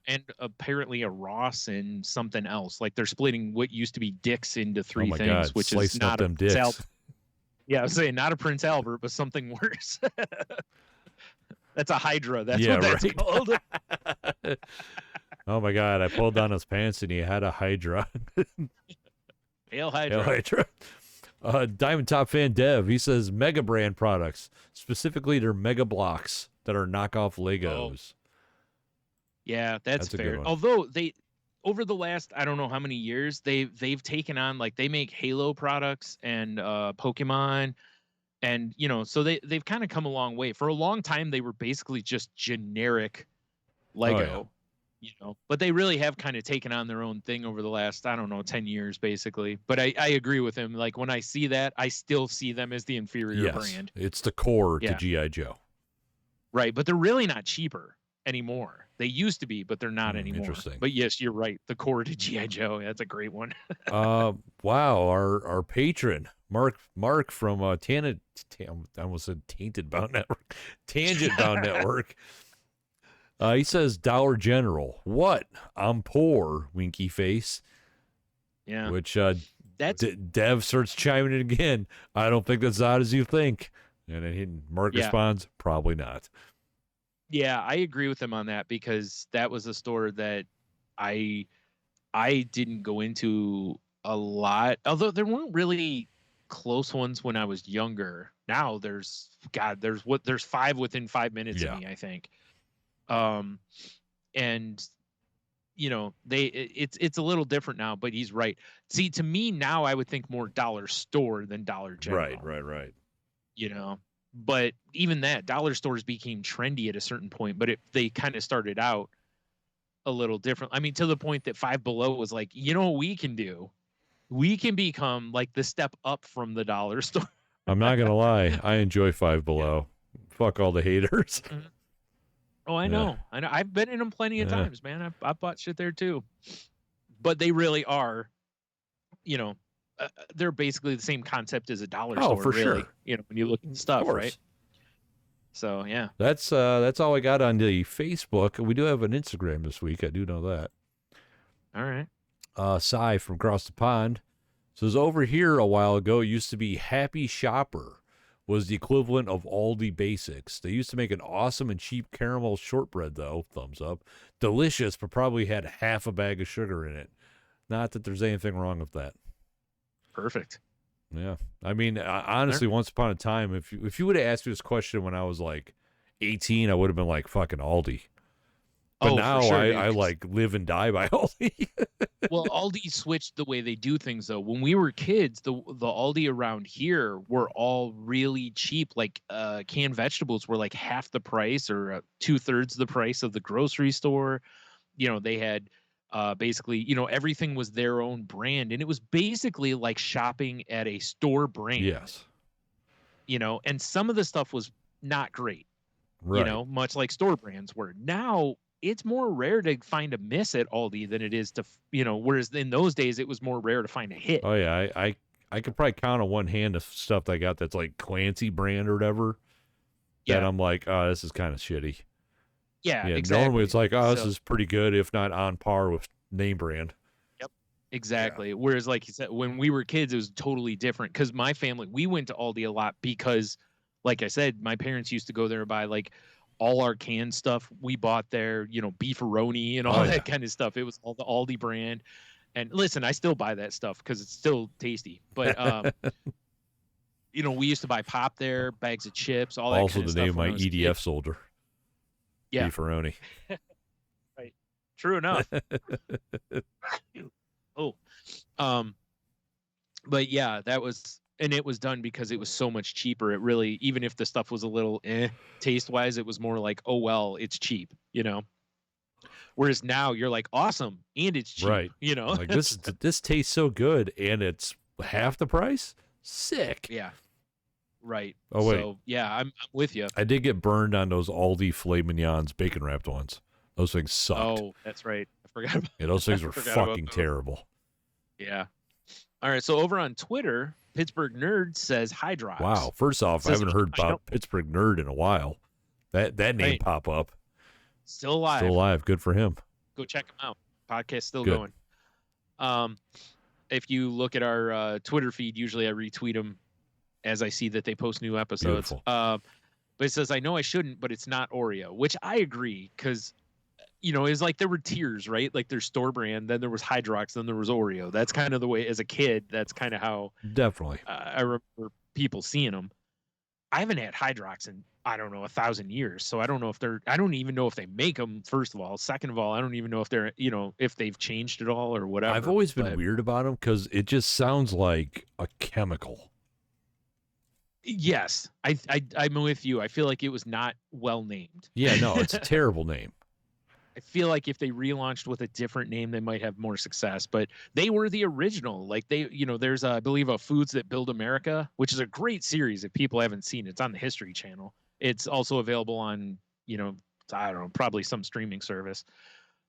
And apparently a Ross and something else. Like they're splitting what used to be Dick's into three things, God. which Slicing is not them dicks. Yeah, I was saying not a Prince Albert, but something worse. That's a Hydra. That's what that's called. Oh my God! I pulled down his pants and he had a Hydra. Hail Hydra. Hail Hydra. Diamond Top fan Dev, he says Mega Brand products, specifically their Mega Blocks that are knockoff Legos. Yeah, that's fair. Although they, over the last, I don't know how many years, they've taken on, like they make Halo products and Pokemon, and so they've kind of come a long way. For a long time, they were basically just generic Lego. But they really have kind of taken on their own thing over the last, I don't know, 10 years, basically. But I agree with him. Like, when I see that, I still see them as the inferior brand. It's the core to G.I. Joe. Right, but they're really not cheaper anymore. They used to be, but they're not anymore. Interesting. But yes, you're right. The core to G.I. Joe. That's a great one. Wow, our patron, Mark from I almost said Tainted Bound Network. Tangent Bound Network. He says Dollar General. What? I'm poor, winky face. Yeah. Which That's Dev starts chiming in again. I don't think that's odd as you think. And then Mark responds, probably not. Yeah, I agree with him on that because that was a store that I didn't go into a lot. Although there weren't really close ones when I was younger. Now there's 5 within 5 minutes of me, I think. And it's a little different now, but he's right. See, to me now I would think more dollar store than Dollar General. Right. But even that, dollar stores became trendy at a certain point, but they kind of started out a little different. I mean, to the point that Five Below was like, what we can do? We can become like the step up from the dollar store. I'm not gonna lie, I enjoy Five Below. Fuck all the haters. Mm-hmm. Oh, I know. I've been in them plenty of times, man. I bought shit there too. But they really are, they're basically the same concept as a dollar store. For really. Sure. When you look at stuff, right? So yeah, that's all I got on the Facebook. We do have an Instagram this week. I do know that. All right. Cy from across the pond says, over here a while ago, it used to be Happy Shopper. Was the equivalent of Aldi Basics. They used to make an awesome and cheap caramel shortbread, though. Thumbs up. Delicious, but probably had half a bag of sugar in it. Not that there's anything wrong with that. Perfect. Yeah. I mean, honestly, once upon a time, if you would have asked me this question when I was like 18, I would have been like, fucking Aldi. But now sure, I like live and die by Aldi. Well, Aldi switched the way they do things, though. When we were kids, the Aldi around here were all really cheap. Like canned vegetables were like half the price or 2/3 the price of the grocery store. They had basically, everything was their own brand. And it was basically like shopping at a store brand. Yes. And some of the stuff was not great, much like store brands were. Now, it's more rare to find a miss at Aldi than it is to, whereas in those days it was more rare to find a hit. Oh yeah, I could probably count on one hand the stuff that I got that's like Clancy brand or whatever. Yeah. That I'm like, oh, this is kind of shitty. Yeah, exactly. Normally it's like, oh, this is pretty good, if not on par with name brand. Yep, exactly. Yeah. Whereas, like you said, when we were kids, it was totally different because my family, we went to Aldi a lot because, like I said, my parents used to go there and buy like all our canned stuff we bought there, beefaroni and all that kind of stuff. It was all the Aldi brand. And listen, I still buy that stuff because it's still tasty. But, we used to buy pop there, bags of chips, all that also kind of stuff. Also the name of my EDF soldier. Yeah. Beefaroni. Right. True enough. But yeah, that was... And it was done because it was so much cheaper. It really, even if the stuff was a little taste wise, it was more like, oh, well, it's cheap, Whereas now you're like, awesome. And it's cheap, right. Like this tastes so good and it's half the price. Sick. Yeah. Right. Oh, wait. So yeah, I'm with you. I did get burned on those Aldi filet mignons bacon wrapped ones. Those things sucked. Oh, that's right. I forgot about those things were fucking terrible. Yeah. All right. So over on Twitter, Pittsburgh Nerd says Hydrox. Wow. First off, I haven't heard about Pittsburgh Nerd in a while. That name pop up. Still alive. Still alive. Good for him. Go check him out. Podcast still going. If you look at our Twitter feed, usually I retweet them as I see that they post new episodes. But it says, I know I shouldn't, but it's not Oreo, which I agree because, it's like there were tiers, right? Like there's store brand, then there was Hydrox, then there was Oreo. That's kind of the way, as a kid, that's kind of how definitely I remember people seeing them. I haven't had Hydrox in, I don't know, 1,000 years. So I don't know if I don't even know if they make them, first of all. Second of all, I don't even know if they're, if they've changed at all or whatever. I've always been weird about them because it just sounds like a chemical. Yes, I'm with you. I feel like it was not well named. Yeah, no, it's a terrible name. I feel like if they relaunched with a different name, they might have more success. But they were the original. Like there's I believe a Foods That Build America, which is a great series. If people haven't seen it, it's on the History Channel. It's also available on I don't know, probably some streaming service.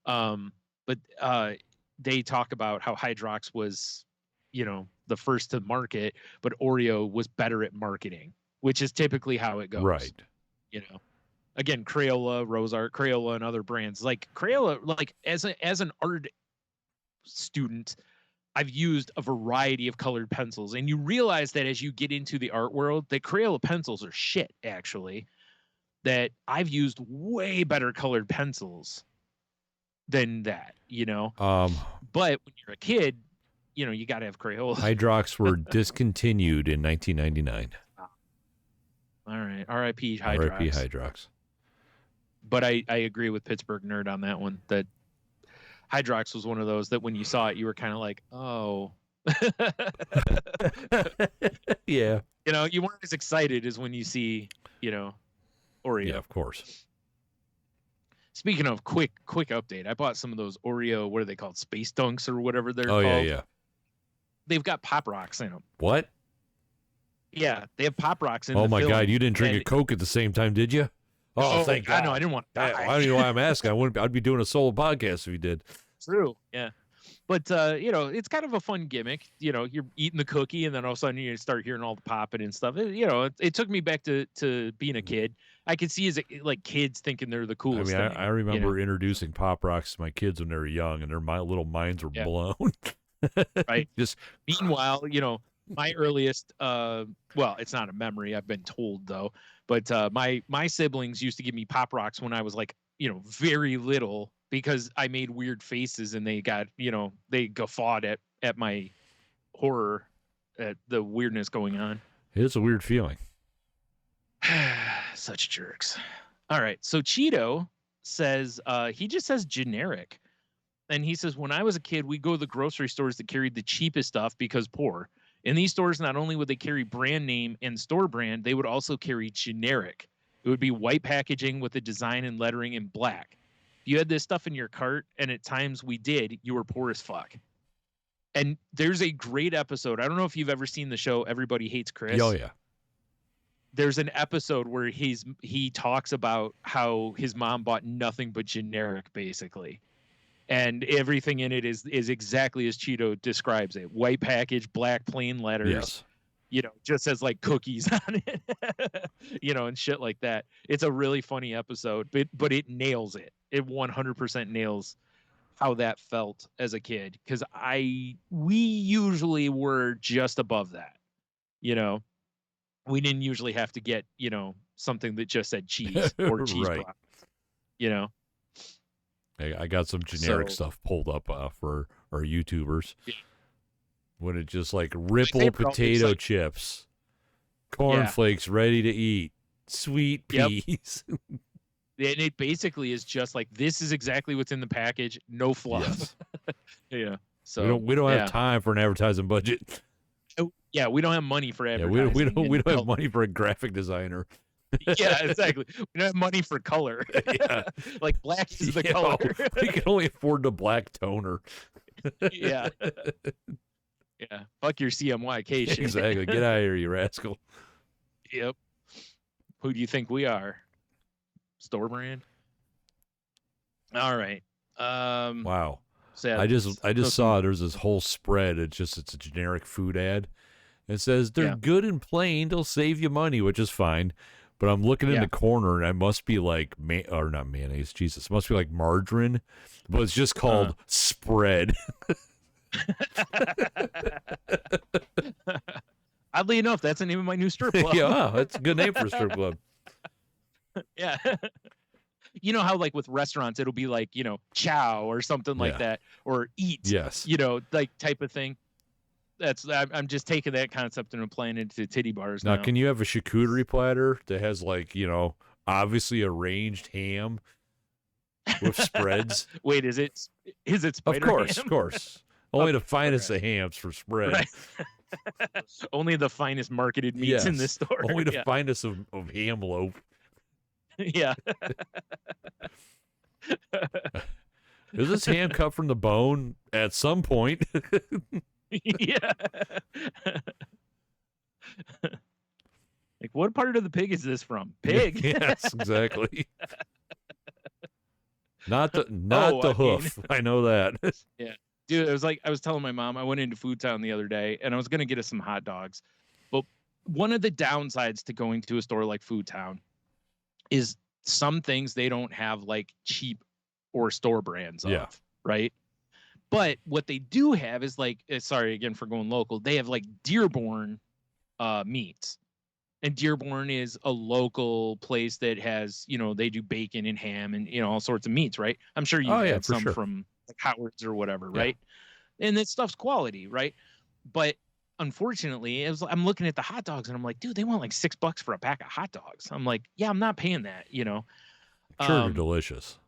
But they talk about how Hydrox was the first to market, but Oreo was better at marketing, which is typically how it goes. Right. Again, Crayola, Rose Art, Crayola, and other brands like Crayola. Like as an art student, I've used a variety of colored pencils, and you realize that as you get into the art world, that Crayola pencils are shit, actually. That I've used way better colored pencils than that, But when you're a kid, you got to have Crayola. Hydrox were discontinued in 1999. All right, R.I.P. Hydrox. R.I.P. Hydrox. But I agree with Pittsburgh Nerd on that one. That Hydrox was one of those that when you saw it, you were kind of like, oh. Yeah. You weren't as excited as when you see, Oreo. Yeah, of course. Speaking of quick update, I bought some of those Oreo, what are they called? Space Dunks or whatever they're called. Oh, yeah. They've got Pop Rocks in them. What? Yeah, they have Pop Rocks in them. Oh, my God, you didn't drink a Coke at the same time, did you? Oh, thank God. I know, I didn't want to die. I don't know why I'm asking. I'd be doing a solo podcast if you did. True, yeah. But, it's kind of a fun gimmick. You're eating the cookie, and then all of a sudden you start hearing all the popping and stuff. It took me back to being a kid. I could see as like kids thinking they're the coolest thing. I remember introducing Pop Rocks to my kids when they were young, and my little minds were blown. Right. Just meanwhile, my earliest, well, it's not a memory. I've been told though, but my siblings used to give me Pop Rocks when I was like, very little, because I made weird faces and they got, they guffawed at my horror, at the weirdness going on. It's a weird feeling. Such jerks. All right. So Cheeto says, he just says generic. And he says, when I was a kid, we'd go to the grocery stores that carried the cheapest stuff because poor. In these stores, not only would they carry brand name and store brand, they would also carry generic. It would be white packaging with the design and lettering in black. If you had this stuff in your cart, and at times we did, you were poor as fuck. And there's a great episode. I don't know if you've ever seen the show Everybody Hates Chris. Oh, yeah. There's an episode where he talks about how his mom bought nothing but generic, basically. And everything in it is exactly as Cheeto describes it. White package, black plain letters. Yes. Just says like cookies on it. And shit like that. It's a really funny episode, but it nails it. It 100% nails how that felt as a kid, because we usually were just above that. We didn't usually have to get, something that just said cheese or cheese right. block, I got some generic stuff pulled up for our YouTubers. Yeah. When it just like Ripple potato chips, cornflakes ready to eat, sweet peas. And it basically is just like, this is exactly what's in the package, no fluff. Yes. Yeah. So we don't have time for an advertising budget. Yeah, we don't have money for advertising. We don't have money for a graphic designer. Yeah, exactly. We don't have money for color. Yeah. Like black is the color. We can only afford the black toner. Yeah. Yeah. Fuck your CMYK shit. Exactly. Get out of here, you rascal. Yep. Who do you think we are? Store brand? All right. Wow. Sad. I just saw there's this whole spread. It's a generic food ad. It says they're good and plain. They'll save you money, which is fine. But I'm looking in the corner, and I must be like, or not mayonnaise, Jesus. It must be like margarine, but it's just called spread. Oddly enough, that's the name of my new strip club. Yeah, wow, that's a good name for a strip club. Yeah. You know how like with restaurants, it'll be like, chow or something like that, or eat, yes, like type of thing. I'm just taking that concept and applying it to titty bars now. Can you have a charcuterie platter that has like, obviously arranged ham with spreads? Wait, is it spider ham? Of course. Only the finest of hams for spread. Right. Only the finest marketed meats in this store. Only the finest of ham loaf. Yeah. Is this ham cut from the bone at some point? Yeah. Like, what part of the pig is this from? Pig. Yes, exactly. Not the hoof. I know that. Yeah. Dude, it was like, I was telling my mom, I went into Food Town the other day and I was going to get us some hot dogs. But one of the downsides to going to a store like Food Town is some things they don't have like cheap or store brands of, right? But what they do have is like, sorry again for going local, they have like Dearborn meats. And Dearborn is a local place that has, they do bacon and ham and, all sorts of meats, right? I'm sure you've had some from like Howard's or whatever, right? And that stuff's quality, right? But unfortunately, I'm looking at the hot dogs and I'm like, dude, they want like $6 for a pack of hot dogs. I'm like, yeah, I'm not paying that, Sure, they're delicious.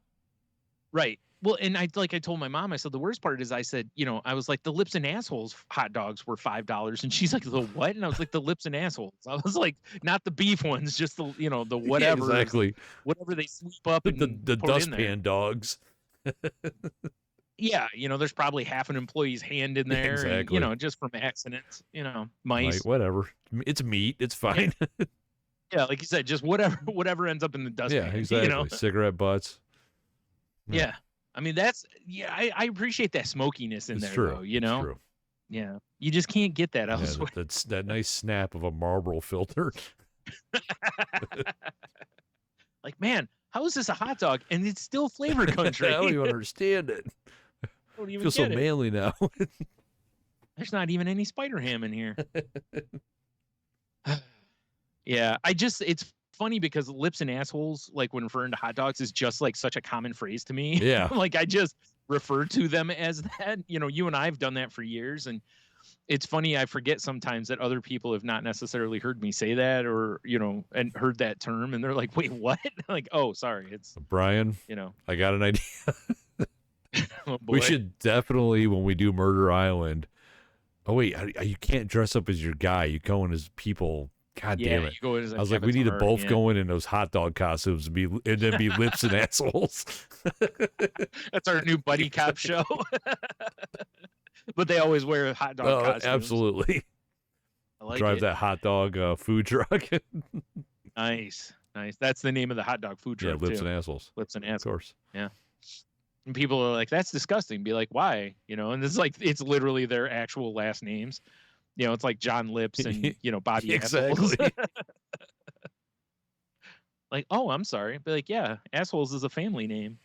Right. Well, and I told my mom, I said, the worst part is I said, I was like, the Lips and Assholes hot dogs were $5. And she's like, the what? And I was like, the Lips and Assholes. I was like, not the beef ones, just the, the whatever. Yeah, exactly. Whatever they sweep up and the dustpan dogs. Yeah. There's probably half an employee's hand in there. Exactly. And, just from accidents, mice. Whatever. It's meat. It's fine. Yeah. Like you said, just whatever ends up in the dustpan. Yeah, exactly. Cigarette butts. Yeah. I mean, I appreciate that smokiness in there, though, It's true. Yeah. You just can't get that elsewhere. That's that nice snap of a Marlboro filter. Like, man, how is this a hot dog? And it's still flavor country. I don't even understand it. I don't even feel so manly now. There's not even any spider ham in here. Yeah. It's funny because Lips and Assholes, like when referring to hot dogs, is just like such a common phrase to me. Yeah. Like I just refer to them as that. You and I have done that for years, and it's funny. I forget sometimes that other people have not necessarily heard me say that, or and heard that term, and they're like, "Wait, what?" Like, "Oh, sorry, it's Brian." I got an idea. Oh, we should definitely, when we do Murder Island. Oh wait, you can't dress up as your guy. You go in as people. God damn it! I was like, we need to both go in those hot dog costumes and then be Lips and Assholes. That's our new buddy cop show. But they always wear hot dog costumes. Absolutely. I like Drive that hot dog food truck. Nice. That's the name of the hot dog food truck. Yeah, Lips and Assholes. Lips and Assholes. Of course. Yeah. And people are like, that's disgusting. Be like, why? And it's like, it's literally their actual last names. It's like John Lips and, Bobby Assholes. Exactly. Like, oh, I'm sorry. Be like, yeah, Assholes is a family name.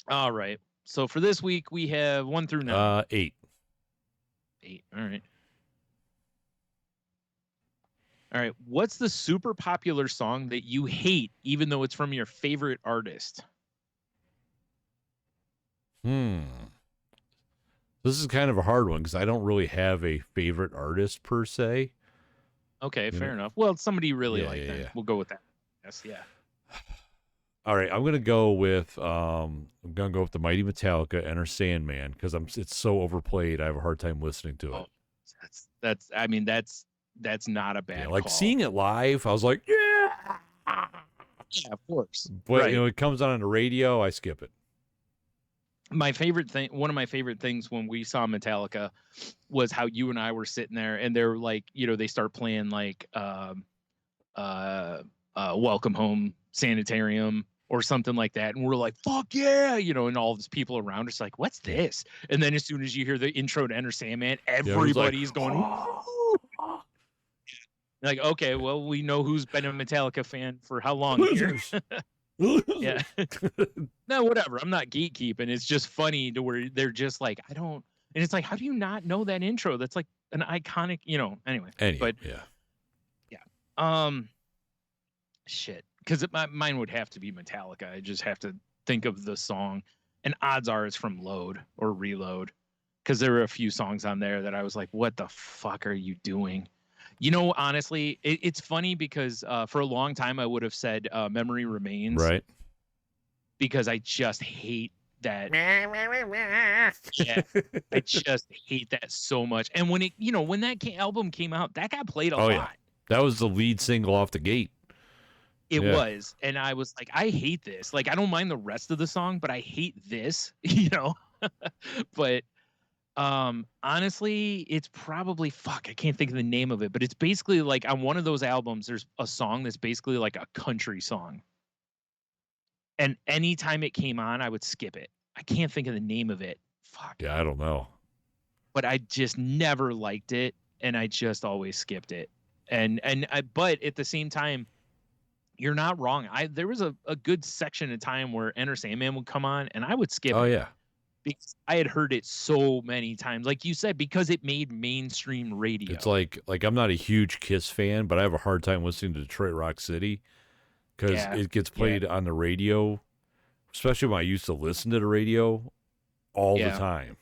All right. So for this week, we have 1 through 9. 8. 8. All right. All right. What's the super popular song that you hate, even though it's from your favorite artist? This is kind of a hard one because I don't really have a favorite artist per se. Okay, fair enough. Well, somebody you really like that. Yeah. We'll go with that. Yes, yeah. All right, I'm gonna go with the Mighty Metallica, Enter Sandman, because it's so overplayed. I have a hard time listening to it. That's not a bad like call. Seeing it live, I was like, yeah, of course. But it comes on the radio, I skip it. One of my favorite things when we saw Metallica was how you and I were sitting there and they're like, they start playing like Welcome Home Sanitarium or something like that. And we're like, fuck yeah, and all these people around us like, what's this? And then as soon as you hear the intro to Enter Sandman, everybody's going, like, okay, well, we know who's been a Metallica fan for how long here. Yeah. No, whatever. I'm not gatekeeping. It's just funny to where they're just like, I don't, and it's like, how do you not know that intro? That's like an iconic, anyway. But shit. Because mine would have to be Metallica. I just have to think of the song, and odds are it's from Load or Reload, because there were a few songs on there that I was like, what the fuck are you doing? Honestly, it's funny because for a long time I would have said Memory Remains. Right. Because I just hate that. Yeah, I just hate that so much. And when when that album came out, that got played a lot. Yeah. That was the lead single off the gate. It was. And I was like, I hate this. Like, I don't mind the rest of the song, but I hate this, But honestly, it's probably I can't think of the name of it, but it's basically like on one of those albums there's a song that's basically like a country song, and anytime it came on I would skip it. I can't think of the name of it. I don't know, but I just never liked it and I just always skipped it. But at the same time, you're not wrong. There was a good section of time where Enter Sandman would come on and I would skip it. Yeah. because I had heard it so many times, like you said, because it made mainstream radio. It's like I'm not a huge Kiss fan, but I have a hard time listening to Detroit Rock City because it gets played on the radio, especially when I used to listen to the radio all the time.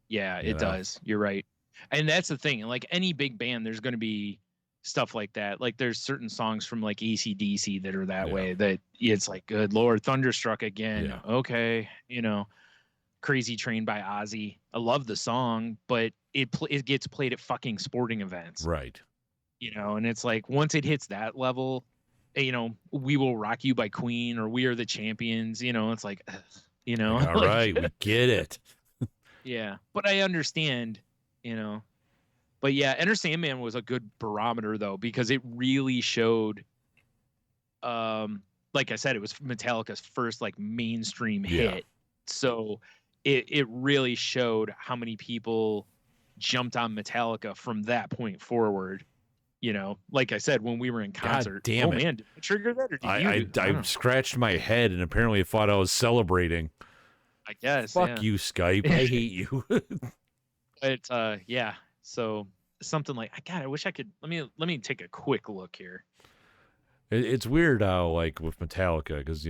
Yeah, it does. You're right. And that's the thing. Like any big band, there's going to be stuff like that. Like there's certain songs from like AC/DC that are that way that it's like, good Lord, Thunderstruck again. Yeah. Okay. Crazy Train by Ozzy. I love the song, but it gets played at fucking sporting events. Right. And it's like, once it hits that level, We Will Rock You by Queen or We Are the Champions, it's like, all right, we get it. Yeah, but I understand, But yeah, Enter Sandman was a good barometer though, because it really showed, like I said, it was Metallica's first like mainstream hit. So it really showed how many people jumped on Metallica from that point forward. Like I said, when we were in concert. God damn it. Man, did I trigger that or did I scratched my head and apparently thought I was celebrating. I guess. Fuck you, Skype. I hate you. But yeah. So something like, God, I wish I could. Let me take a quick look here. It's weird how, like, with Metallica, because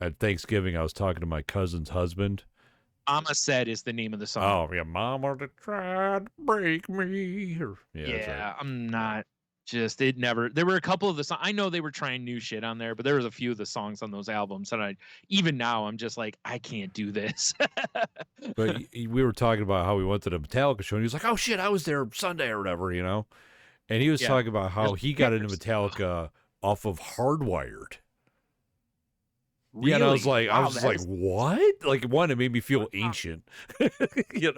at Thanksgiving I was talking to my cousin's husband. Mama Said is the name of the song. Oh yeah, Mama tried to break me. Yeah, right. I'm not. It never. There were a couple of the songs. I know they were trying new shit on there, but there was a few of the songs on those albums that even now I'm just like, I can't do this. But we were talking about how we went to the Metallica show, and he was like, "Oh shit, I was there Sunday or whatever," And he was talking about how he got into Metallica off of Hardwired. Really? Yeah, and I was like, what? Like, one, it made me feel ancient, Yeah,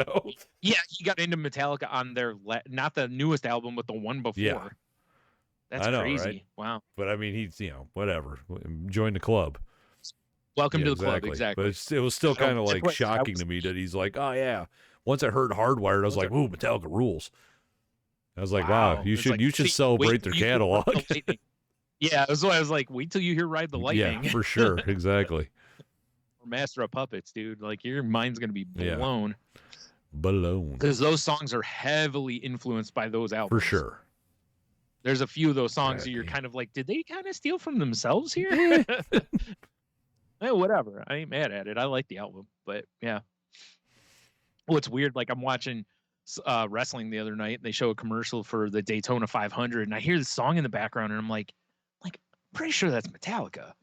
he got into Metallica on their not the newest album, but the one before. Yeah. That's crazy. Right? Wow. But I mean, he's, whatever. Join the club. Welcome to the club, exactly. But it was still kind of like shocking to me that he's like, oh yeah. Once I heard Hardwired, I was like, ooh, Metallica rules. I was like, wow, you should celebrate their catalog. Yeah, that's why I was like, wait till you hear Ride the Lightning. Yeah, for sure. Exactly. Or Master of Puppets, dude. Like, your mind's going to be blown. Yeah. Blown. Because those songs are heavily influenced by those albums. For sure. There's a few of those songs that you're kind of like, did they kind of steal from themselves here? Whatever. I ain't mad at it. I like the album. But, yeah. Well, it's weird. Like, I'm watching wrestling the other night, and they show a commercial for the Daytona 500, and I hear the song in the background, and I'm like, pretty sure that's Metallica.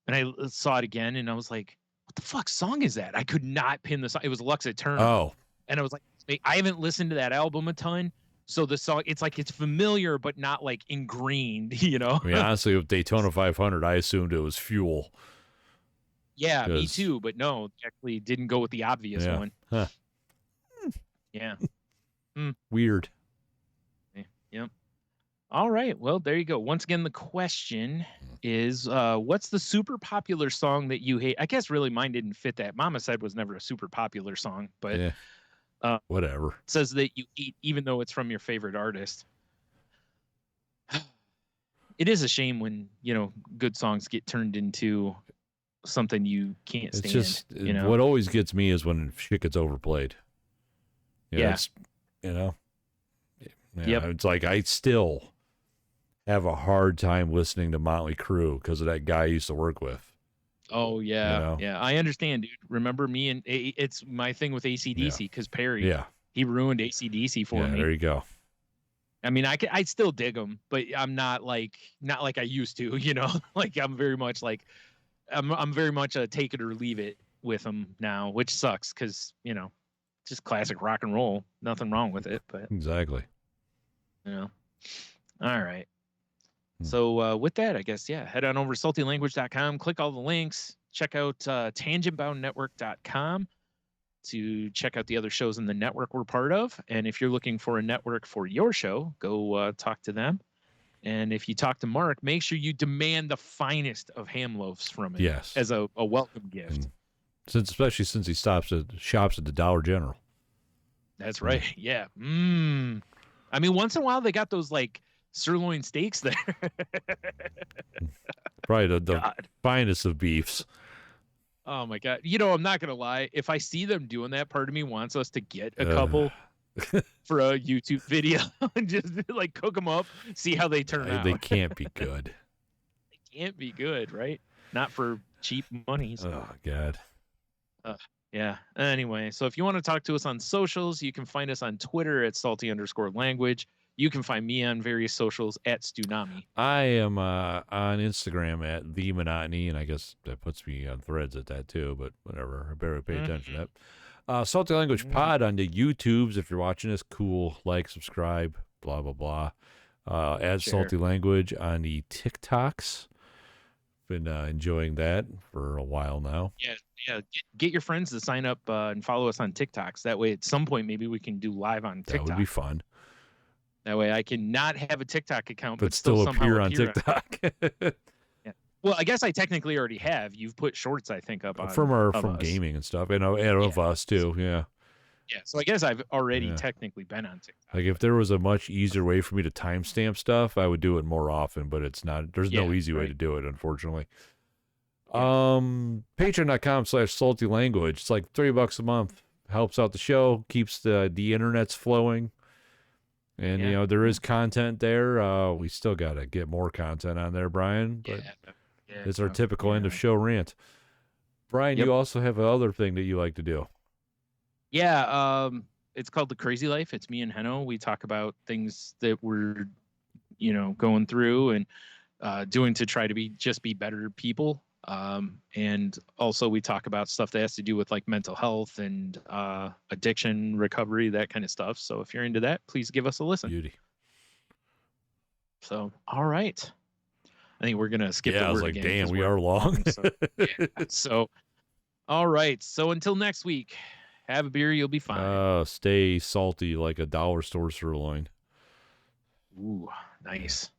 And I saw it again, and I was like, what the fuck song is that? I could not pin the song. It was Lux Eterna. Oh. And I was like, I haven't listened to that album a ton, so the song, it's like it's familiar, but not like ingrained, I mean, honestly, with Daytona 500, I assumed it was Fuel. Yeah, me too, but no, actually didn't go with the obvious one. Huh. Yeah. Weird. Yep. All right. Well, there you go. Once again, the question is, what's the super popular song that you hate? I guess really mine didn't fit that. Mama Said was never a super popular song, but whatever. It says that you hate even though it's from your favorite artist. It is a shame when, good songs get turned into something you can't stand. It's just, what always gets me is when shit gets overplayed. It's, it's like I still have a hard time listening to Motley Crue because of that guy I used to work with. Oh, yeah. Yeah, I understand, dude. Remember me and it's my thing with AC/DC because Perry, he ruined AC/DC for me. There you go. I mean, I still dig them, but I'm not like I used to, like I'm very much like, I'm very much a take it or leave it with them now, which sucks because, just classic rock and roll. Nothing wrong with it, but exactly. All right. So with that, I guess, head on over to saltylanguage.com, click all the links, check out tangentboundnetwork.com to check out the other shows in the network we're part of. And if you're looking for a network for your show, go talk to them. And if you talk to Mark, make sure you demand the finest of ham loaves from him as a welcome gift. Especially since he shops at the Dollar General. That's right. Yeah. I mean, once in a while they got those like sirloin steaks there. Probably the finest of beefs. Oh my God. I'm not going to lie. If I see them doing that, part of me wants us to get a couple for a YouTube video and just like cook them up, see how they turn out. They can't be good. They can't be good, right? Not for cheap monies. Oh, God. Yeah. Anyway, so if you want to talk to us on socials, you can find us on Twitter at salty_language. You can find me on various socials at Stunami. I am on Instagram at The Monotony, and I guess that puts me on Threads at that too, but whatever. I better pay attention to that. Salty Language Pod on the YouTubes. If you're watching this, cool. Like, subscribe, blah, blah, blah. Add Salty Language on the TikToks. Been enjoying that for a while now. Yeah. Get your friends to sign up and follow us on TikToks. That way, at some point, maybe we can do live on TikTok. That would be fun. That way, I can not have a TikTok account, but still appear on TikTok. Yeah. Well, I guess I technically already have. You've put shorts, I think, up on from gaming and stuff, and of us too. Yeah. Yeah, so I guess I've already technically been on TikTok. Like if there was a much easier way for me to timestamp stuff, I would do it more often, but it's not. There's no easy way to do it, unfortunately. Patreon.com/saltylanguage. It's like $3 a month. Helps out the show, keeps the internets flowing. And there is content there. We still gotta get more content on there, Brian. But it's our typical end of show rant. Brian, you also have another thing that you like to do. Yeah, it's called The Crazy Life. It's me and Heno. We talk about things that we're, going through and doing to try to be better people. And also we talk about stuff that has to do with like mental health and addiction recovery, that kind of stuff. So if you're into that, please give us a listen. Beauty. So, all right. I think we're going to skip the word I was like, again, damn, we are long. So, all right. So until next week, have a beer. You'll be fine. Stay salty like a dollar store sirloin. Ooh, nice.